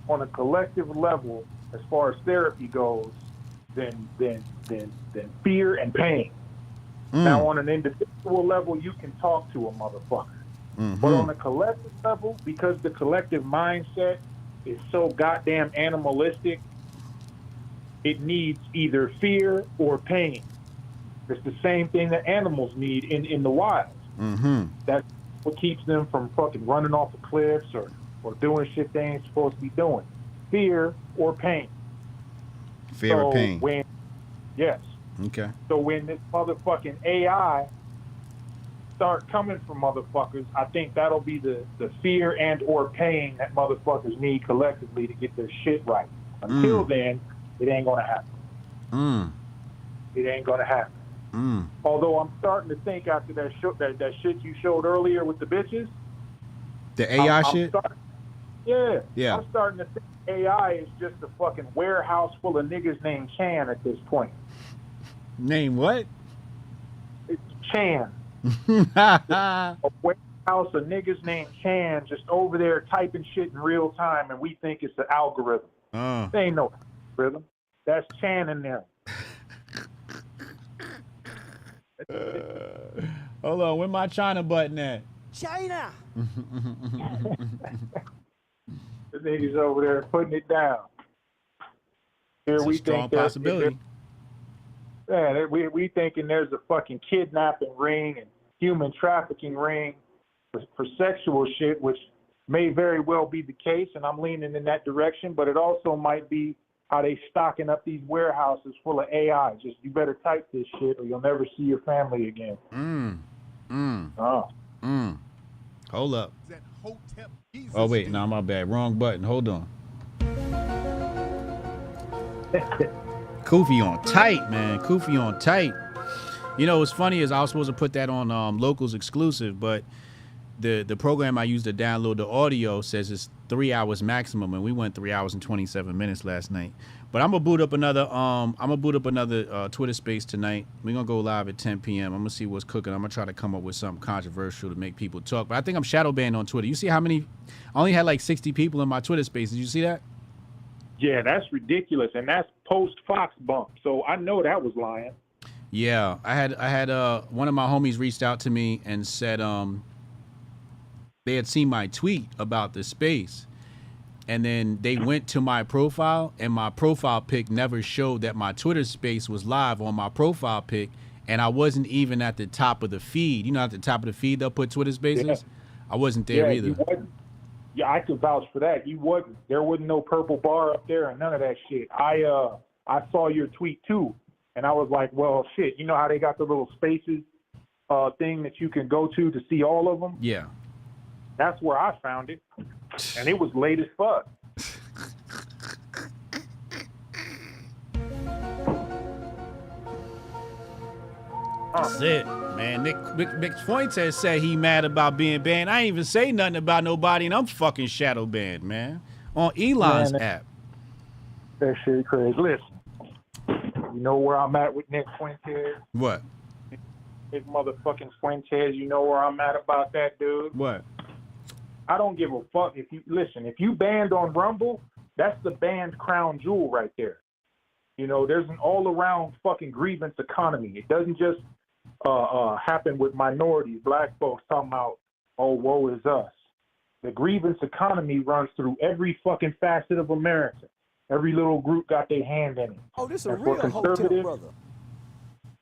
on a collective level as far as therapy goes than fear and pain. Now, on an individual level, you can talk to a motherfucker. But on a collective level, because the collective mindset is so goddamn animalistic, it needs either fear or pain. It's the same thing that animals need in the wild. That's what keeps them from fucking running off of cliffs or doing shit they ain't supposed to be doing. Fear or pain. Fear or pain. Yes. Okay. So when this motherfucking AI start coming from motherfuckers, I think that'll be the fear and or pain that motherfuckers need collectively to get their shit right. Until then, it ain't gonna happen. It ain't gonna happen. Although I'm starting to think after that shit you showed earlier with the bitches. The AI shit? Yeah. I'm starting to think AI is just a fucking warehouse full of niggas named Chan at this point. Name what? It's Chan. A warehouse of niggas named Chan just over there typing shit in real time, and we think it's an algorithm. They ain't no algorithm. That's Chan in there. Hold on, where my China button at? China. The niggas over there putting it down. Here It's we a strong think possibility. Yeah, we thinking there's a fucking kidnapping ring and human trafficking ring for sexual shit, which may very well be the case, and I'm leaning in that direction, but it also might be how they stocking up these warehouses full of AI. Just you better type this shit or you'll never see your family again. Hold up. Oh wait, no, my bad. Wrong button. Hold on. Koofy on tight, man. Koofy on tight. You know what's funny is I was supposed to put that on Locals exclusive, but the program I used to download the audio says 3 hours maximum, and we went 3 hours and 27 minutes last night. But I'm gonna boot up another Twitter space tonight. We're gonna go live at 10 p.m. I'm gonna see what's cooking. I'm gonna try to come up with something controversial to make people talk. But I think I'm shadow banned on Twitter. You see how many? I only had like 60 people in my Twitter space. Did you see that? Yeah, that's ridiculous, and that's post Fox bump. So I know that was lying. Yeah, I had one of my homies reached out to me and said they had seen my tweet about the space, and then they went to my profile, and my profile pic never showed that my Twitter space was live on my profile pic, and I wasn't even at the top of the feed. You know, at the top of the feed they'll put Twitter spaces. Yeah. I wasn't there either. Yeah, I could vouch for that. You wasn't. There wasn't no purple bar up there and none of that shit. I saw your tweet too, and I was like, well, shit. You know how they got the little spaces thing that you can go to see all of them? Yeah. That's where I found it, and it was late as fuck. That's it, man. Nick Fuentes said he mad about being banned. I ain't even say nothing about nobody, and I'm fucking shadow banned, man. On Elon's app. That shit crazy. Listen, you know where I'm at with Nick Fuentes? What? Nick motherfucking Fuentes. You know where I'm at about that, dude? What? I don't give a fuck if you banned on Rumble, that's the banned crown jewel right there. You know, there's an all-around fucking grievance economy. It doesn't just happen with minorities, black folks talking about, oh, woe is us. The grievance economy runs through every fucking facet of America. Every little group got their hand in it. Oh, this is a real Hotep brother.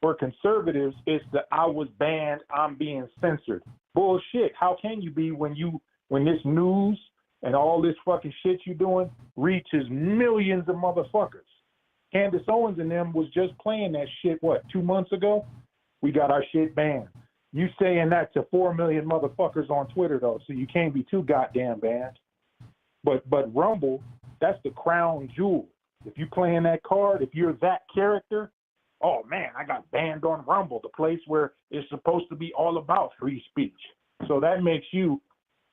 For conservatives, it's the I was banned, I'm being censored. Bullshit. How can you be when this news and all this fucking shit you doing reaches millions of motherfuckers? Candace Owens and them was just playing that shit, 2 months ago? We got our shit banned. You saying that to 4 million motherfuckers on Twitter, though, so you can't be too goddamn banned. But Rumble, that's the crown jewel. If you playing that card, if you're that character, oh, man, I got banned on Rumble, the place where it's supposed to be all about free speech. So that makes you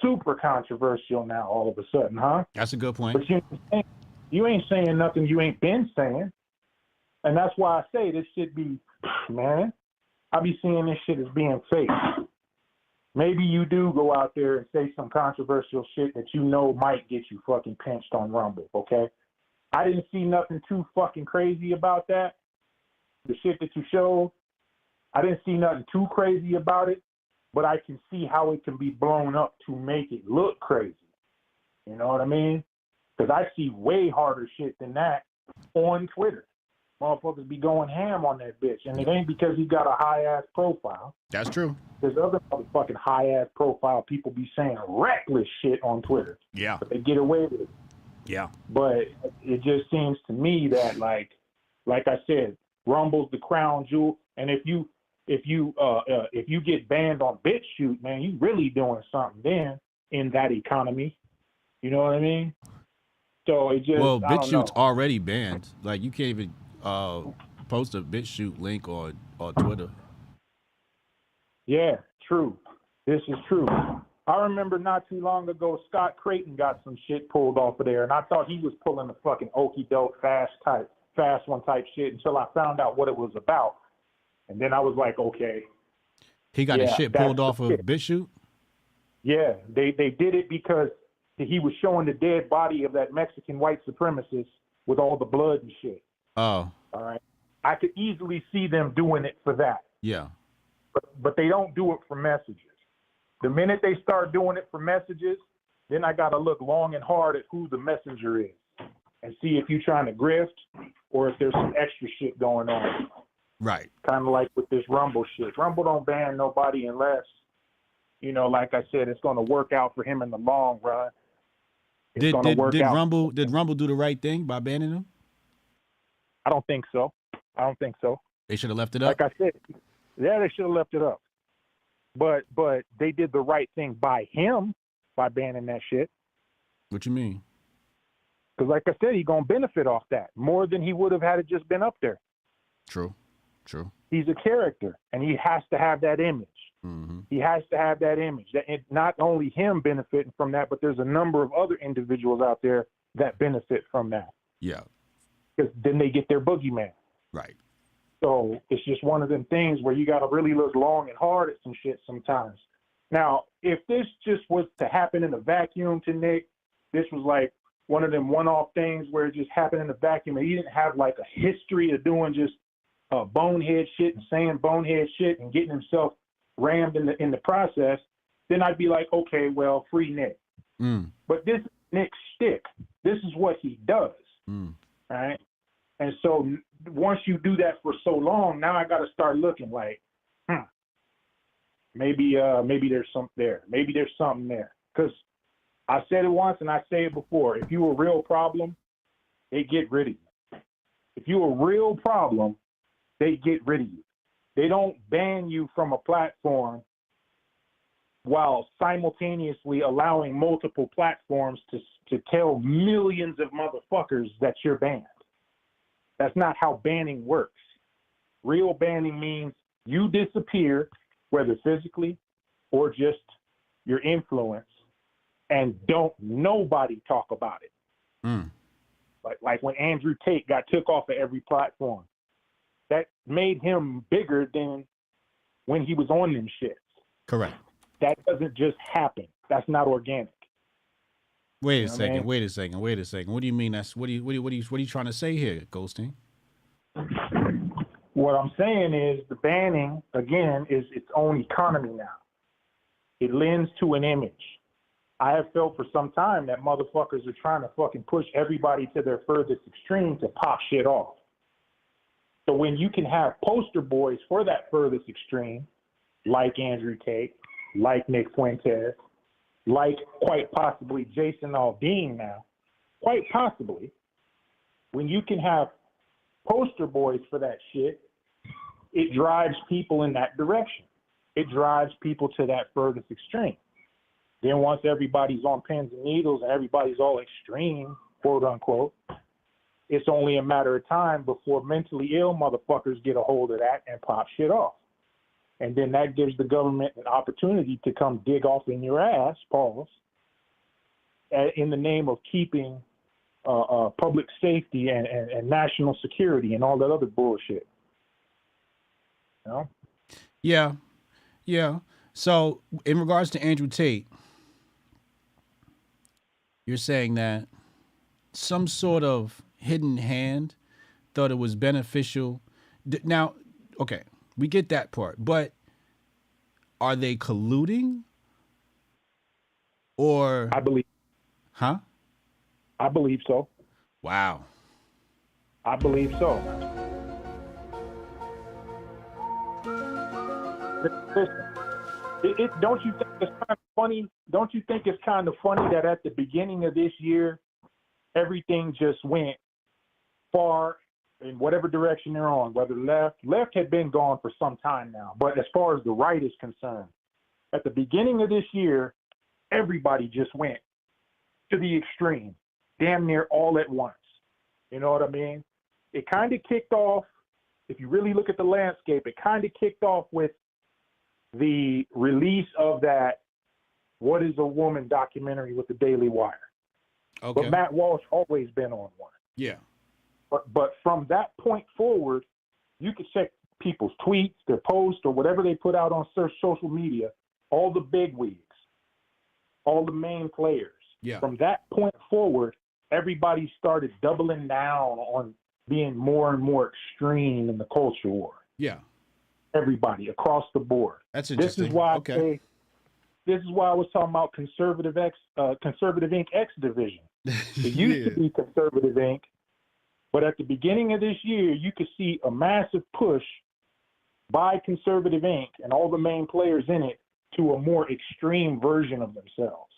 super controversial now all of a sudden, huh? That's a good point. But you ain't saying nothing you ain't been saying. And that's why I say this should be, man, I be seeing this shit as being fake. Maybe you do go out there and say some controversial shit that you know might get you fucking pinched on Rumble, okay? I didn't see nothing too fucking crazy about that. The shit that you showed, I didn't see nothing too crazy about it, but I can see how it can be blown up to make it look crazy. You know what I mean? Because I see way harder shit than that on Twitter. Motherfuckers be going ham on that bitch. And it ain't because he got a high-ass profile. That's true. There's other motherfucking high-ass profile people be saying reckless shit on Twitter. Yeah. But they get away with it. Yeah. But it just seems to me that, like I said, Rumble's the crown jewel. And if you get banned on BitChute, man, you really doing something then in that economy. You know what I mean? So it just BitChute's already banned. Like you can't even post a BitChute link on Twitter. Yeah, true. This is true. I remember not too long ago, Scott Creighton got some shit pulled off of there, and I thought he was pulling the fucking okey doke fast one type shit until I found out what it was about, and then I was like, okay. He got his shit pulled off of BitChute? Yeah, they did it because he was showing the dead body of that Mexican white supremacist with all the blood and shit. Oh. All right. I could easily see them doing it for that. Yeah. But they don't do it for messages. The minute they start doing it for messages, then I got to look long and hard at who the messenger is and see if you're trying to grift or if there's some extra shit going on. Right. Kind of like with this Rumble shit. Rumble don't ban nobody unless, you know, like I said, it's going to work out for him in the long run. Did Rumble do the right thing by banning him? I don't think so. They should have left it up. Like I said, yeah, they should have left it up. But they did the right thing by him by banning that shit. What you mean? Because like I said, he's going to benefit off that more than he would have had it just been up there. True. He's a character, and he has to have that image. He has to have that image. That not only him benefiting from that, but there's a number of other individuals out there that benefit from that. Yeah. Because then they get their boogeyman. Right. So it's just one of them things where you got to really look long and hard at some shit sometimes. Now, if this just was to happen in a vacuum to Nick, this was like one of them one-off things where it just happened in a vacuum and he didn't have like a history of doing just bonehead shit and saying bonehead shit and getting himself rammed in the process, then I'd be like, okay, well, free Nick. But this is Nick's shtick. This is what he does, right? And so once you do that for so long, now I got to start looking like, maybe there's something there. Maybe there's something there. Because I said it once and I say it before. If you a real problem, they get rid of you. If you a real problem, they get rid of you. They don't ban you from a platform while simultaneously allowing multiple platforms to tell millions of motherfuckers that you're banned. That's not how banning works. Real banning means you disappear, whether physically or just your influence, and don't nobody talk about it. Like when Andrew Tate got took off of every platform. That made him bigger than when he was on them shits. Correct. That doesn't just happen. That's not organic. Wait a second. What do you mean? What are you trying to say here, Goldstein? What I'm saying is the banning, again, is its own economy now. It lends to an image. I have felt for some time that motherfuckers are trying to fucking push everybody to their furthest extreme to pop shit off. So when you can have poster boys for that furthest extreme, like Andrew Tate, like Nick Fuentes, like quite possibly Jason Aldean now, quite possibly, when you can have poster boys for that shit, it drives people in that direction. It drives people to that furthest extreme. Then once everybody's on pins and needles and everybody's all extreme, quote unquote, it's only a matter of time before mentally ill motherfuckers get a hold of that and pop shit off. And then that gives the government an opportunity to come dig off in your ass, pause, in the name of keeping public safety and national security and all that other bullshit. You know? Yeah. So in regards to Andrew Tate, you're saying that some sort of hidden hand thought it was beneficial. Now, okay, we get that part, but are they colluding? Or I believe. Huh? I believe so. Wow. I believe so. Listen, don't you think it's kind of funny? Don't you think it's kind of funny that at the beginning of this year, everything just went far in whatever direction they're on, whether left had been gone for some time now. But as far as the right is concerned, at the beginning of this year, everybody just went to the extreme, damn near all at once. You know what I mean? It kind of kicked off, if you really look at the landscape, it kind of kicked off with the release of that What is a Woman documentary with the Daily Wire. Okay. But Matt Walsh always been on one. Yeah. But from that point forward, you could check people's tweets, their posts, or whatever they put out on social media, all the bigwigs, all the main players. Yeah. From that point forward, everybody started doubling down on being more and more extreme in the culture war. Yeah. Everybody across the board. That's interesting. This is why this is why I was talking about Conservative Inc. X division. It used to be Conservative Inc., but at the beginning of this year, you could see a massive push by Conservative Inc. and all the main players in it to a more extreme version of themselves.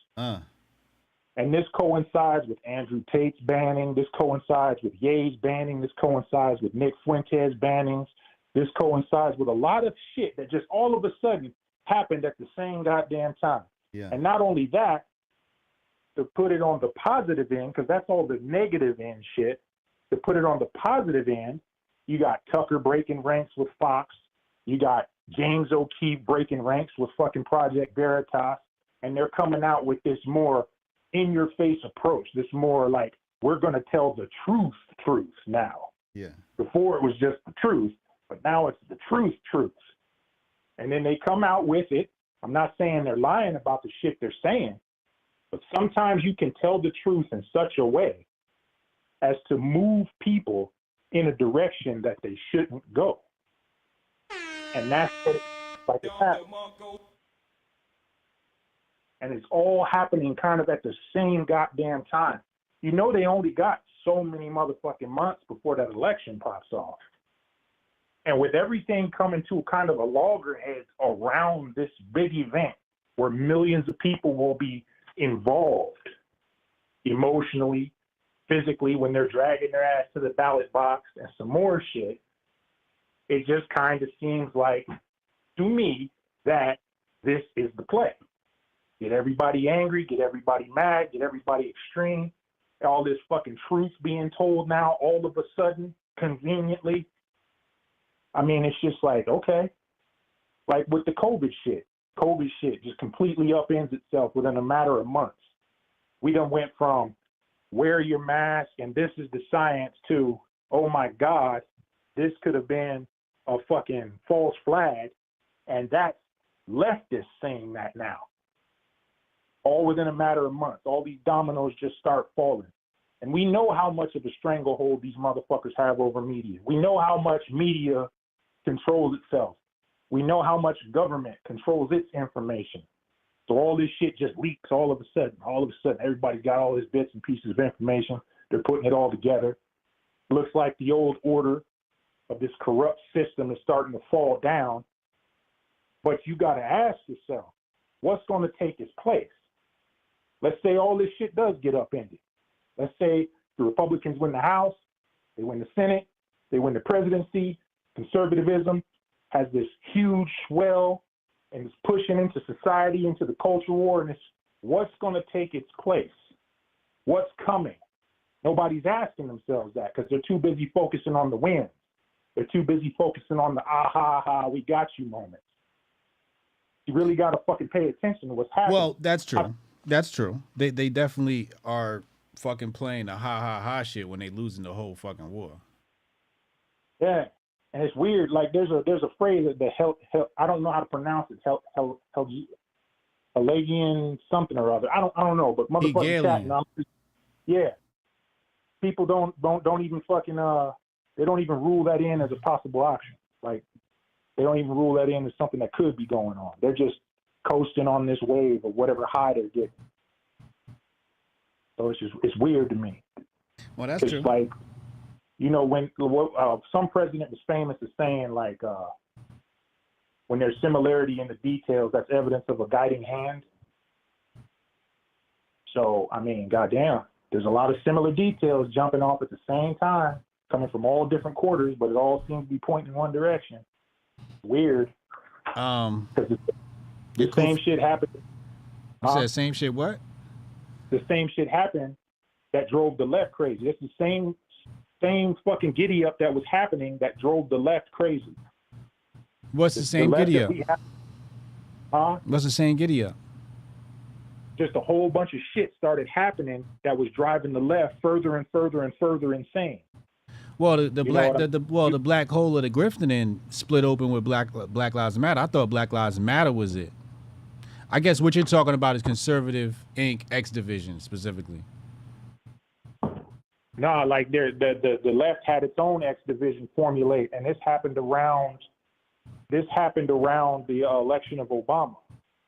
And this coincides with Andrew Tate's banning. This coincides with Ye's banning. This coincides with Nick Fuentes' bannings. This coincides with a lot of shit that just all of a sudden happened at the same goddamn time. Yeah. And not only that, to put it on the positive end, because that's all the negative end shit, to put it on the positive end, you got Tucker breaking ranks with Fox. You got James O'Keefe breaking ranks with fucking Project Veritas, and they're coming out with this more in-your-face approach, this more like, we're going to tell the truth now. Yeah. Before it was just the truth, but now it's the truth. And then they come out with it. I'm not saying they're lying about the shit they're saying, but sometimes you can tell the truth in such a way as to move people in a direction that they shouldn't go. And that's what it's happening. And it's all happening kind of at the same goddamn time. You know, they only got so many motherfucking months before that election pops off. And with everything coming to kind of a loggerhead around this big event where millions of people will be involved emotionally, physically, when they're dragging their ass to the ballot box and some more shit, it just kind of seems like, to me, that this is the play. Get everybody angry, get everybody mad, get everybody extreme. All this fucking truth being told now all of a sudden, conveniently. I mean, it's just like, okay. Like with the COVID shit just completely upends itself within a matter of months. We done went from wear your mask and this is the science to, oh my God, this could have been a fucking false flag. And that's leftists saying that now. All within a matter of months. All these dominoes just start falling. And we know how much of a stranglehold these motherfuckers have over media. We know how much media controls itself. We know how much government controls its information. So all this shit just leaks all of a sudden. All of a sudden, everybody's got all these bits and pieces of information. They're putting it all together. Looks like the old order of this corrupt system is starting to fall down. But you got to ask yourself, what's going to take its place? Let's say all this shit does get upended. Let's say the Republicans win the House, they win the Senate, they win the presidency, conservatism has this huge swell and is pushing into society, into the culture war, and it's what's going to take its place? What's coming? Nobody's asking themselves that because they're too busy focusing on the wins. They're too busy focusing on the aha, we got you moments. You really got to fucking pay attention to what's happening. Well, that's true. That's true. They definitely are fucking playing the ha shit when they losing the whole fucking war. Yeah, and it's weird. Like there's a phrase that I don't know how to pronounce it. Aldean something or other. I don't know, but motherfucking chat. Yeah, people don't even fucking they don't even rule that in as a possible option. Like they don't even rule that in as something that could be going on. They're just coasting on this wave of whatever high they're getting. So it's weird to me. Well, that's true. It's like, you know, when some president was famous as saying like, when there's similarity in the details, that's evidence of a guiding hand. So, I mean, goddamn, there's a lot of similar details jumping off at the same time, coming from all different quarters, but it all seems to be pointing in one direction. Weird. The same shit happened. You said same shit what? The same shit happened that drove the left crazy. It's the same fucking giddy up that was happening that drove the left crazy. What's the same giddy up? Huh? What's the same giddy up? Just a whole bunch of shit started happening that was driving the left further and further and further insane. Well, the black hole of the grifting split open with Black Lives Matter. I thought Black Lives Matter was it. I guess what you're talking about is Conservative Inc. X Division specifically. No, like the left had its own X Division formulate, and this happened around the election of Obama,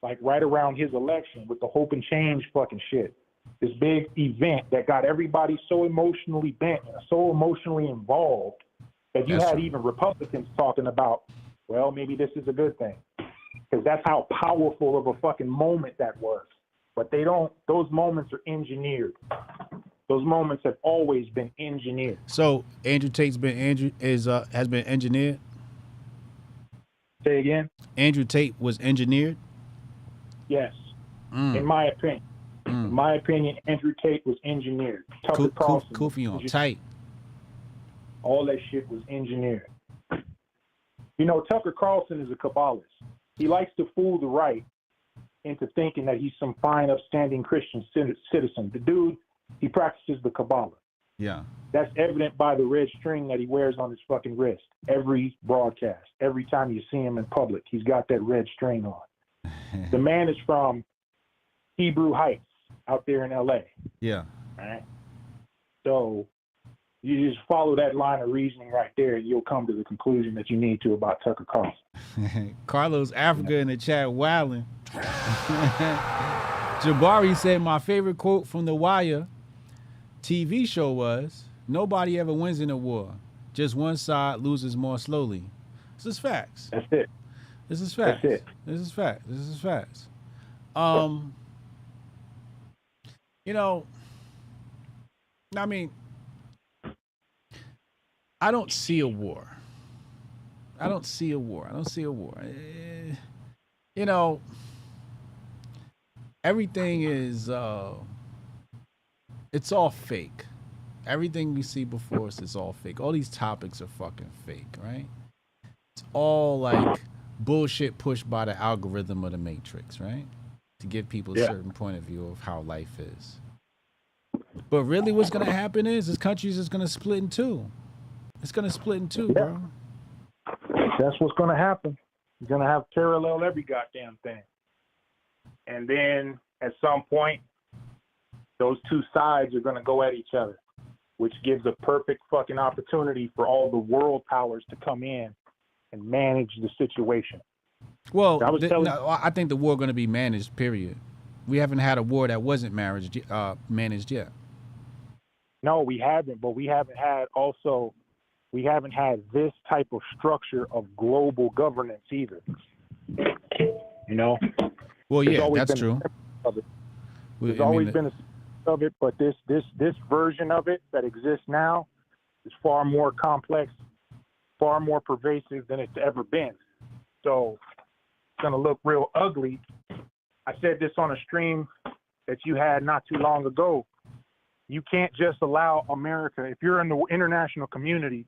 like right around his election with the Hope and Change fucking shit. This big event that got everybody so emotionally bent and so emotionally involved that you had even Republicans talking about, well, maybe this is a good thing. Because that's how powerful of a fucking moment that was. But those moments are engineered. Those moments have always been engineered. So Andrew Tate's has been engineered? Say again? Andrew Tate was engineered? Yes. In my opinion. In my opinion, Andrew Tate was engineered. Tucker Carlson. Kofi on tight. All that shit was engineered. You know, Tucker Carlson is a Kabbalist. He likes to fool the right into thinking that he's some fine, upstanding Christian citizen. The dude, he practices the Kabbalah. Yeah. That's evident by the red string that he wears on his fucking wrist. Every broadcast, every time you see him in public, he's got that red string on. The man is from Hebrew Heights out there in LA. Yeah. Right? So you just follow that line of reasoning right there, and you'll come to the conclusion that you need to about Tucker Carlson. Carlos Africa in the chat wilding. Jabari said my favorite quote from the Wire TV show was, "Nobody ever wins in a war. Just one side loses more slowly." This is facts. That's it. This is facts. That's it. This is facts. This is facts. You know, I mean, I don't see a war. I don't see a war. You know, everything is, it's all fake. Everything we see before us is all fake. All these topics are fucking fake, right? It's all like bullshit pushed by the algorithm of the Matrix, right? To give people a certain point of view of how life is. But really what's going to happen is this country is just going to split in two. It's going to split in two, bro. That's what's going to happen. You're going to have parallel every goddamn thing. And then at some point, those two sides are going to go at each other, which gives a perfect fucking opportunity for all the world powers to come in and manage the situation. Well, I think the war going to be managed, period. We haven't had a war that wasn't managed yet. No, we haven't, but we haven't had this type of structure of global governance either. You know? Well, yeah, that's true. There's always been a of it, but this version of it that exists now is far more complex, far more pervasive than it's ever been. So it's gonna look real ugly. I said this on a stream that you had not too long ago. You can't just allow America, if you're in the international community,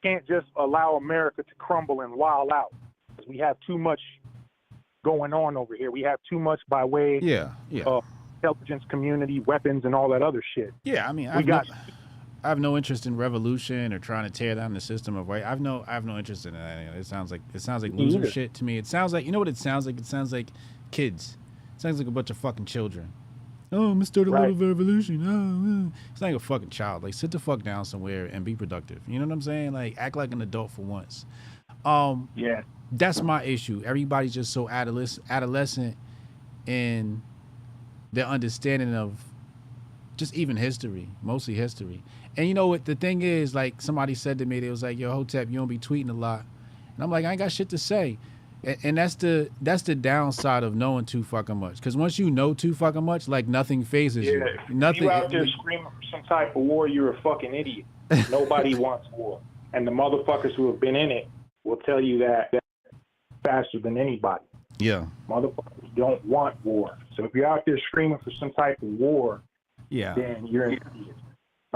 you can't just allow America to crumble and wild out. Because we have too much going on over here. We have too much by way of intelligence community, weapons, and all that other shit. Yeah, I mean, I have no interest in revolution or trying to tear down the system of right. I have no interest in that. It sounds like loser shit to me. It sounds like, you know what it sounds like? It sounds like kids. It sounds like a bunch of fucking children. Oh, I'm gonna start a little revolution. Oh, it's like a fucking child. Like, sit the fuck down somewhere and be productive. You know what I'm saying? Like, act like an adult for once. Yeah. That's my issue. Everybody's just so adolescent in their understanding of just even history, mostly history. And you know what the thing is, like somebody said to me, they was like, yo, Hotep, you don't be tweeting a lot. And I'm like, I ain't got shit to say. And that's the downside of knowing too fucking much. Because once you know too fucking much, like nothing phases you. Nothing. You out there screaming for some type of war, you're a fucking idiot. Nobody wants war. And the motherfuckers who have been in it will tell you that faster than anybody. Yeah. Motherfuckers don't want war. So if you're out there screaming for some type of war, then you're an idiot.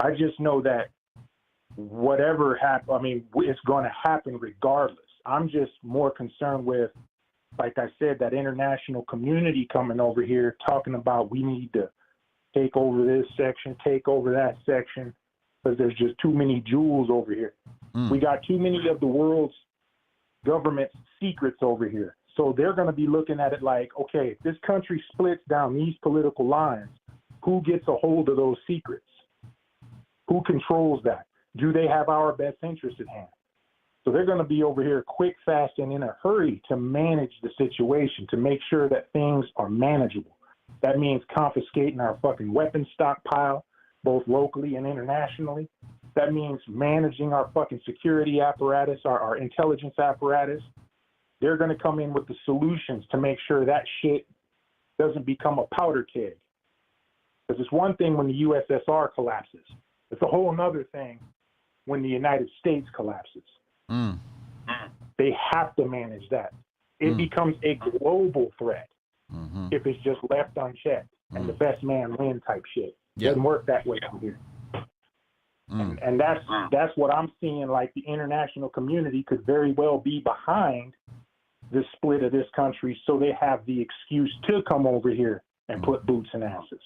I just know that whatever happens, I mean, it's going to happen regardless. I'm just more concerned with, like I said, that international community coming over here talking about we need to take over this section, take over that section, because there's just too many jewels over here. We got too many of the world's government secrets over here. So they're going to be looking at it like, okay, if this country splits down these political lines, who gets a hold of those secrets? Who controls that? Do they have our best interest at hand? So they're going to be over here quick, fast, and in a hurry to manage the situation, to make sure that things are manageable. That means confiscating our fucking weapons stockpile, both locally and internationally. That means managing our fucking security apparatus, our intelligence apparatus. They're going to come in with the solutions to make sure that shit doesn't become a powder keg. Because it's one thing when the USSR collapses. It's a whole other thing when the United States collapses. They have to manage that. It becomes a global threat if it's just left unchecked and the best man win type shit. Doesn't work that way out here. And that's what I'm seeing. Like the international community could very well be behind the split of this country, so they have the excuse to come over here and put boots in asses.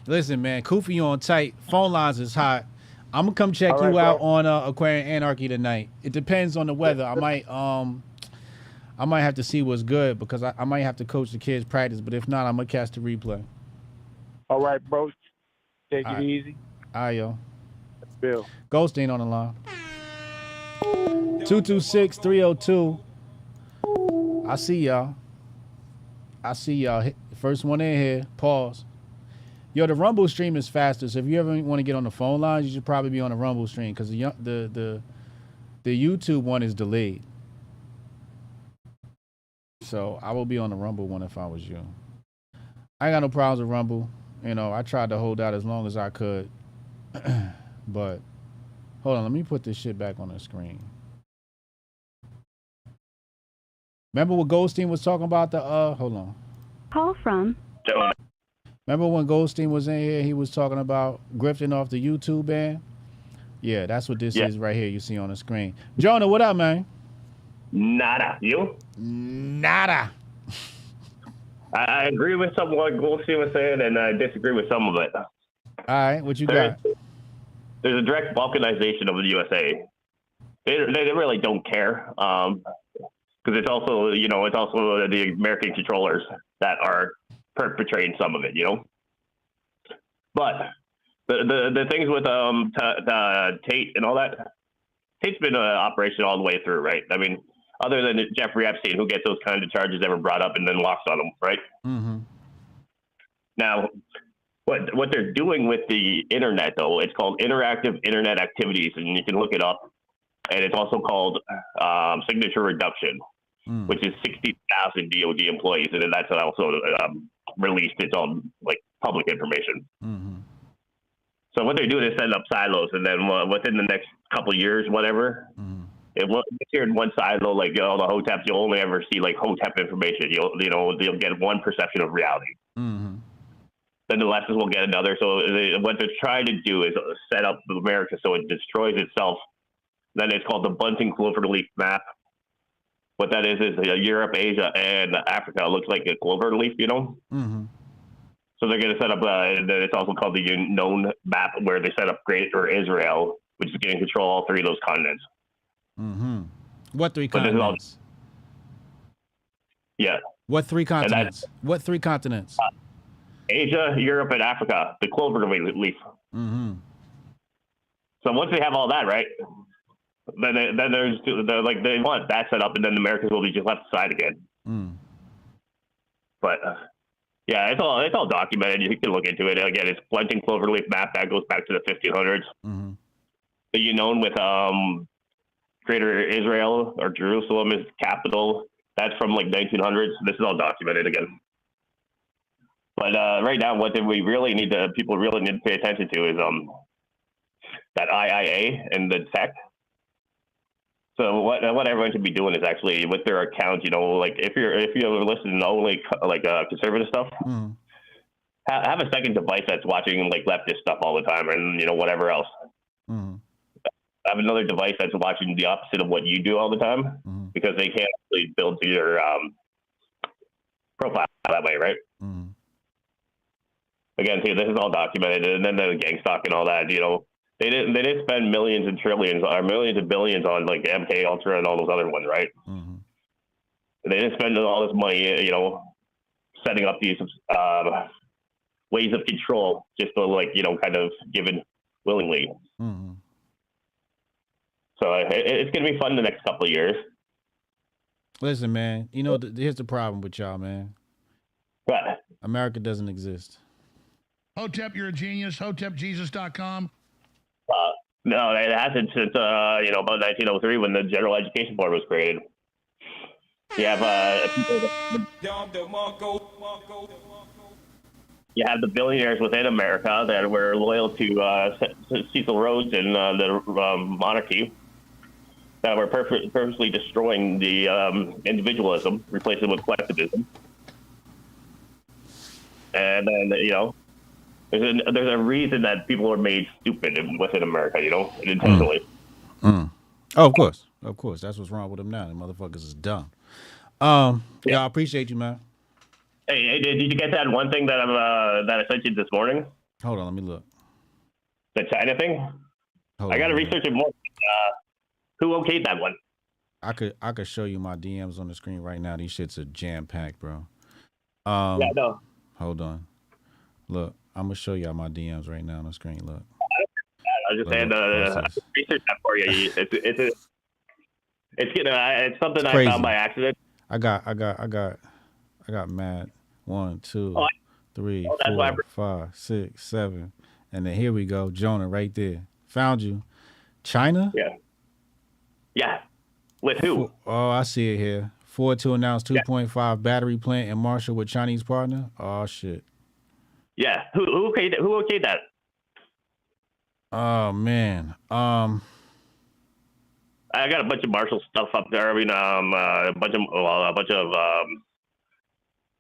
Listen, man, Koofy on tight. Phone lines is hot. I'm gonna come check All right, you out bro. on Aquarian Anarchy tonight. It depends on the weather. I might have to see what's good because I might have to coach the kids practice. But if not, I'm gonna catch the replay. All right, bro. Take All it right. easy. All right, yo. Bill. Goldstein on the line. 226-302. I see y'all. First one in here. Pause. Yo, the Rumble stream is faster, so if you ever want to get on the phone lines, you should probably be on the Rumble stream because the YouTube one is delayed. So I will be on the Rumble one if I was you. I ain't got no problems with Rumble. You know, I tried to hold out as long as I could. But hold on, let me put this shit back on the screen. Remember what Goldstein was talking about hold on. Call from. Remember when Goldstein was in here, he was talking about grifting off the YouTube ban? Yeah, that's what this is right here you see on the screen. Jonah, what up, man? Nada. You? Nada. I agree with some of what Goldstein was saying, and I disagree with some of it. All right, what you got? There's a direct balkanization of the USA. They really don't care, because it's also the American controllers that are perpetrating some of it, But the things with Tate and all that, Tate's been an operation all the way through, right? I mean, other than Jeffrey Epstein, who gets those kind of charges ever brought up and then walks on them, right? Mm-hmm. Now, what they're doing with the internet, though, it's called interactive internet activities, and you can look it up. And it's also called signature reduction, which is 60,000 DOD employees, and then that's also released its own public information. Mm-hmm. So what they're doing is setting up silos, and then within the next couple of years, whatever, if you're in one silo, the Hoteps, you'll only ever see Hotep information. You'll get one perception of reality. Mm-hmm. Then the leftists will get another. So what they're trying to do is set up America so it destroys itself. Then it's called the bunting cloverleaf map. What that is Europe, Asia, and Africa. It looks like a cloverleaf, Mm-hmm. So they're going to set up, it's also called the known map, where they set up Greater Israel, which is going to control all three of those continents. Mm-hmm. What three continents? What three continents? What three continents? Asia, Europe, and Africa. The cloverleaf. Mm-hmm. So once they have all that, right, then they want that set up, and then the Americans will be just left aside again. But yeah, it's all documented. You can look into it. Again, it's Bunting Cloverleaf map that goes back to the 1500s. Mm-hmm. The known with Greater Israel or Jerusalem is capital. That's from 1900s. This is all documented again. But right now, people really need to pay attention to is that IIA and the tech. So what everyone should be doing is actually with their account, if you're listening to only conservative stuff, have a second device that's watching leftist stuff all the time, and whatever else. Have another device that's watching the opposite of what you do all the time, because they can't actually build your profile that way, right? Again, see, this is all documented, and then the gang stock and all that. They didn't spend millions and trillions or millions and billions on MK Ultra and all those other ones, right? They didn't spend all this money, setting up these ways of control just to kind of given willingly. So it's gonna be fun the next couple of years. Listen, man. Here's the problem with y'all, man. What? America doesn't exist. Hotep, you're a genius. HotepJesus.com. No, it hasn't since about 1903 when the General Education Board was created. You have the billionaires within America that were loyal to Cecil Rhodes and the monarchy, that were purposely destroying the individualism, replacing it with collectivism. And then, There's a reason that people are made stupid within America, you know, intentionally. Oh, of course. That's what's wrong with them now. The motherfuckers is dumb. Yeah, I appreciate you, man. Hey, did you get that one thing that I sent you this morning? Hold on, let me look. The China thing? I got to research it more. Who okayed that one? I could show you my DMs on the screen right now. These shits are jam packed, bro. Yeah, no. Getting Look, I'm gonna show y'all my DMs right now on the screen. Look. I was just saying, I researched that for you. It's something I found by accident. I got mad. 1, 2, 3, 4, 5, 6, 7, and then here we go. Jonah, right there. Found you. China? Yeah. With who? Oh, I see it here. Ford to announce 2.5 battery plant in Marshall with Chinese partner. Oh shit. Yeah. Who okayed that? Oh man. I got a bunch of Marshall stuff up there. I mean, a bunch of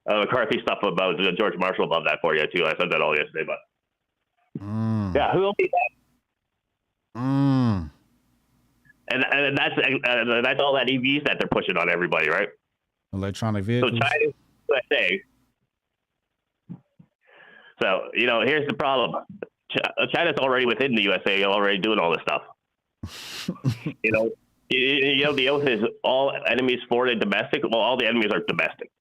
McCarthy stuff about George Marshall above that for you too. I said that all yesterday, but yeah, who okayed that? And that's all that EVs that they're pushing on everybody, right? Electronic vehicles. So China's USA. So here's the problem. China's already within the USA, already doing all this stuff. The oath is all enemies foreign and domestic. Well, all the enemies are domestic.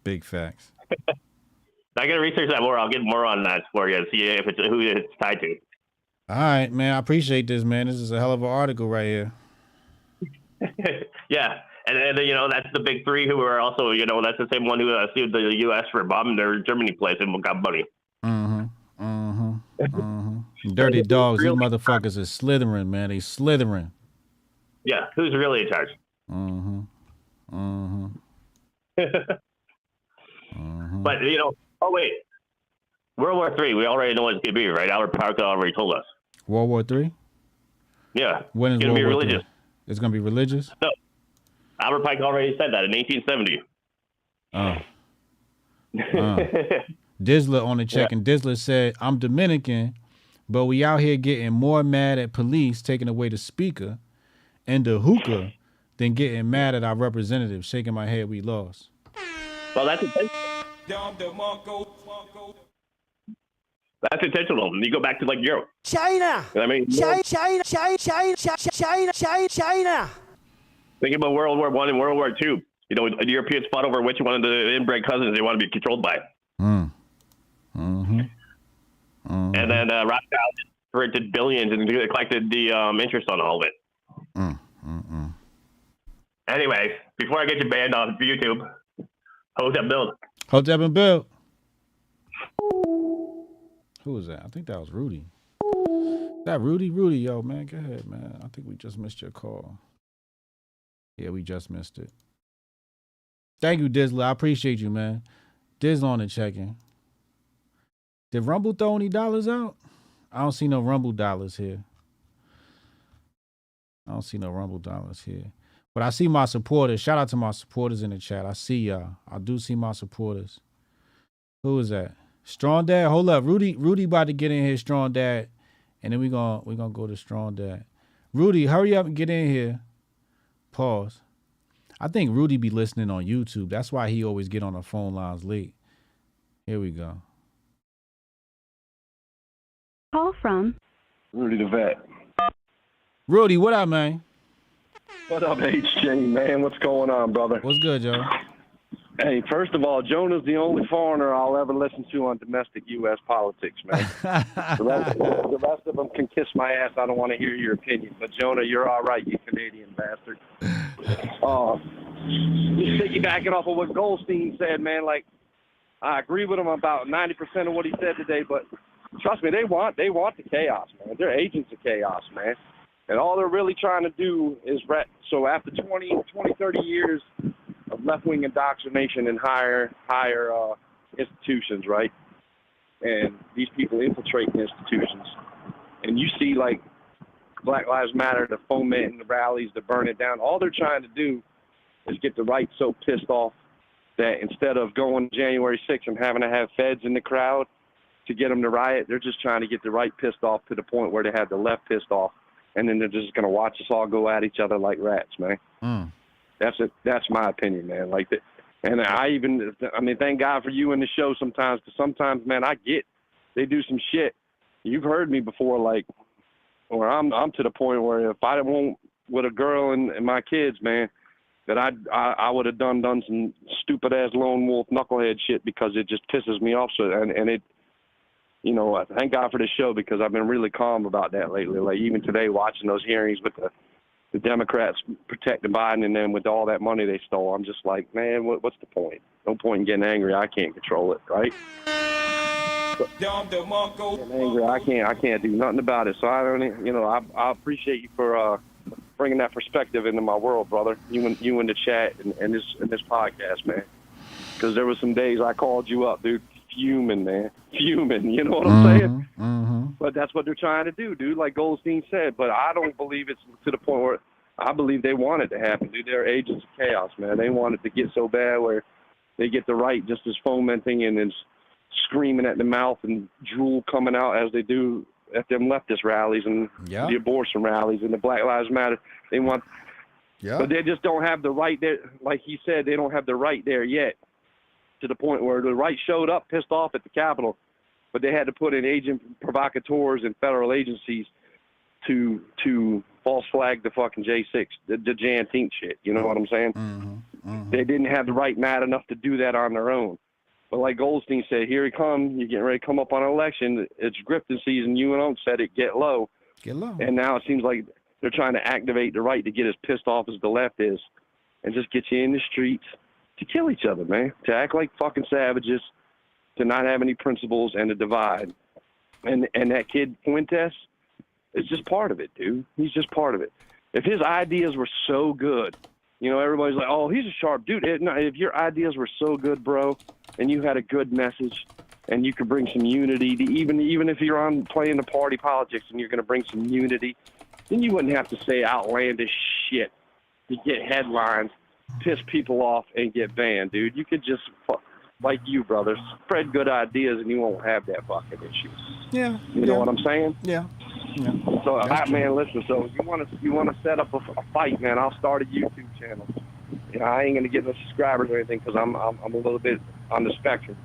Big facts. I gotta research that more. I'll get more on that for you and see if it's who it's tied to. All right, man. I appreciate this, man. This is a hell of an article right here. Yeah. And that's the big three who are also, that's the same one who sued the U.S. for bombing their Germany place and got money. Dirty dogs. These motherfuckers are slithering, man. They slithering. Yeah. Who's really in charge? But, oh, wait. World War III, we already know what it's going to be, right? Albert Parker already told us. World War III? Yeah. When is it's going to be religious. III? It's going to be religious? No. Albert Pike already said that in 1870. Dizzler on the check, and Dizzler said, I'm Dominican, but we out here getting more mad at police taking away the speaker and the hookah than getting mad at our representatives. Shaking my head, we lost. Well, that's intentional. That's intentional. You go back to like Europe. China. I mean, China. Think about World War I and World War II. The Europeans fought over which one of the inbred cousins they want to be controlled by. And then Rothschild printed billions and collected the interest on all of it. Anyway, before I get you banned off YouTube, Hotep build. Hotep and build. Who was that? I think that was Rudy. That Rudy, yo, man, go ahead, man. I think we just missed your call. Yeah, we just missed it. Thank you, Dizzler. I appreciate you, man. Dizzler on the check-in. Did Rumble throw any dollars out? I don't see no Rumble dollars here. But I see my supporters. Shout out to my supporters in the chat. I see y'all. I do see my supporters. Who is that? Strong Dad. Hold up. Rudy about to get in here, Strong Dad. And then we're gonna go to Strong Dad. Rudy, hurry up and get in here. Pause. I think Rudy be listening on YouTube. That's why he always get on the phone lines late. Here we go. Call from Rudy the Vet. Rudy, what up, man? What up, HJ, man? What's going on, brother? What's good, Joe? Hey, first of all, Jonah's the only foreigner I'll ever listen to on domestic U.S. politics, man. the rest of them can kiss my ass. I don't want to hear your opinion. But, Jonah, you're all right, you Canadian bastard. Just piggybacking off of what Goldstein said, man, like, I agree with him about 90% of what he said today, but trust me, they want the chaos, man. They're agents of chaos, man. And all they're really trying to do is so after 20, 30 years of left-wing indoctrination in higher institutions, right? And these people infiltrate the institutions. And you see, like, Black Lives Matter, the fomenting the rallies, the burn it down. All they're trying to do is get the right so pissed off that instead of going January 6th and having to have feds in the crowd to get them to riot, they're just trying to get the right pissed off to the point where they have the left pissed off, and then they're just going to watch us all go at each other like rats, man. That's it. That's my opinion, man. Like that. And I mean, thank God for you in the show sometimes, because sometimes, man, they do some shit. You've heard me before, like, where I'm to the point where if I didn't want with a girl and my kids, man, that I would have done some stupid ass lone wolf knucklehead shit because it just pisses me off. So and it, you know, thank God for this show, because I've been really calm about that lately. Like even today, watching those hearings with the Democrats protecting Biden, and then with all that money they stole, I'm just like, man, what's the point? No point in getting angry. I can't control it, right? Getting angry, I can't do nothing about it. So I don't, you know, I appreciate you for bringing that perspective into my world, brother. You in the chat and this podcast, man. Because there were some days I called you up, dude, fuming, man, fuming. You know what I'm saying? But that's what they're trying to do, dude. Like Goldstein said. But I don't believe it's to the point where I believe they want it to happen, dude. They're agents of chaos, man. They want it to get so bad where they get the right just as fomenting and then screaming at the mouth and drool coming out as they do at them leftist rallies and the abortion rallies and the Black Lives Matter. They want, but they just don't have the right there. Like he said, they don't have the right there yet, to the point where the right showed up pissed off at the Capitol, but they had to put in agent provocateurs and federal agencies to false flag the fucking J6, the Juneteenth shit. You know what I'm saying? They didn't have the right mad enough to do that on their own. But like Goldstein said, here he comes. You're getting ready to come up on an election. It's grifting season. You and I said it, get low. Get low. And now it seems like they're trying to activate the right to get as pissed off as the left is and just get you in the streets to kill each other, man, to act like fucking savages, to not have any principles, and to divide. And that kid Fuentes is just part of it, dude. He's just part of it. If his ideas were so good, you know, everybody's like, oh, he's a sharp dude. No, if your ideas were so good, bro, and you had a good message and you could bring some unity, to even if you're on playing the party politics and you're going to bring some unity, then you wouldn't have to say outlandish shit to get headlines, piss people off, and get banned, dude. You could just, like you, brother, spread good ideas and you won't have that fucking issue. Yeah. You know what I'm saying? Yeah. So, man, listen. So, you want to set up a fight, man? I'll start a YouTube channel. You know, I ain't gonna get no subscribers or anything because I'm a little bit on the spectrum.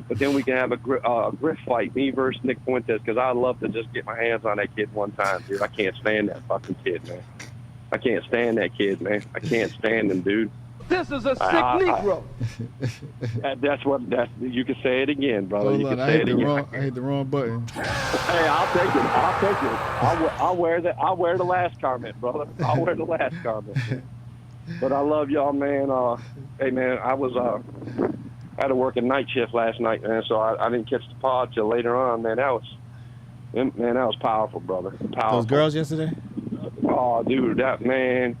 But then we can have a grift fight, me versus Nick Fuentes, because I'd love to just get my hands on that kid one time, dude. I can't stand that fucking kid, man. I can't stand that kid, man. I can't stand him, dude. This is a sick Negro. That's you can say it again, brother. Hold you on, can say it again. I hit the wrong button. Hey, I'll take it. I'll wear the last comment, brother. I'll wear the last comment. But I love y'all, man. Hey, man, I had to work a night shift last night, man, so I didn't catch the pod till later on, man. That was powerful, brother. Powerful. Those girls yesterday? Oh, dude, that man.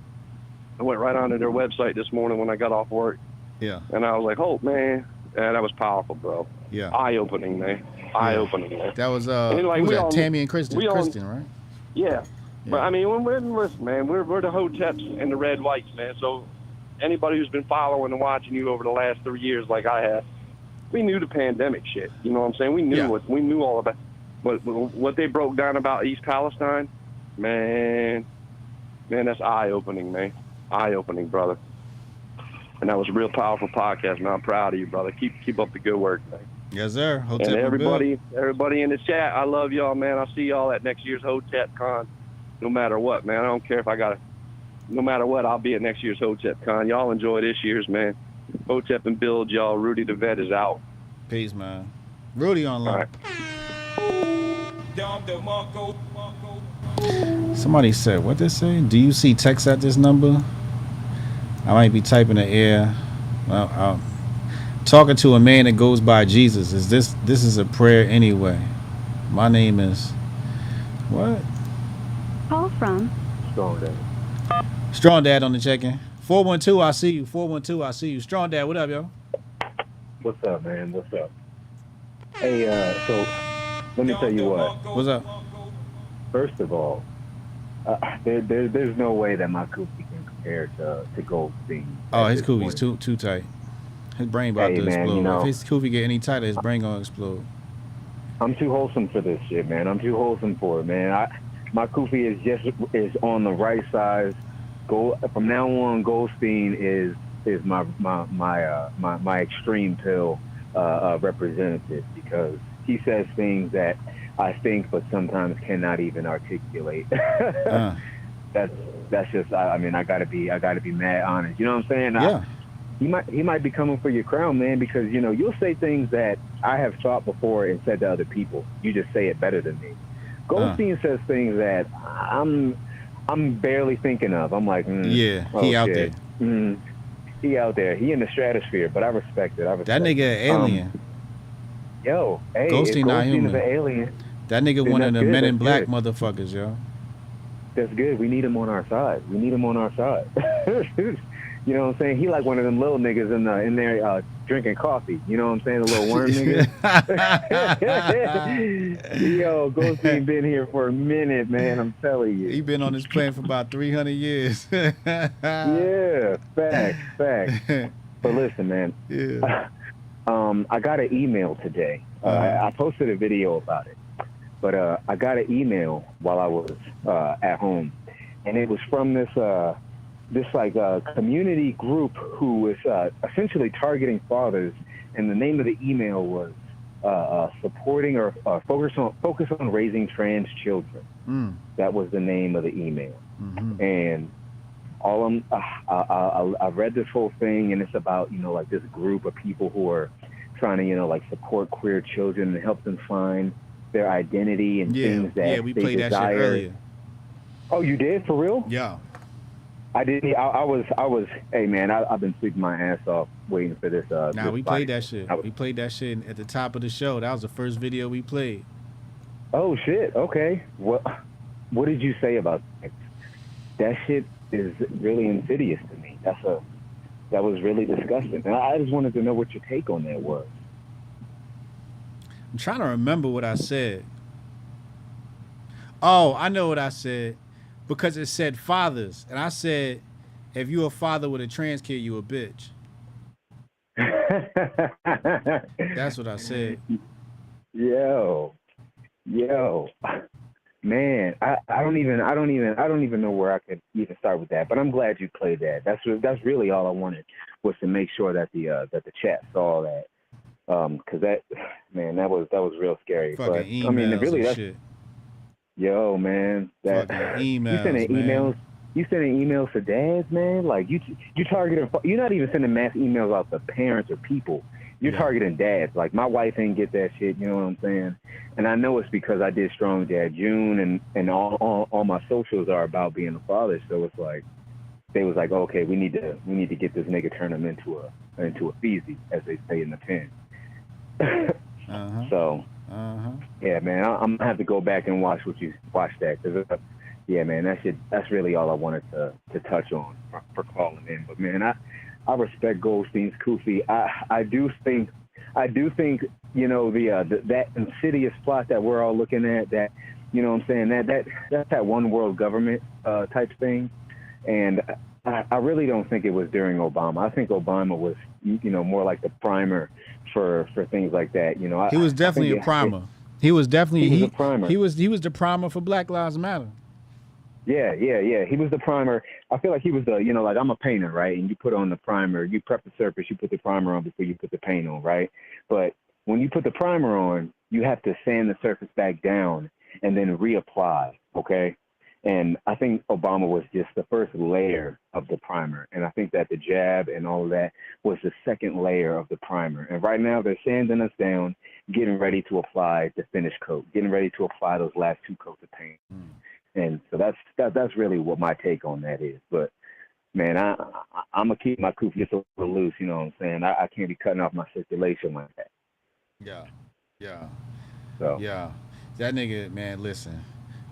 I went right onto their website this morning when I got off work. Yeah. And I was like, oh, man. Yeah, that was powerful, bro. Yeah. Eye-opening, man. Eye-opening, man. That was, and like, who was that? Tammy and Kristen, right? Yeah. But, I mean, listen, man, we're the Hoteps and the Red Whites, man. So anybody who's been following and watching you over the last 3 years like I have, we knew the pandemic shit. You know what I'm saying? We knew we knew all about what they broke down about East Palestine. Man, that's eye-opening, man. Eye-opening, brother. And that was a real powerful podcast, man. I'm proud of you, brother. Keep up the good work, man. Yes, sir. Hotep and everybody in the chat, I love y'all, man. I'll see y'all at next year's Hotep Con, no matter what, man. I don't care if no matter what, I'll be at next year's Hotep Con. Y'all enjoy this year's, man. Hotep and build, y'all. Rudy the Vet is out. Peace, man. Rudy online. Somebody said, what they say? Do you see text at this number? I might be typing the air. Well, talking to a man that goes by Jesus. This is a prayer anyway. My name is what? Call from Strong Dad. Strong Dad on the check-in. 412, I see you. 412, I see you. Strong Dad, what up, yo? What's up, man? What's up? Hey, so let me tell you what. What's up? First of all, there's no way that my cookie can compare to Goldstein. Oh, his cookie's too tight. His brain about to man, explode. you know, if his kufi get any tighter, his brain gonna explode. I'm too wholesome for this shit, man. I'm too wholesome for it, man. My kufi is on the right size. From now on, Goldstein is my extreme pill representative, because he says things that I think but sometimes cannot even articulate. That's just, I mean, I gotta be mad honest. You know what I'm saying? Yeah. He might be coming for your crown, man, because, you know, you'll say things that I have thought before and said to other people. You just say it better than me. Goldstein says things that I'm barely thinking of. I'm like, he out there. He out there. He in the stratosphere, but I respect it. That nigga an alien. Hey, Goldstein not Goldstein human. is an alien. That nigga then one of the that's Men good, in that's Black good. motherfuckers, yo. That's good. We need him on our side. You know what I'm saying? He like one of them little niggas in there drinking coffee. You know what I'm saying? The little worm niggas. Yo, Goldstein been here for a minute, man. I'm telling you. He been on this planet for about 300 years. Yeah, facts. But listen, man. Yeah. I got an email today. I posted a video about it. But I got an email while I was at home. And it was from this community group who was essentially targeting fathers, and the name of the email was supporting or focus on raising trans children. That was the name of the email. And I read this whole thing, and it's about, you know, like this group of people who are trying to, you know, like support queer children and help them find their identity and things that we they played desire. that shit earlier. Oh, you did? For real? Yeah. I didn't. I was. Hey, man, I've been sleeping my ass off waiting for this. We played that shit. We played that shit at the top of the show. That was the first video we played. Oh shit. Okay. What did you say about that? That shit is really insidious to me. That was really disgusting. And I just wanted to know what your take on that was. I'm trying to remember what I said. Oh, I know what I said. Because it said fathers. And I said, if you a father with a trans kid, you a bitch. That's what I said. Yo. Man, I don't even know where I could even start with that. But I'm glad you played that. That's really all I wanted, was to make sure that the chat saw that. Cause that was real scary. Fucking but emails, I mean, really, and that's shit. Yo, man, that emails, you sending emails. You sending emails to dads, man. Like you targeting. You're not even sending mass emails out to parents or people. You're targeting dads. Like my wife ain't get that shit. You know what I'm saying? And I know it's because I did Strong Dad June, and all my socials are about being a father. So it's like they was like, okay, we need to get this nigga, turn him into a feezy, as they say in the pen. So. Yeah, man, I'm gonna have to go back and watch that, because yeah, man, that's really all I wanted to touch on for calling in. But man, I respect Goldstein's kufi. I do think you know that insidious plot that we're all looking at, that, you know what I'm saying, that's that one world government type thing, and I really don't think it was during Obama. I think Obama was, you know, more like the primer for things like that. You know, he was definitely a primer. He was definitely a primer. He was the primer for Black Lives Matter. Yeah. He was the primer. I feel like he was the, you know, like I'm a painter, right? And you put on the primer, you prep the surface, you put the primer on before you put the paint on, right? But when you put the primer on, you have to sand the surface back down and then reapply, okay? And I think Obama was just the first layer of the primer. And I think that the jab and all of that was the second layer of the primer. And right now they're sanding us down, getting ready to apply the finish coat, getting ready to apply those last two coats of paint. And so that's really what my take on that is. But man, I'm gonna keep my kufi just a little loose, you know what I'm saying? I can't be cutting off my circulation like that. Yeah. So yeah, that nigga, man, listen.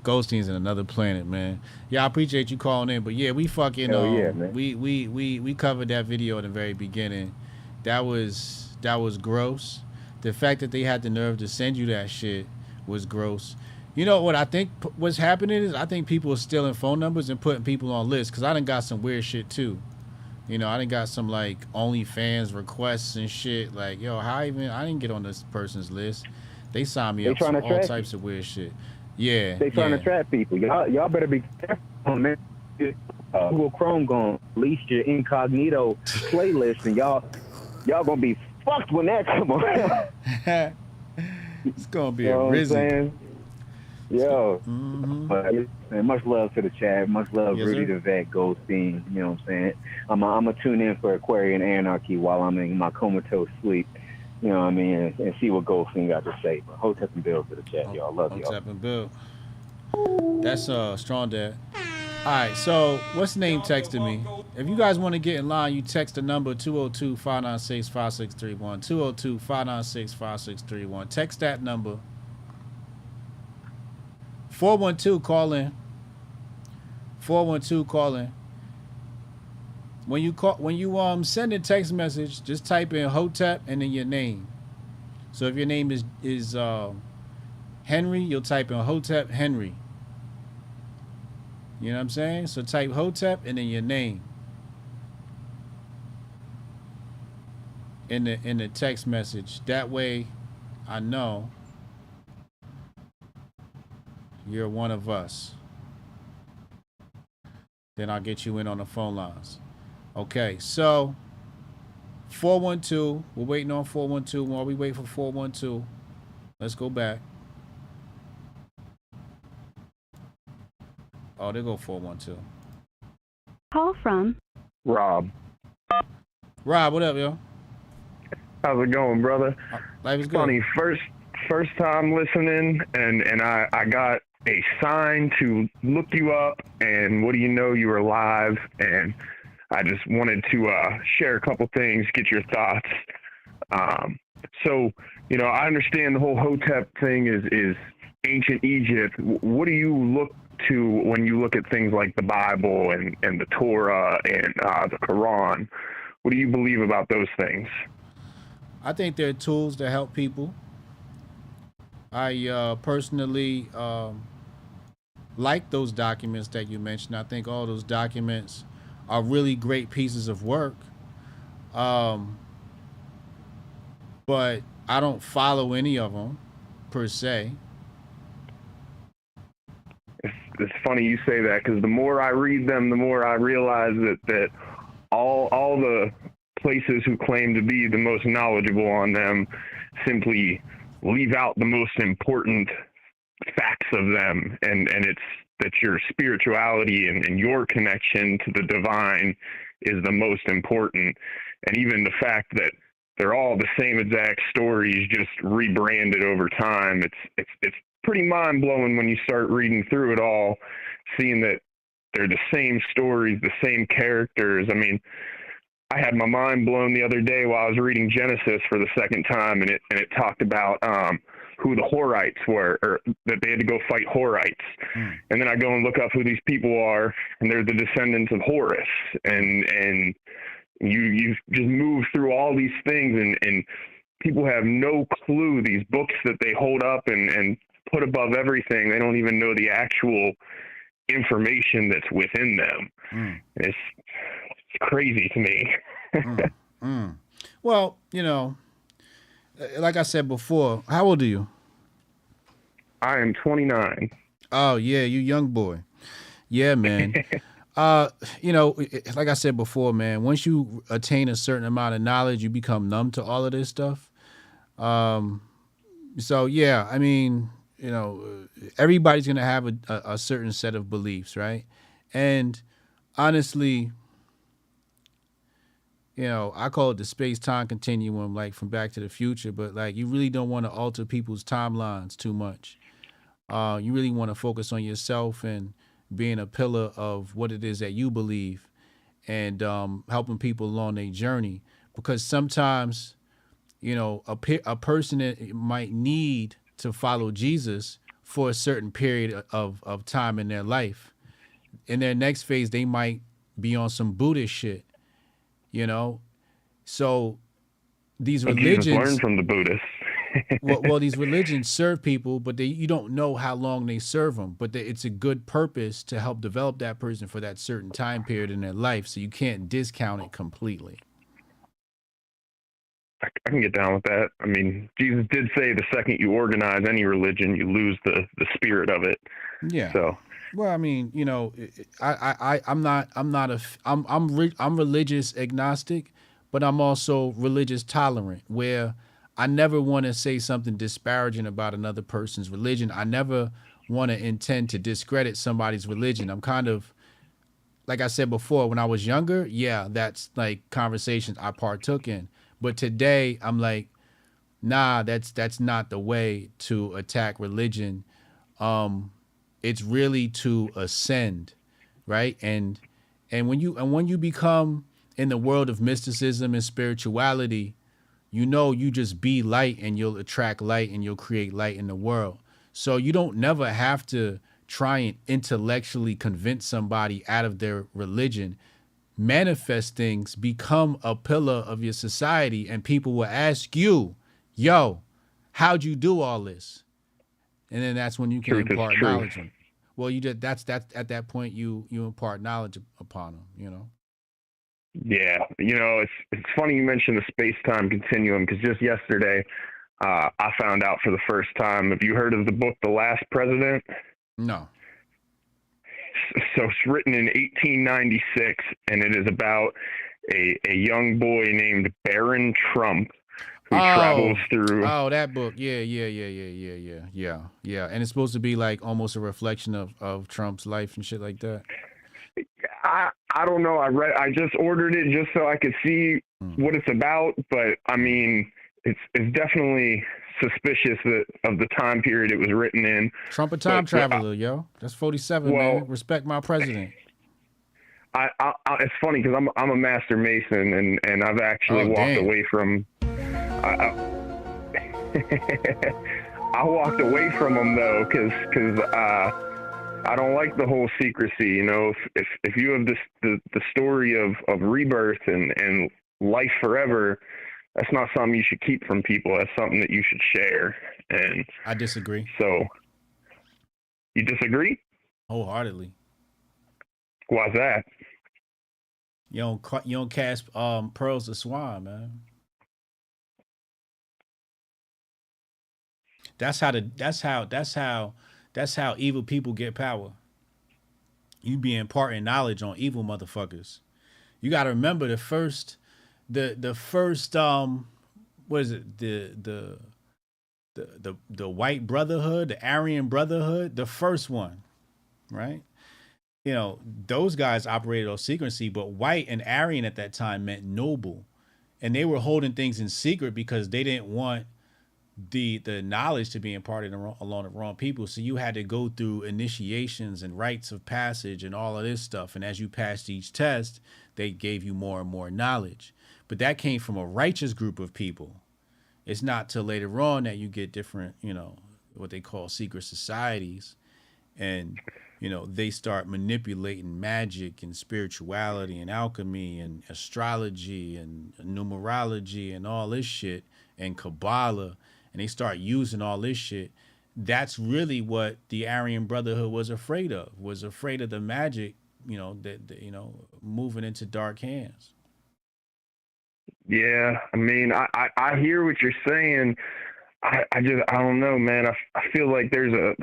Goldstein's in another planet, man. Yeah, I appreciate you calling in, but yeah, we fucking yeah, man. we covered that video in the very beginning. That was gross. The fact that they had the nerve to send you that shit was gross. You know what I think what's happening is, I think people are stealing phone numbers and putting people on lists, because I done got some weird shit too. You know, I done got some like OnlyFans requests and shit. Like, yo, I didn't get on this person's list. They signed me They up trying for to all trap types of weird shit. Yeah, They trying yeah. to trap people. Y'all better be careful, man. Google Chrome gonna release your incognito playlist, and y'all gonna be fucked when that come on. It's gonna be You know a what I'm rizzy. saying? Yo, but, man, much love to the chat. Much love, Yes, Rudy sir. the Vet, Goldstein. You know what I'm saying? I'm gonna tune in for Aquarian Anarchy while I'm in my comatose sleep. You know what I mean? And see what Goldstein got to say. But Hotep and Bill to the chat, y'all. Love y'all. Hotep and Bill. That's strong dad. All right, so what's the name texted me? If you guys want to get in line, you text the number 202-596-5631. 202-596-5631. Text that number. 412 call in. 412 call in. When you send a text message, just type in Hotep and then your name. So if your name is Henry, you'll type in Hotep Henry. You know what I'm saying? So type Hotep and then your name in the text message. That way I know you're one of us. Then I'll get you in on the phone lines. Okay, so 412. We're waiting on 412. While we wait for 412, let's go back. Oh, there go 412. Call from Rob. Rob, what up, yo? How's it going, brother? Life is good. Funny, first time listening, and I got a sign to look you up, and what do you know, you were live, and I just wanted to share a couple things, get your thoughts. So, you know, I understand the whole Hotep thing is ancient Egypt. What do you look to when you look at things like the Bible and the Torah and the Quran? What do you believe about those things? I think they're tools to help people. I personally like those documents that you mentioned. I think all those documents are really great pieces of work. But I don't follow any of them per se. It's funny you say that, because the more I read them, the more I realize that all the places who claim to be the most knowledgeable on them simply leave out the most important facts of them, and it's that your spirituality and your connection to the divine is the most important. And even the fact that they're all the same exact stories, just rebranded over time, it's pretty mind-blowing when you start reading through it all, seeing that they're the same stories, the same characters. I mean, I had my mind blown the other day while I was reading Genesis for the second time, and it talked about who the Horites were, or that they had to go fight Horites. And then I go and look up who these people are, and they're the descendants of Horus. And you just move through all these things, and people have no clue. These books that they hold up and put above everything, they don't even know the actual information that's within them. It's crazy to me. Well, you know, like I said before, how old are you? I am 29. Oh yeah, you young boy. Yeah, man. You know, like I said before, man, once you attain a certain amount of knowledge, you become numb to all of this stuff. So yeah, I mean, you know, everybody's gonna have a certain set of beliefs, right? And honestly, you know, I call it the space-time continuum, like from Back to the Future, but like you really don't want to alter people's timelines too much. You really want to focus on yourself and being a pillar of what it is that you believe, and helping people along their journey. Because sometimes, you know, a person that might need to follow Jesus for a certain period of time in their life. In their next phase, they might be on some Buddhist shit. You know, so these religions Jesus learned from the Buddhists. well, these religions serve people, but you don't know how long they serve them. But it's a good purpose to help develop that person for that certain time period in their life. So you can't discount it completely. I can get down with that. I mean, Jesus did say the second you organize any religion, you lose the spirit of it. Yeah. So. Well, I mean, you know, I'm religious agnostic, but I'm also religious tolerant, where I never want to say something disparaging about another person's religion. I never want to intend to discredit somebody's religion. I'm kind of, like I said before, when I was younger, yeah, that's like conversations I partook in. But today I'm like, nah, that's not the way to attack religion. It's really to ascend, right? And when you become in the world of mysticism and spirituality, you know, you just be light and you'll attract light and you'll create light in the world. So you don't never have to try and intellectually convince somebody out of their religion. Manifest things, become a pillar of your society, and people will ask you, yo, how'd you do all this? And then that's when you can impart knowledge on it. Well, that's at that point you impart knowledge upon them, you know. Yeah, you know, it's funny you mentioned the space-time continuum, because just yesterday I found out for the first time. Have you heard of the book The Last President? No. So it's written in 1896, and it is about a young boy named Baron Trump who travels through. Oh, that book. Yeah. And it's supposed to be like almost a reflection of Trump's life and shit like that. I don't know. I just ordered it just so I could see what it's about, but I mean, it's definitely suspicious of the time period it was written in. Trump a time traveler, yo. That's 47, man. Respect my president. It's funny because I'm a master mason, and I've actually walked away from. I walked away from them though, because I don't like the whole secrecy. You know, if you have the story of rebirth and life forever, that's not something you should keep from people. That's something that you should share. And I disagree. So, you disagree? Wholeheartedly. Why's that? You don't cast pearls to swine, man. That's how evil people get power. You be imparting knowledge on evil motherfuckers. You got to remember the first what is it, the white brotherhood, the Aryan brotherhood, the first one, right? You know, those guys operated on secrecy, but white and Aryan at that time meant noble, and they were holding things in secret because they didn't want the knowledge to be imparted along the wrong people. So you had to go through initiations and rites of passage and all of this stuff, and as you passed each test, they gave you more and more knowledge. But that came from a righteous group of people. It's not till later on that you get different, you know, what they call secret societies. And, you know, they start manipulating magic and spirituality and alchemy and astrology and numerology and all this shit and Kabbalah. And they start using all this shit. That's really what the Aryan Brotherhood was afraid of the magic, you know, that you know, moving into dark hands. Yeah, I mean, I hear what you're saying. I don't know, man. I feel like there's a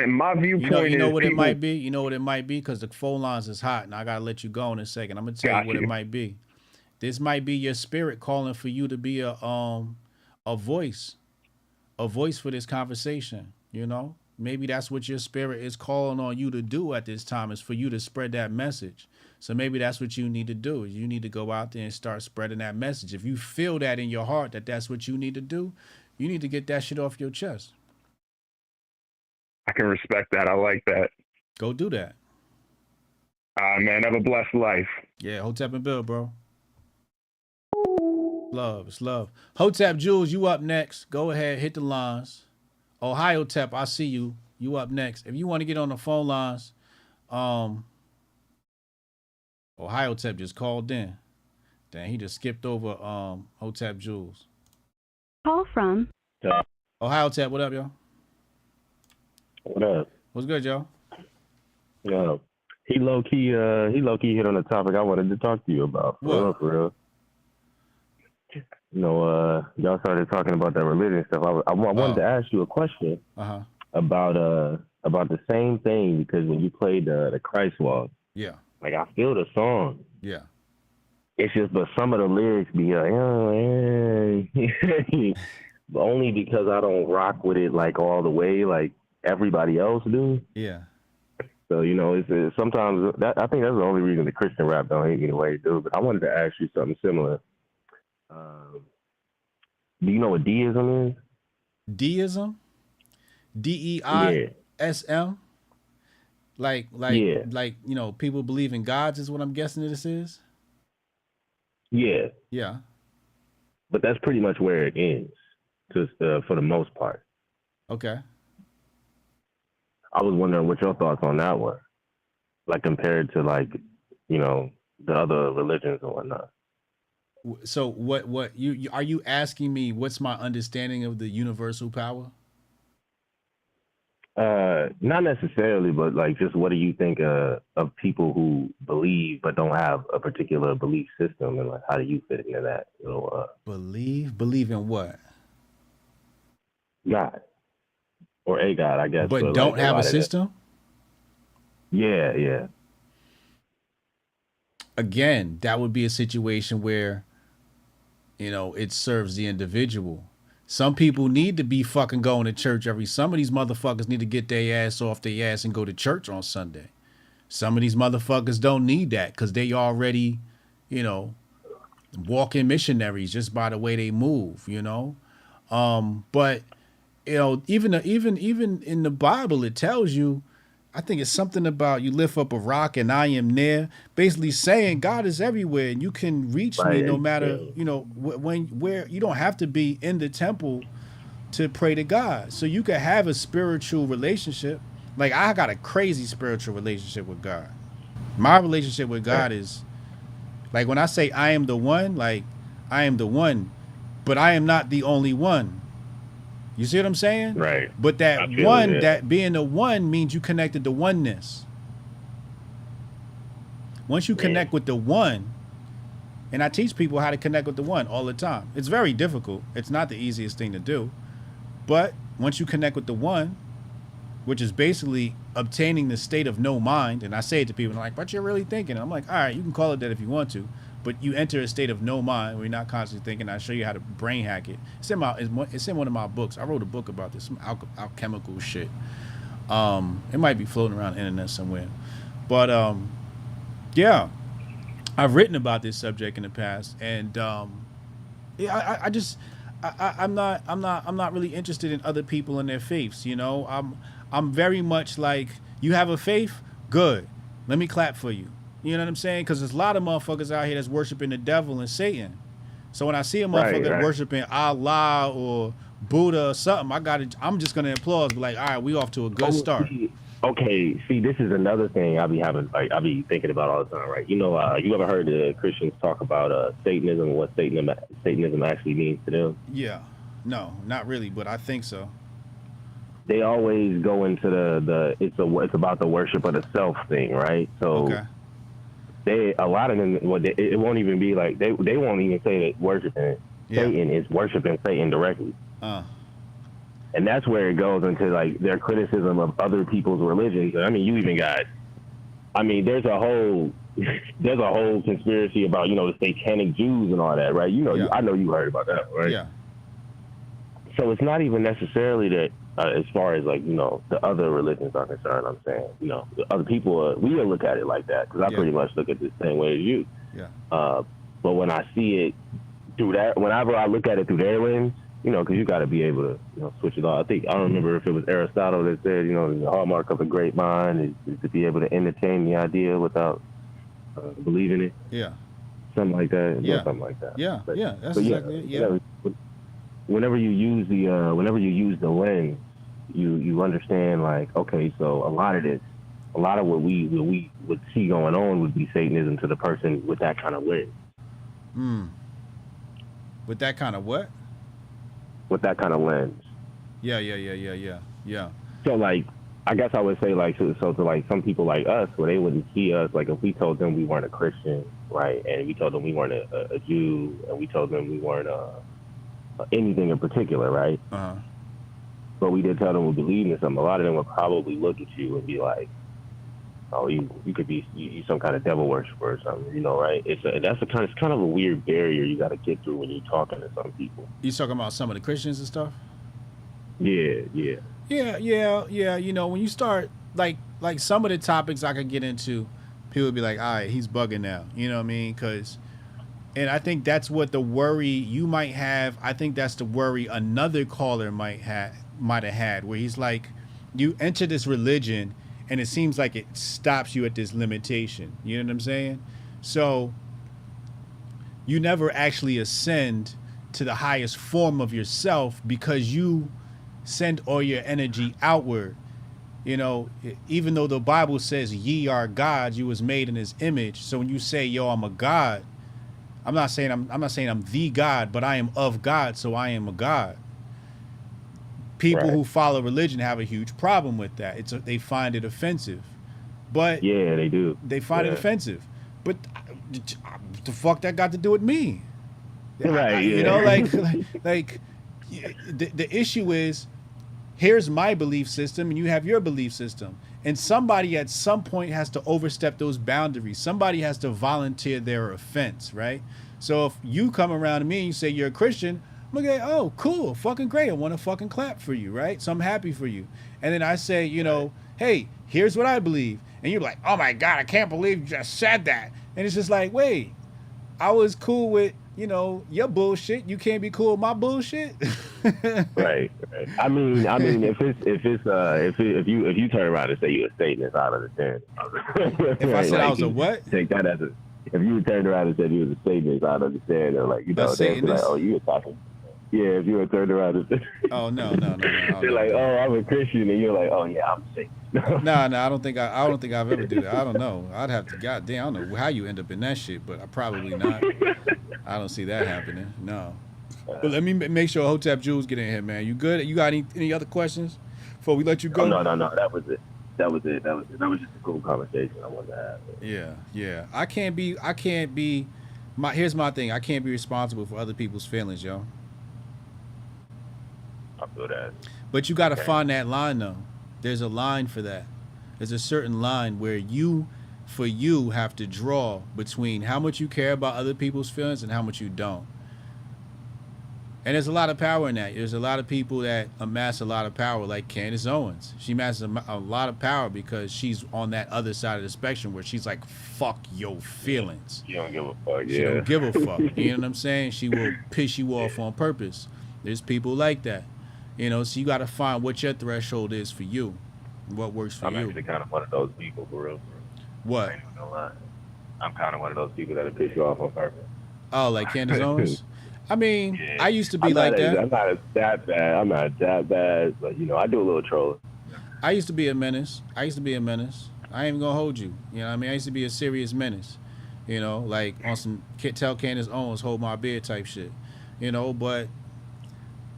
in my viewpoint, you know what it might be. You know what it might be, because the phone lines is hot, and I gotta let you go in a second. I'm gonna tell you what it might be. This might be your spirit calling for you to be a voice for this conversation. You know, maybe that's what your spirit is calling on you to do at this time, is for you to spread that message. So maybe that's what you need to do. You need to go out there and start spreading that message. If you feel that in your heart that that's what you need to do, you need to get that shit off your chest. I can respect that. I like that. Go do that. Man, have a blessed life. Yeah, Hotep and Bill, bro. Love, it's love. Hotep Jules, you up next. Go ahead, hit the lines. Ohio Tep, I see you. You up next. If you want to get on the phone lines, Ohio Tep just called in. Dang, he just skipped over Hotep Jules. Call from Oh, hi Hotep, what up, yo? What up? What's good, yo? Yo, he low key hit on the topic I wanted to talk to you about. For real. You know, y'all started talking about that religion stuff. I wanted to ask you a question about the same thing, because when you played the Christ Walk, yeah, like I feel the song. Yeah. It's just, but some of the lyrics be like, only because I don't rock with it like all the way like everybody else do. Yeah. So, you know, it's sometimes I think that's the only reason the Christian rap don't hate me the way it do. But I wanted to ask you something similar. Do you know what deism is? Deism? DEISM? Like, you know, people believe in gods is what I'm guessing this is? Yeah. Yeah. But that's pretty much where it ends, just for the most part. Okay. I was wondering what your thoughts on that were, like compared to like, you know, the other religions and whatnot. So what you are you asking me what's my understanding of the universal power? Not necessarily, but like just what do you think of people who believe but don't have a particular belief system, and like how do you fit into that? You know, believe in what? God or a God, I guess. But don't like, have a system? Yeah, yeah. Again, that would be a situation where, you know, it serves the individual. Some people need to be fucking going to church some of these motherfuckers need to get their ass off their ass and go to church on Sunday. Some of these motherfuckers don't need that because they already, you know, walking missionaries just by the way they move, you know. But you know, even in the Bible, it tells you, I think it's something about you lift up a rock and I am near, basically saying God is everywhere and you can reach me no matter, you know, where you don't have to be in the temple to pray to God. So you can have a spiritual relationship. Like I got a crazy spiritual relationship with God. My relationship with God is like when I say I am the one, like I am the one, but I am not the only one. You see what I'm saying? Right. But that one, that being the one means you connected to oneness. Once you connect with the one, and I teach people how to connect with the one all the time. It's very difficult. It's not the easiest thing to do. But once you connect with the one, which is basically obtaining the state of no mind, and I say it to people, and they're like, but you're really thinking. And I'm like, all right, you can call it that if you want to. But you enter a state of no mind where you're not constantly thinking. I show you how to brain hack it. It's in one of my books. I wrote a book about this, some alchemical shit. It might be floating around the internet somewhere. But yeah, I've written about this subject in the past, and yeah, I'm not really interested in other people and their faiths. You know, I'm very much like, you have a faith, good. Let me clap for you. You know what I'm saying? Because there's a lot of motherfuckers out here that's worshiping the devil and Satan. So when I see a motherfucker worshiping Allah or Buddha or something, I'm just gonna applaud, be like, all right, we off to a good start. Okay, see, this is another thing I be thinking about all the time, right? You know, you ever heard the Christians talk about Satanism and what Satanism actually means to them? Yeah, no, not really, but I think so. They always go into it's about the worship of the self thing, right? So a lot of them, it won't even be like they won't even say that worshiping Satan is worshiping Satan directly. And that's where it goes into like their criticism of other people's religions. I mean, you even got, there's a whole conspiracy about, you know, the satanic Jews and all that, right? You know, I know you heard about that, right? Yeah. So it's not even necessarily that as far as like, you know, the other religions are concerned, I'm saying, you know, the other people, we don't look at it like that, because I pretty much look at it the same way as you. Yeah. But when I see it through that, whenever I look at it through their lens, you know, because you got to be able to, you know, switch it off. I don't remember if it was Aristotle that said, you know, the hallmark of a great mind is to be able to entertain the idea without believing it. Yeah. Something like that. Yeah. Something like that. Yeah. But, yeah. That's exactly it. Yeah. Whenever you use the lens, you understand, like, okay, so a lot of what we would see going on would be Satanism to the person with that kind of lens. With that kind of what? With that kind of lens. Yeah. So like, I guess I would say like, so to like some people like us, where they wouldn't see us, like if we told them we weren't a Christian, right, and we told them we weren't a Jew, and we told them we weren't anything in particular, right? But we did tell them we believed in something. A lot of them would probably look at you and be like, "Oh, you could be you some kind of devil worshiper or something," you know, right? It's kind of a weird barrier you got to get through when you're talking to some people. You talking about some of the Christians and stuff? Yeah. You know, when you start like some of the topics I could get into, people would be like, "All right, he's bugging now." You know what I mean? And I think that's what the worry you might have. I think that's the worry another caller might have had, where he's like, you enter this religion and it seems like it stops you at this limitation. You know what I'm saying? So you never actually ascend to the highest form of yourself because you send all your energy outward. You know, even though the Bible says ye are gods, you was made in his image. So when you say, yo, I'm a god, I'm not saying I'm the God, but I am of God, so I am a God. People who follow religion have a huge problem with that. They find it offensive. But yeah, they do. They find it offensive. But the fuck that got to do with me? Right. You know, like the issue is, here's my belief system and you have your belief system. And somebody at some point has to overstep those boundaries. Somebody has to volunteer their offense, right? So if you come around to me and you say you're a Christian, I'm like, oh, cool, fucking great. I want to fucking clap for you, right? So I'm happy for you. And then I say, you know, hey, here's what I believe. And you're like, oh my God, I can't believe you just said that. And it's just like, wait, I was cool with, you know, your bullshit. You can't be cool with my bullshit. Right. I mean, if you turn around and say you're a Satanist, I understand. If I said I was a what? Take that as if you turned around and said you was a Satanist, I understand. Or like, you know, they'd be like, oh, you attacking. Yeah, if you were turned around and said, oh no. They're like, oh, I'm a Christian, and you're like, oh yeah, I'm a Satanist. No, I don't think I've ever do that. I don't know. I'd have to, goddamn, I don't know how you end up in that shit, but I probably not. I don't see that happening. No. But let me make sure Hotep Jules get in here, man. You good? You got any other questions before we let you go? Oh, no. That was it. That was just a cool conversation I wanted to have. Yeah. Here's my thing. I can't be responsible for other people's feelings, yo. I feel that. But you got to find that line, though. There's a line for that. There's a certain line where you have to draw between how much you care about other people's feelings and how much you don't. And there's a lot of power in that. There's a lot of people that amass a lot of power, like Candace Owens. She amasses a lot of power because she's on that other side of the spectrum where she's like, fuck your feelings. She don't give a fuck, She don't give a fuck. You know what I'm saying? She will piss you off on purpose. There's people like that. You know, so you got to find what your threshold is for you. What works for you. I'm actually kind of one of those people, for real. What? I ain't gonna lie. I'm kind of one of those people that'll piss you off on purpose. Oh, like Candace Owens? I mean, yeah. I used to be like that. I'm not that bad, but, you know, I do a little trolling. I used to be a menace. I ain't even gonna hold you. You know what I mean? I used to be a serious menace. You know, like on some tell Candace Owens, hold my beer type shit. You know, but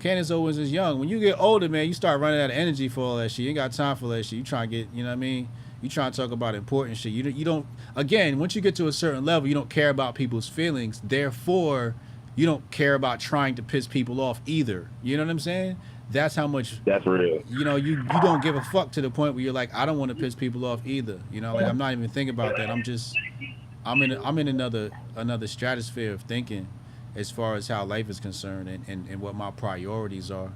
Candace Owens is young. When you get older, man, you start running out of energy for all that shit. You ain't got time for that shit. You trying to get, you know what I mean? You trying to talk about important shit. You don't, again, once you get to a certain level, you don't care about people's feelings. Therefore, you don't care about trying to piss people off either. You know what I'm saying? That's how much. That's real. You know, you don't give a fuck to the point where you're like, I don't want to piss people off either. You know, like I'm not even thinking about that. I'm in another stratosphere of thinking as far as how life is concerned and what my priorities are.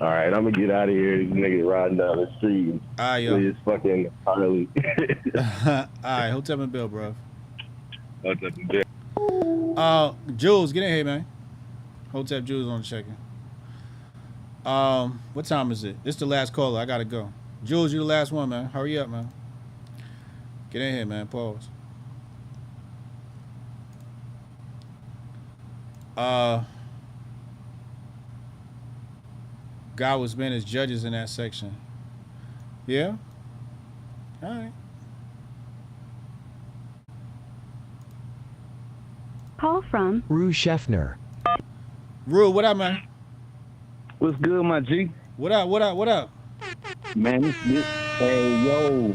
All right, I'm gonna get out of here. These niggas riding down the street. It's fucking Harley. All right, Hotep and Bill, bro. Hotep and Bill. Jules, get in here, man. Hotep Jules on the check-in. What time is it? This the last caller. I gotta go. Jules, you the last one, man. Hurry up, man. Get in here, man. Pause. God was meant as judges in that section. Yeah? All right. from Rue Scheffner. Rue, what up, man? What's good, my G? What up? What up? What up? Man, hey, yo.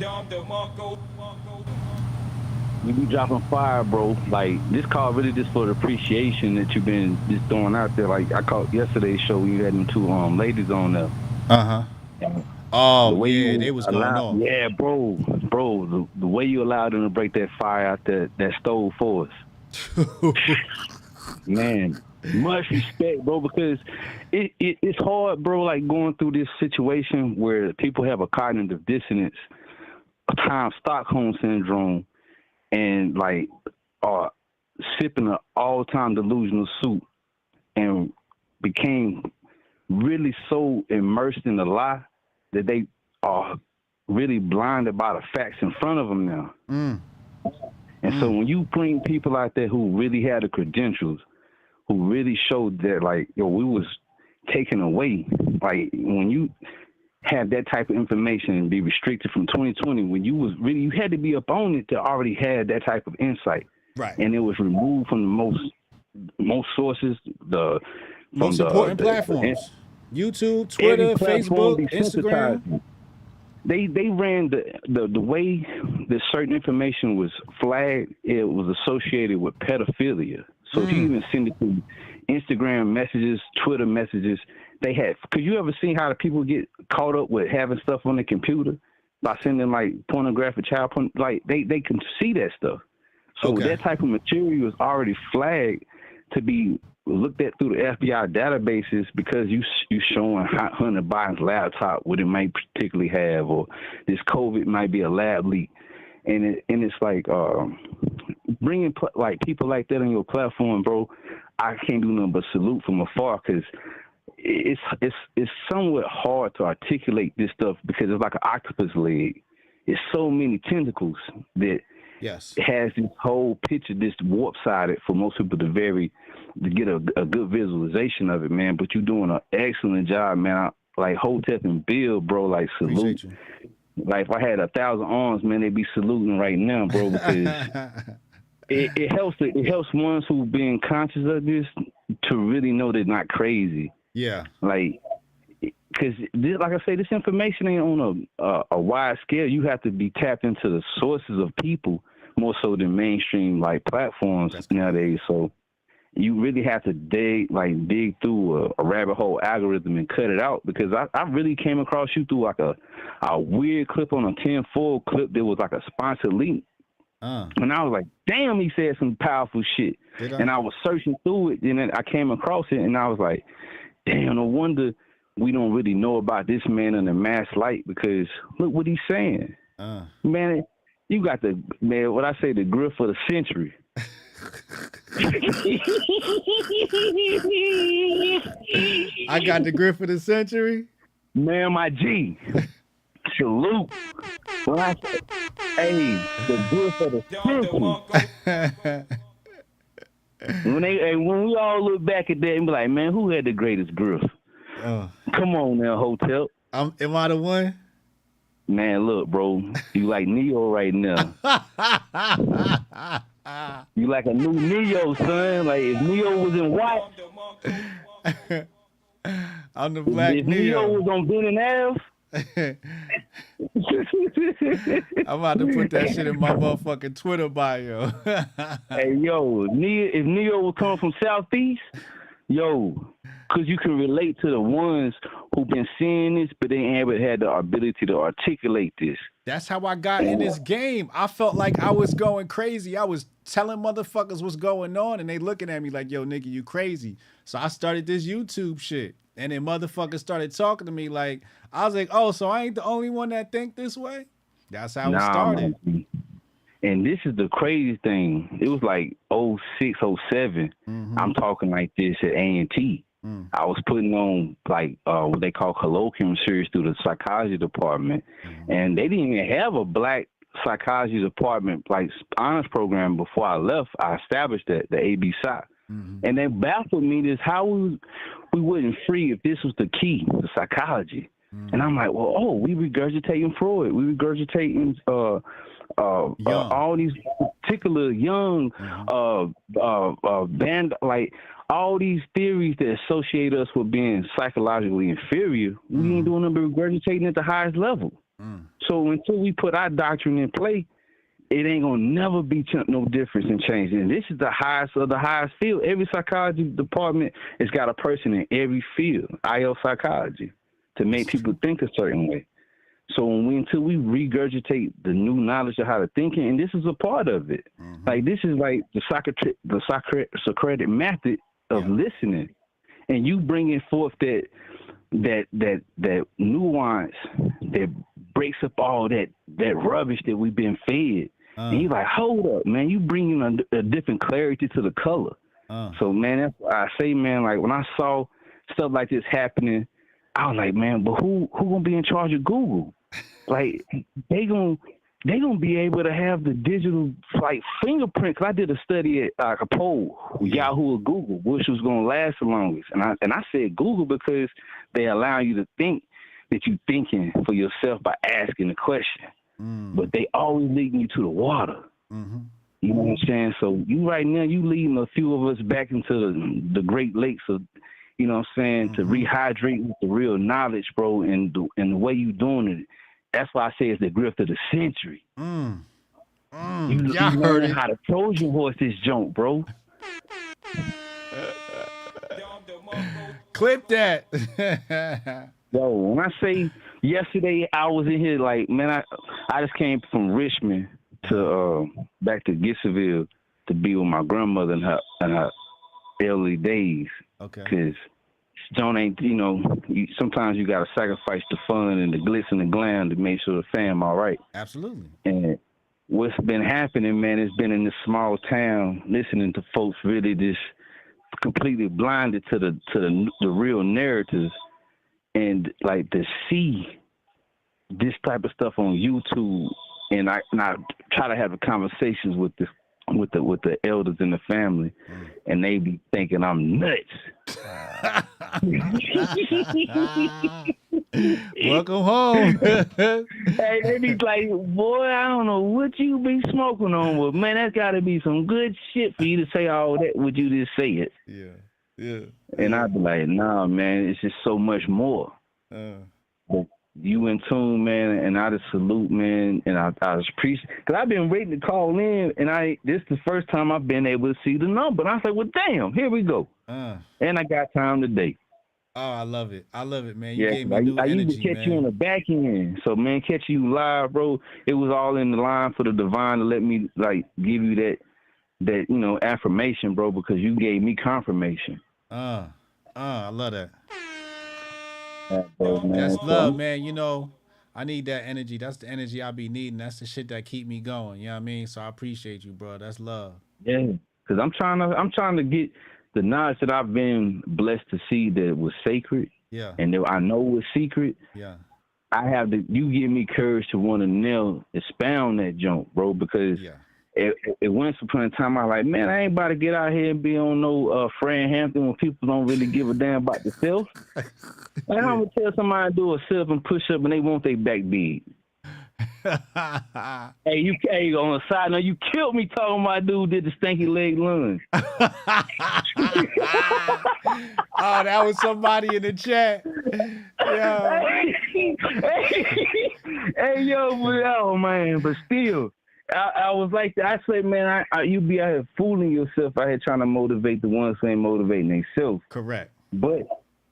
You be dropping fire, bro. Like, this call really just for the appreciation that you've been just throwing out there. Like, I caught yesterday's show when you had them two ladies on there. Uh-huh. Oh, The yeah, they was going off. Yeah, bro, the way you allowed them to break that fire out that stove for us. Man, much respect, bro, because it's hard, bro, like going through this situation where people have a cognitive dissonance, Stockholm syndrome, and like sipping an all-time delusional soup and became really so immersed in the lie that they are really blinded by the facts in front of them now. And so when you bring people out there who really had the credentials, who really showed that, like, yo, we was taken away, like, when you have that type of information and be restricted from 2020, when you had to be up on it to already have that type of insight. Right. And it was removed from the most sources, the most important platforms. YouTube, Twitter, Facebook, Instagram. They ran the way that certain information was flagged. It was associated with pedophilia. So if you even send it to Instagram messages, Twitter messages, they had. Could you ever see how the people get caught up with having stuff on their computer by sending like pornographic child porn? Like they can see that stuff. So that type of material is already flagged to be looked at through the FBI databases because you showing Hunter Biden's laptop, what it might particularly have, or this COVID might be a lab leak, and it's like bringing like people like that on your platform, bro. I can't do nothing but salute from afar because it's somewhat hard to articulate this stuff because it's like an octopus leg. It's so many tentacles that it has this whole picture, this warp-sided for most people to get a good visualization of it, man. But you're doing an excellent job, man. Like Hotep and Bill, bro, like salute. Like if I had 1,000 arms, man, they'd be saluting right now, bro, because it helps ones who've been conscious of this to really know they're not crazy. Yeah. Like, because like I say, this information ain't on a wide scale. You have to be tapped into the sources of people more so than mainstream like platforms nowadays. So you really have to dig through a rabbit hole algorithm and cut it out, because I really came across you through like a weird clip on a 10-4 clip that was like a sponsored link. And I was like, damn, he said some powerful shit. And I was searching through it, and then I came across it, and I was like, damn, no wonder we don't really know about this man in the mass light, because look what he's saying. Man, you got the grift for the century. I got the grift for the century. Man, my G. Salute. When I say, hey, the grift for the century. When we all look back at that and be like, man, who had the greatest grift? Come on now, Hotep. Am I the one? Man, look, bro. You like Neo right now. You like a new Neo, son. Like if Neo was in white. I'm the black if Neo. Neo was on Ben and Ave. I'm about to put that shit in my motherfucking Twitter bio. Hey, yo, if Neo was coming from Southeast, yo, because you can relate to the ones who've been seeing this, but they ain't had the ability to articulate this. That's how I got in this game. I felt like I was going crazy. I was telling motherfuckers what's going on, and they looking at me like, yo, nigga, you crazy. So I started this YouTube shit. And then motherfuckers started talking to me like, I was like, oh, so I ain't the only one that think this way? That's how it started. Man. And this is the crazy thing. It was like 06, 07. I'm talking like this at A&T. I was putting on like what they call colloquium series through the psychology department. And they didn't even have a black psychology department like honors program before I left. I established that, the AB Psych. And they baffled me this how we wouldn't free if this was the key to psychology. And I'm like, well, we regurgitating Freud. We regurgitating all these particular young band, like all these theories that associate us with being psychologically inferior, we ain't doing them but regurgitating at the highest level. So until we put our doctrine in play, it ain't gonna never be no difference in change. And this is the highest of the highest field. Every psychology department has got a person in every field, IL psychology, to make people think a certain way. So until we regurgitate the new knowledge of how to think, and this is a part of it. Like this is like the Socratic method of listening, and you bringing forth that nuance that breaks up all that rubbish that we've been fed. And you like, hold up, man, you bringing a different clarity to the color. So man, that's why I say, man, like when I saw stuff like this happening, I was like, man, but who gonna be in charge of Google? Like they gonna be able to have the digital like fingerprint. Cause I did a study at like a poll, Yahoo or Google, which was gonna last the longest. And I said Google because they allow you to think that you thinking for yourself by asking the question. But they always leading you to the water. You know what I'm saying? So you right now, you leading a few of us back into the Great Lakes of, you know what I'm saying, to rehydrate with the real knowledge, bro, and the way you doing it. That's why I say it's the grift of the century. You learning how to Trojan horse this junk, bro. Clip that. Yo, when I say yesterday, I was in here like, man, I just came from Richmond to back to Gissaville to be with my grandmother in her early days. Okay. Because Joan ain't, you know, sometimes you got to sacrifice the fun and the glitz and the glam to make sure the fam all right. Absolutely. And what's been happening, man, it's been in this small town listening to folks really just completely blinded to the real narratives. And like to see this type of stuff on YouTube, and I try to have the conversations with the elders in the family, and they be thinking I'm nuts. Welcome home. Hey, they be like, boy, I don't know what you be smoking on, but man, that's got to be some good shit for you to say all that. Would you just say it? Yeah. And I'd be like, nah, man, it's just so much more. But you in tune, man, and I just salute, man, and I just appreciate, because I've been waiting to call in, and this is the first time I've been able to see the number. And I was like, well, damn, here we go. And I got time today. Oh, I love it, man. You Yeah, gave me new I energy, used to catch man. you on the back end. So, man, catching you live, bro, it was all in the line for the divine to let me, like, give you that you know, affirmation, bro, because you gave me confirmation. I love that. Bro, man. That's love, man. You know, I need that energy. That's the energy I be needing. That's the shit that keep me going. You know what I mean? So I appreciate you, bro. That's love. Yeah, because I'm trying to get the knowledge that I've been blessed to see that was sacred. Yeah. And that I know was secret. Yeah. You give me courage to want to expound that junk, bro, because it once upon a time I was like, man, I ain't about to get out here and be on no Fran Hampton when people don't really give a damn about themselves. Like, I'm gonna tell somebody to do a sit up and push up and they want their back big. Hey, on a side note, you killed me talking about dude did the stinky leg lunge. Oh, that was somebody in the chat. Hey, yo, man, but still, I was like that. I said, man, you be out here fooling yourself out here trying to motivate the ones who ain't motivating themselves. Correct. But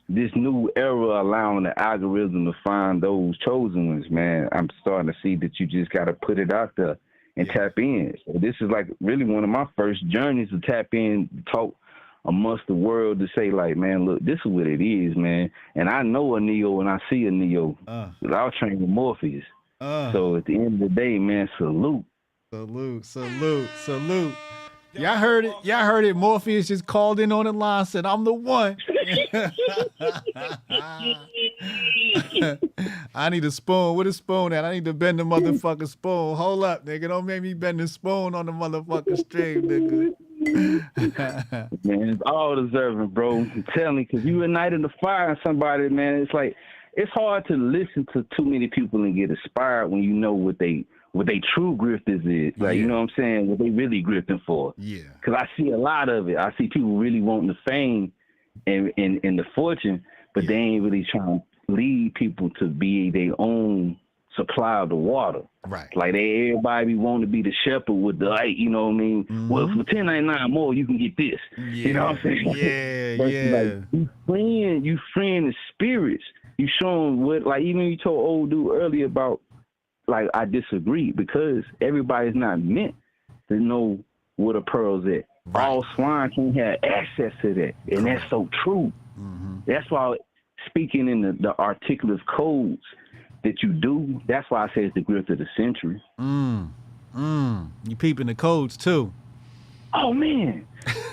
this new era allowing the algorithm to find those chosen ones, man, I'm starting to see that you just got to put it out there and tap in. So this is like really one of my first journeys to tap in, talk amongst the world to say, like, man, look, this is what it is, man. And I know a Neo when I see a Neo. I was trained with Morpheus. So at the end of the day, man, salute. Salute. Y'all heard it. Morpheus just called in on the line, said, I'm the one. I need a spoon. Where the spoon at? I need to bend the motherfucking spoon. Hold up, nigga. Don't make me bend the spoon on the motherfucking stream, nigga. Man, it's all deserving, bro. I'm telling you, because you ignited the fire in somebody, man. It's like, it's hard to listen to too many people and get inspired when you know what they what they true grifters is. Like, you know what I'm saying? What they really grifting for. Yeah. Because I see a lot of it. I see people really wanting the fame and the fortune, but they ain't really trying to lead people to be their own supply of the water. Right. Like everybody be wanting to be the shepherd with the light, you know what I mean? Well, for $10.99 more, you can get this. You know what I'm saying? Like, you freeing the spirits. You show them what, like, even you told old dude earlier about, like, I disagree, because everybody's not meant to know where the pearl's at. Right. All swine can't have access to that. And that's so true. That's why speaking in the articulate codes that you do, that's why I say it's the grift of the century. You peeping the codes too. Oh man.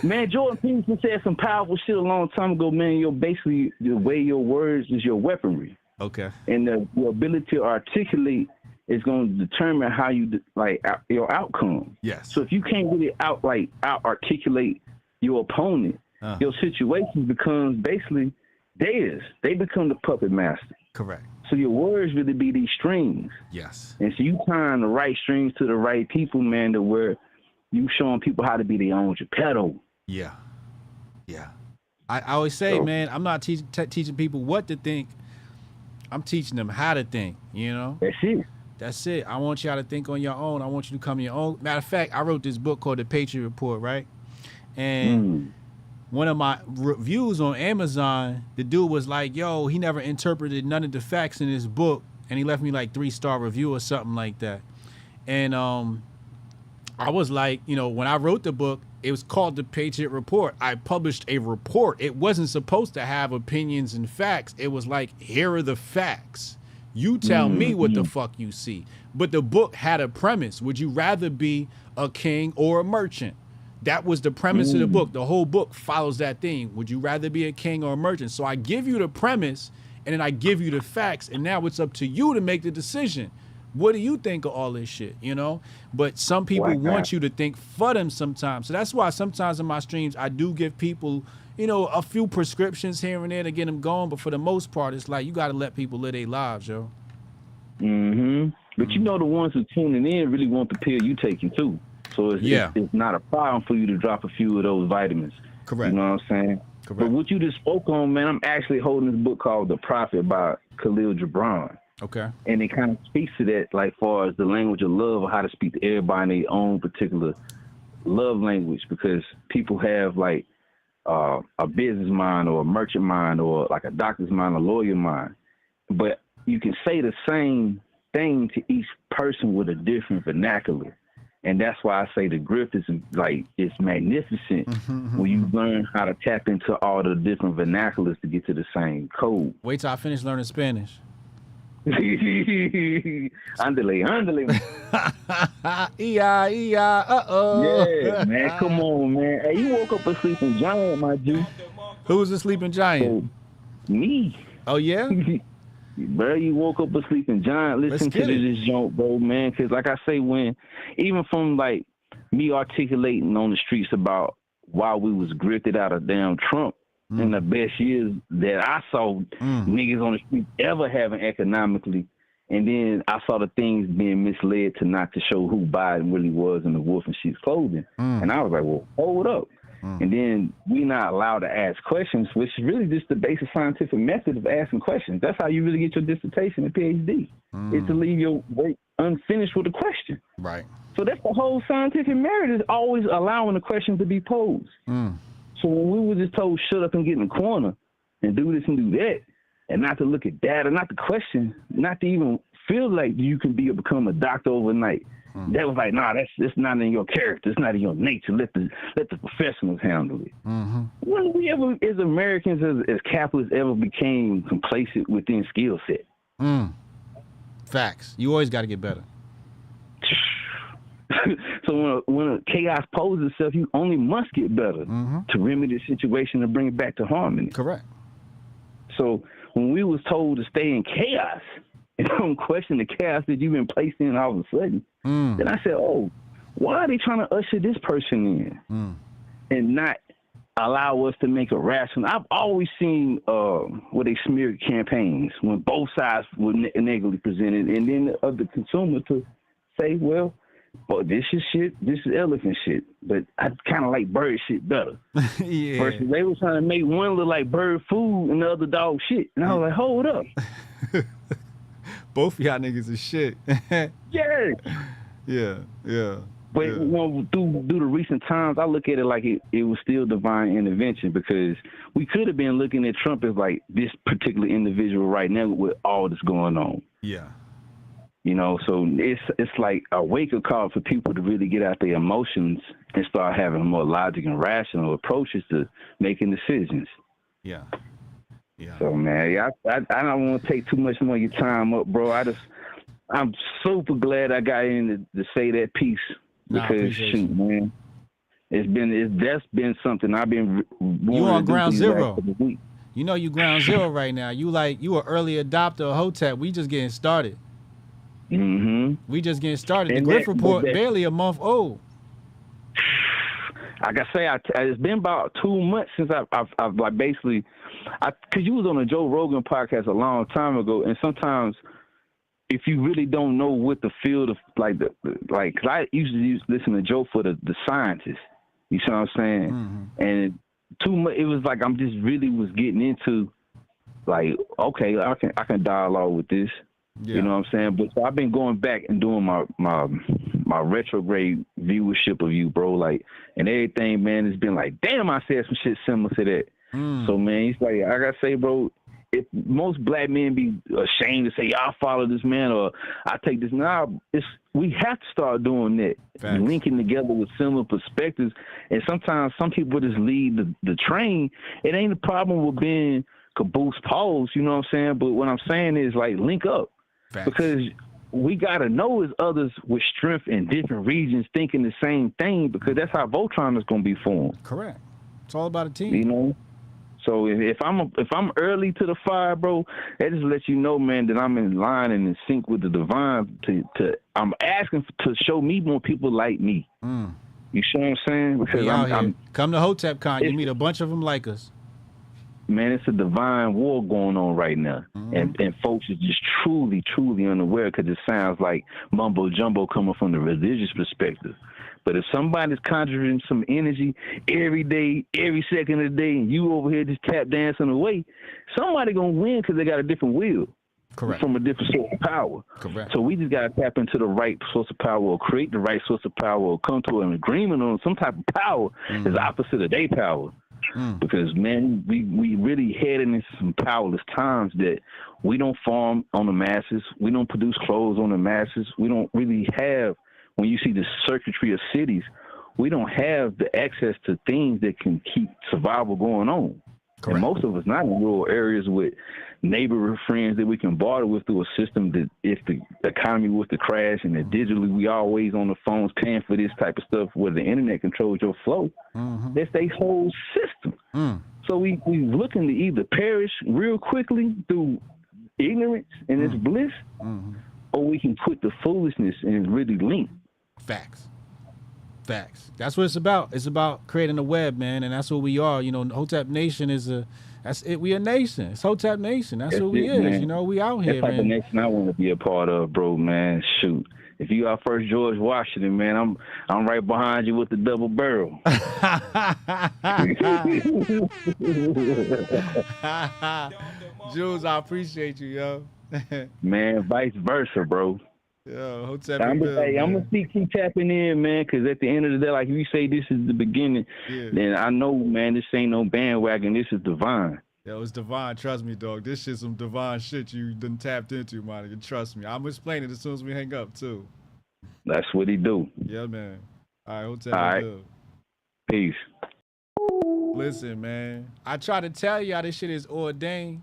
Man, Jordan Peterson said some powerful shit a long time ago, man. You're basically, the way your words is your weaponry. Okay. And the ability to articulate is going to determine how you your outcome. Yes. So if you can't really out articulate your opponent, your situation becomes basically theirs. They become the puppet master. Correct. So your words really be these strings. Yes. And so you tying the right strings to the right people, man, to where you showing people how to be their own Geppetto. Yeah. Yeah. I always say, man, I'm not teaching people what to think. I'm teaching them how to think, you know? That's it. That's it. I want y'all to think on your own. I want you to come to your own. Matter of fact, I wrote this book called The Patriot Report, right? And one of my reviews on Amazon, the dude was like, yo, he never interpreted none of the facts in his book. And he left me like 3-star review or something like that. And I was like, you know, when I wrote the book, it was called The Patriot Report. I published a report. It wasn't supposed to have opinions and facts. It was like, here are the facts. You tell me what the fuck you see. But the book had a premise. Would you rather be a king or a merchant? That was the premise of the book. The whole book follows that theme. Would you rather be a king or a merchant? So I give you the premise, and then I give you the facts, and now it's up to you to make the decision. What do you think of all this shit, you know? But some people want you to think for them sometimes. So that's why sometimes in my streams, I do give people, you know, a few prescriptions here and there to get them going. But for the most part, it's like you got to let people live their lives, yo. But you know, the ones who tuning in really want the pill you taking too. So it's not a problem for you to drop a few of those vitamins. Correct. You know what I'm saying? Correct. But what you just spoke on, man, I'm actually holding this book called The Prophet by Khalil Gibran. Okay. And it kind of speaks to that, like, far as the language of love, or how to speak to everybody in their own particular love language, because people have like a business mind or a merchant mind or like a doctor's mind, a lawyer mind. But you can say the same thing to each person with a different vernacular. And that's why I say the grift is like, it's magnificent when you learn how to tap into all the different vernaculars to get to the same code. Wait till I finish learning Spanish. Andale. Yeah, man, come on, man. Hey, you woke up a sleeping giant, my G. Who's the sleeping giant? Me. Oh, yeah? Bro, you woke up a sleeping giant. Listen to this joke, bro, man. Because like I say, even from like me articulating on the streets about why we was grifted out of damn Trump in the best years that I saw niggas on the street ever having economically, and then I saw the things being misled to not to show who Biden really was in the wolf in sheep's clothing. And I was like, well, hold up. And then we not allowed to ask questions, which is really just the basic scientific method of asking questions. That's how you really get your dissertation and PhD. Is to leave your work unfinished with a question. Right. So that's the whole scientific merit, is always allowing the question to be posed. So when we were just told shut up and get in the corner and do this and do that, and not to look at data, not to question, not to even feel like you can become a doctor overnight. That was like, nah, that's not in your character. It's not in your nature. Let the professionals handle it. When we ever, as Americans, as capitalists, ever became complacent within skill set? Facts. You always got to get better. So when chaos poses itself, you only must get better to remedy the situation and bring it back to harmony. Correct. So when we was told to stay in chaos and don't question the chaos that you've been placed in all of a sudden, then I said, oh, why are they trying to usher this person in and not allow us to make a rational? I've always seen where they smeared campaigns when both sides were negatively presented, and then the consumer to say, well, this is shit. This is elephant shit. But I kind of like bird shit better. Yeah. Versus they were trying to make one look like bird food and the other dog shit. And I was like, hold up. Both of y'all niggas is shit. Yeah. Yeah. But you know, through the recent times, I look at it like it was still divine intervention, because we could have been looking at Trump as like this particular individual right now with all that's going on. Yeah. You know, so it's like a wake-up call for people to really get out their emotions and start having more logic and rational approaches to making decisions. Yeah. So, man, I don't want to take too much more of your time up, bro. I'm super glad I got in to say that piece, because shoot, man, that's been something I've been. You on ground zero. You know you ground zero right now. You an early adopter of Hotep. We just getting started. Mm-hmm. We just getting started. And the Grift Report barely a month old. Like I say, it's been about 2 months since I've like basically, because you was on a Joe Rogan podcast a long time ago, and sometimes if you really don't know what the field of because I usually listen to Joe for the scientists. You see what I'm saying? Mm-hmm. And too much. It was like I'm just really was getting into like, okay, I can dialogue with this. Yeah. You know what I'm saying? But so I've been going back and doing my retrograde viewership of you, bro. Like, and everything, man, has been like, damn, I said some shit similar to that. So, man, it's like, I gotta say, bro, if most black men be ashamed to say, I follow this man or I take this, we have to start doing that. Facts. Linking together with similar perspectives. And sometimes some people just lead the train. It ain't a problem with being caboose pause, you know what I'm saying? But what I'm saying is, like, link up. Facts. Because we got to know as others with strength in different regions thinking the same thing, because that's how Voltron is going to be formed. Correct. It's all about a team. You know? So if I'm early to the fire, bro, that just lets you know, man, that I'm in line and in sync with the divine. I'm asking to show me more people like me. You see what I'm saying? Because I'm come to Hotep Con. You meet a bunch of them like us. Man, it's a divine war going on right now. And folks are just truly, truly unaware, because it sounds like mumbo jumbo coming from the religious perspective. But if somebody's conjuring some energy every day, every second of the day, and you over here just tap dancing away, somebody gonna win because they got a different will. Correct. From a different source of power. Correct. So we just gotta tap into the right source of power, or create the right source of power, or come to an agreement on some type of power that's opposite of their power. Because, man, we really heading into some powerless times that we don't farm on the masses. We don't produce clothes on the masses. We don't really have, when you see the circuitry of cities, we don't have the access to things that can keep survival going on. Correct. And most of us not in rural areas with neighborhood friends that we can barter with through a system that if the economy was to crash and that digitally we always on the phones paying for this type of stuff where the internet controls your flow. That's their whole system. So we looking to either perish real quickly through ignorance and its bliss, or we can quit the foolishness and really link. Facts. That's what it's about. It's about creating a web, man, and that's what we are. You know, Hotep Nation that's it. We a nation. It's Hotep Nation. That's what we is. Man. You know, we out here, man. That's the nation I want to be a part of, bro, man. Shoot. If you are first George Washington, man, I'm right behind you with the double barrel. Jules, I appreciate you, yo. Man, vice versa, bro. Yo, Hotep. I'm gonna keep tapping in, man, because at the end of the day, like if you say this is the beginning, then I know, man, this ain't no bandwagon. This is divine. Yo, it's divine. Trust me, dog. This shit's some divine shit you done tapped into, man. Trust me. I'm explaining it as soon as we hang up, too. That's what he do. Yeah, man. All right, Hotep. All right. Peace. Listen, man. I try to tell y'all this shit is ordained.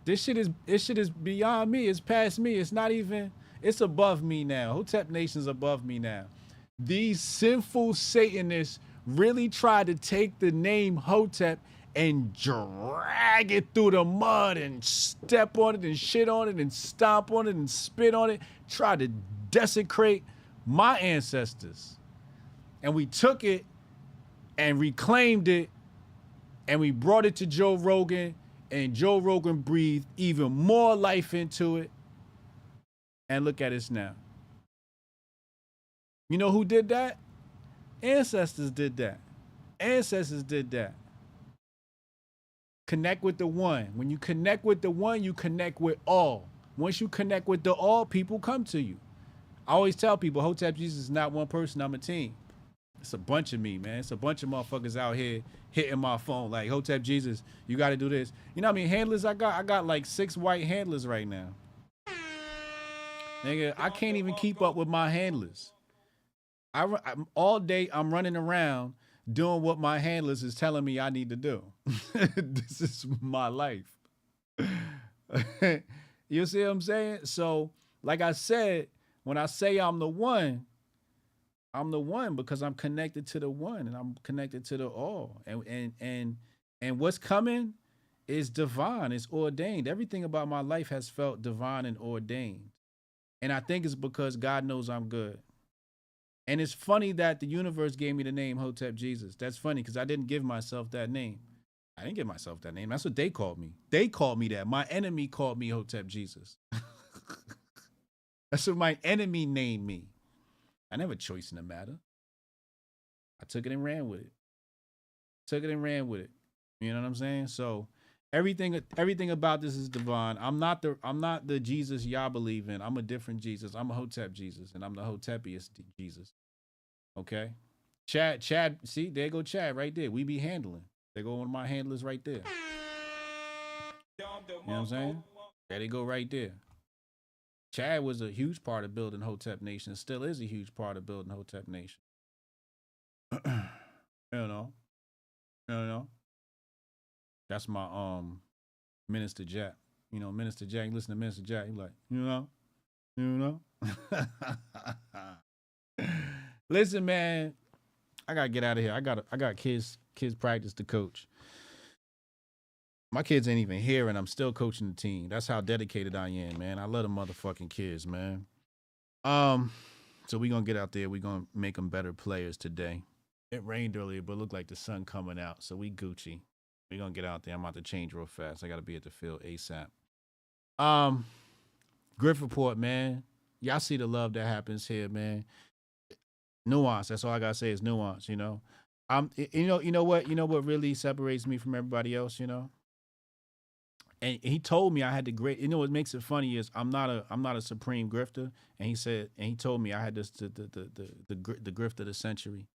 This shit is beyond me. It's past me. It's not even. It's above me now. Hotep Nation's above me now. These sinful Satanists really tried to take the name Hotep and drag it through the mud and step on it and shit on it and stomp on it and spit on it, try to desecrate my ancestors. And we took it and reclaimed it and we brought it to Joe Rogan, and Joe Rogan breathed even more life into it. And look at us now. You know who did that? Ancestors did that. Ancestors did that. Connect with the one. When you connect with the one, you connect with all. Once you connect with the all, people come to you. I always tell people, Hotep Jesus is not one person, I'm a team. It's a bunch of me, man. It's a bunch of motherfuckers out here hitting my phone like, Hotep Jesus, you got to do this. You know how many handlers I got? I got like 6 white handlers right now. Nigga, I can't even keep up with my handlers. I'm all day I'm running around doing what my handlers is telling me I need to do. This is my life. You see what I'm saying? So, like I said, when I say I'm the one because I'm connected to the one and I'm connected to the all. And what's coming is divine, it's ordained. Everything about my life has felt divine and ordained. And I think it's because God knows I'm good. And it's funny that the universe gave me the name Hotep Jesus. That's funny because I didn't give myself that name. I didn't give myself that name. That's what they called me. They called me that. My enemy called me Hotep Jesus. That's what my enemy named me. I never choice in the matter. I took it and ran with it. You know what I'm saying? So everything about this is divine. I'm not the Jesus y'all believe in. I'm a different Jesus. I'm a Hotep Jesus, and I'm the Hotepiest Jesus. Okay? Chad, see, there go Chad right there. We be handling. There go one of my handlers right there. You know what I'm saying? There they go right there. Chad was a huge part of building Hotep Nation. Still is a huge part of building Hotep Nation. You know. That's my Minister Jack. You know, Minister Jack. Listen to Minister Jack. He's like, you know. Listen, man. I gotta get out of here. I got kids practice to coach. My kids ain't even here, and I'm still coaching the team. That's how dedicated I am, man. I love the motherfucking kids, man. So we gonna get out there. We gonna make them better players today. It rained earlier, but it looked like the sun coming out, so we Gucci. We gonna get out there. I'm about to change real fast. I gotta be at the field ASAP. Grift Report, man. Y'all see the love that happens here, man. Nuance. That's all I gotta say is nuance. You know. You know what really separates me from everybody else. You know. And he told me I had the great. You know what makes it funny is I'm not a supreme grifter. And he told me I had this the grift of the century.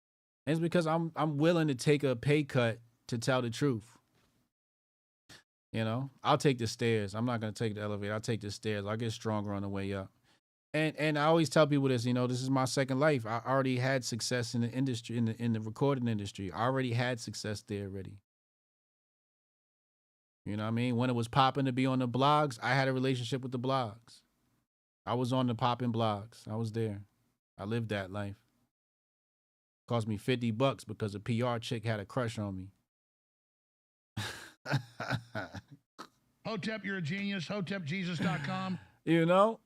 And it's because I'm willing to take a pay cut to tell the truth. You know, I'll take the stairs. I'm not gonna take the elevator. I'll take the stairs. I'll get stronger on the way up. And I always tell people this. You know, this is my second life. I already had success in the industry, in the recording industry. I already had success there already. You know what I mean? When it was popping to be on the blogs, I had a relationship with the blogs. I was on the popping blogs. I was there. I lived that life. Cost me $50 because a PR chick had a crush on me. Hotep, you're a genius. HotepJesus.com. You know?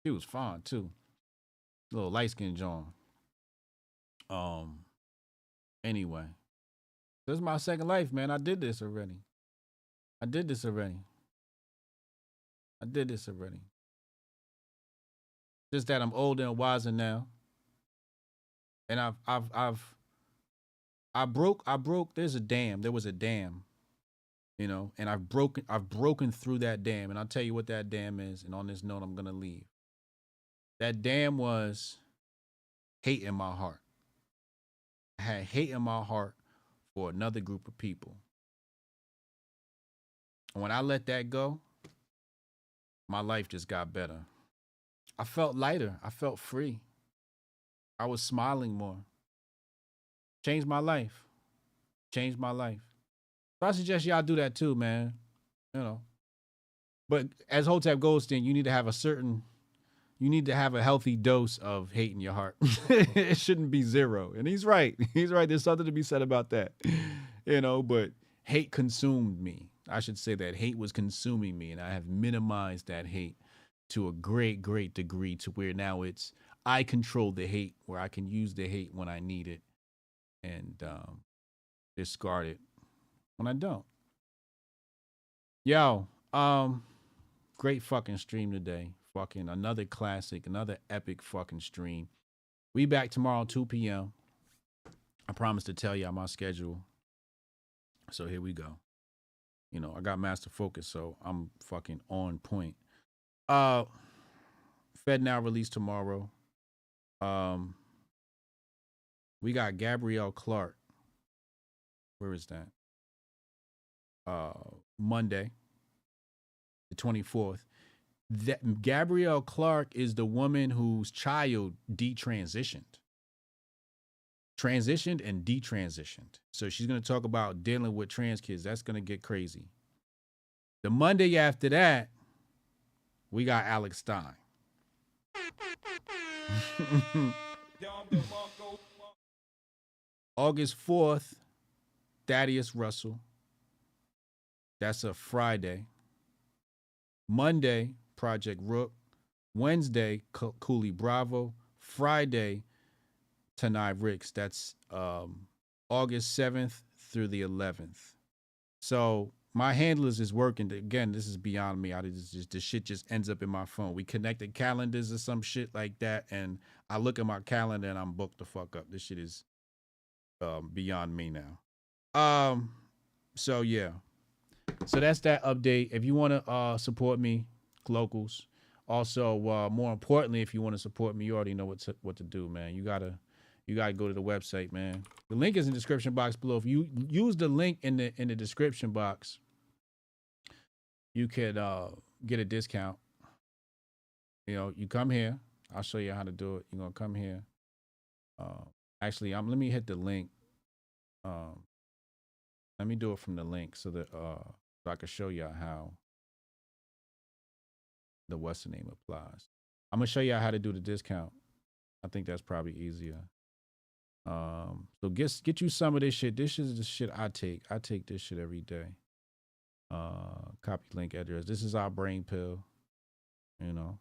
She was fine too. Little light-skinned John. Anyway. This is my second life, man. I did this already. Just that I'm older and wiser now. And I broke, there was a dam, you know, and I've broken through that dam. And I'll tell you what that dam is. And on this note, I'm going to leave. That dam was hate in my heart. I had hate in my heart for another group of people. And when I let that go, my life just got better. I felt lighter. I felt free. I was smiling more. Changed my life. So I suggest y'all do that too, man. You know. But as Hotep Goldstein, you need to have a healthy dose of hate in your heart. It shouldn't be zero. And he's right. There's something to be said about that. You know, but hate consumed me. I should say that hate was consuming me, and I have minimized that hate to a great, great degree to where now I control the hate, where I can use the hate when I need it and discard it when I don't. Yo, great fucking stream today. fucking another classic, another epic fucking stream. We back tomorrow 2 p.m. I promise to tell y'all my schedule. So here we go. You know, I got master focus, so I'm fucking on point. Fed Now release tomorrow. We got Gabrielle Clark. Where is that? Monday, the 24th. That Gabrielle Clark is the woman whose child detransitioned. Transitioned and detransitioned. So she's going to talk about dealing with trans kids. That's going to get crazy. The Monday after that, we got Alex Stein. August 4th, Thaddeus Russell. That's a Friday. Monday, Project Rook. Wednesday, Cooley Bravo. Friday, Tanai Ricks. That's August 7th through the 11th. So my handlers is working. Again, this is beyond me. The shit just ends up in my phone. We connected calendars or some shit like that, and I look at my calendar and I'm booked the fuck up. This shit is beyond me now. So yeah. So that's that update. If you want to support me, locals. Also, more importantly, if you want to support me, you already know what to do, man. You gotta go to the website, man. The link is in the description box below. If you use the link in the description box, you could get a discount. You know, you come here. I'll show you how to do it. You're gonna come here. Actually, let me hit the link. Let me do it from the link so that so I can show y'all how the what's the name applies. I'm gonna show y'all how to do the discount. I think that's probably easier. So get you some of this shit. This is the shit I take. I take this shit every day. Copy link address. This is our brain pill. You know,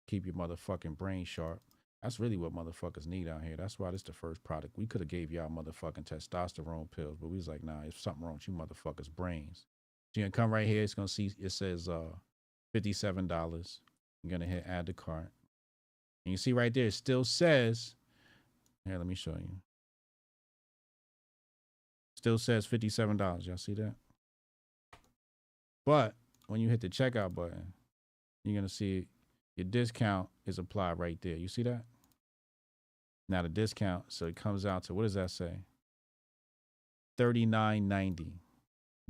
keep your motherfucking brain sharp. That's really what motherfuckers need out here. That's why this is the first product. We could have gave y'all motherfucking testosterone pills, but we was like, nah, if something wrong with you motherfuckers' brains. So you're gonna come right here. It's gonna see it says $57. You're gonna hit add to cart. And you see right there, it still says, here, let me show you. Still says $57. Y'all see that? But when you hit the checkout button, you're gonna see your discount is applied right there. You see that? Now the discount, so it comes out to, what does that say? $39.90,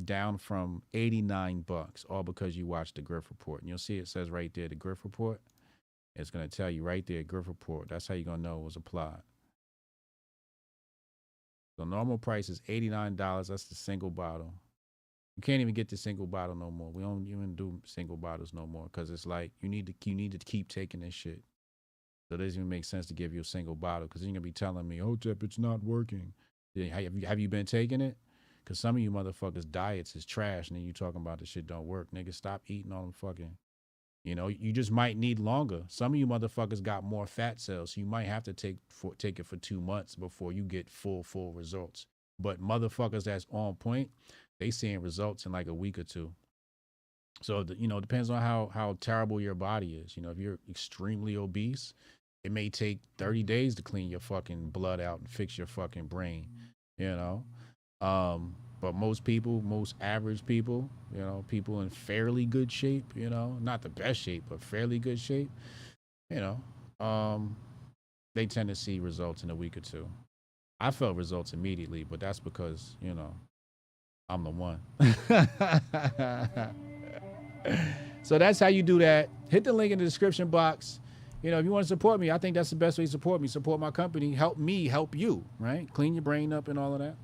down from $89, all because you watched the Grift Report. And you'll see it says right there, the Grift Report. It's gonna tell you right there, Grift Report. That's how you're gonna know it was applied. So normal price is $89. That's the single bottle. You can't even get the single bottle no more. We don't even do single bottles no more because it's like you need to keep taking this shit. So it doesn't even make sense to give you a single bottle because then you're gonna be telling me, Hotep, it's not working. Have you been taking it? Because some of you motherfuckers' diets is trash, and then you talking about the shit don't work. Nigga, stop eating all them fucking. You know, you just might need longer. Some of you motherfuckers got more fat cells, so you might have to take it for 2 months before you get full results. But motherfuckers that's on point, they seeing results in like a week or two. So, you know, it depends on how terrible your body is. You know, if you're extremely obese, it may take 30 days to clean your fucking blood out and fix your fucking brain, you know. But most people, most average people, you know, people in fairly good shape, you know, not the best shape, but fairly good shape, you know, they tend to see results in a week or two. I felt results immediately, but that's because, you know, I'm the one. So that's how you do that. Hit the link in the description box. You know, if you want to support me, I think that's the best way to support me. Support my company. Help me help you, right? Clean your brain up and all of that.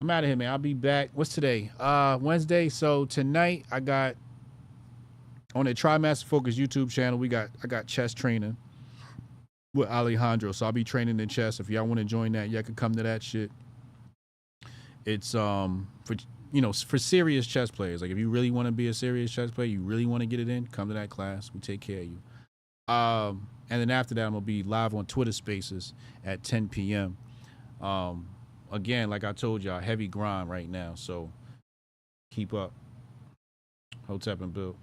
I'm out of here, man. I'll be back. What's today? Wednesday. So tonight I got on the Try Master Focus YouTube channel, I got chess training with Alejandro. So I'll be training in chess. If y'all want to join that, y'all can come to that shit. It's for serious chess players. Like if you really want to be a serious chess player, you really want to get it in, come to that class. We take care of you. And then after that, I'm gonna be live on Twitter Spaces at 10 p.m. Again, like I told y'all, heavy grind right now. So keep up. Hotep and Bill.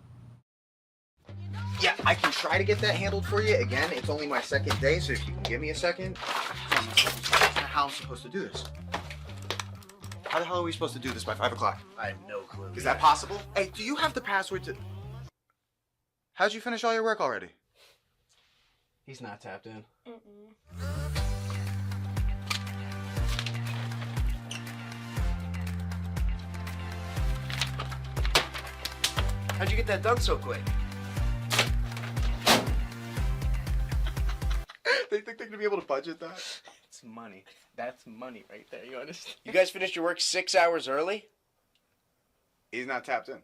Yeah, I can try to get that handled for you. Again, it's only my second day, so if you can give me a second. How am I supposed to do this? How the hell are we supposed to do this by 5 o'clock? I have no clue. Is that possible? Hey, do you have the password to... How'd you finish all your work already? He's not tapped in. How'd you get that done so quick? They think they're gonna be able to budget that? It's money. That's money right there. You understand? You guys finished your work 6 hours early? He's not tapped in.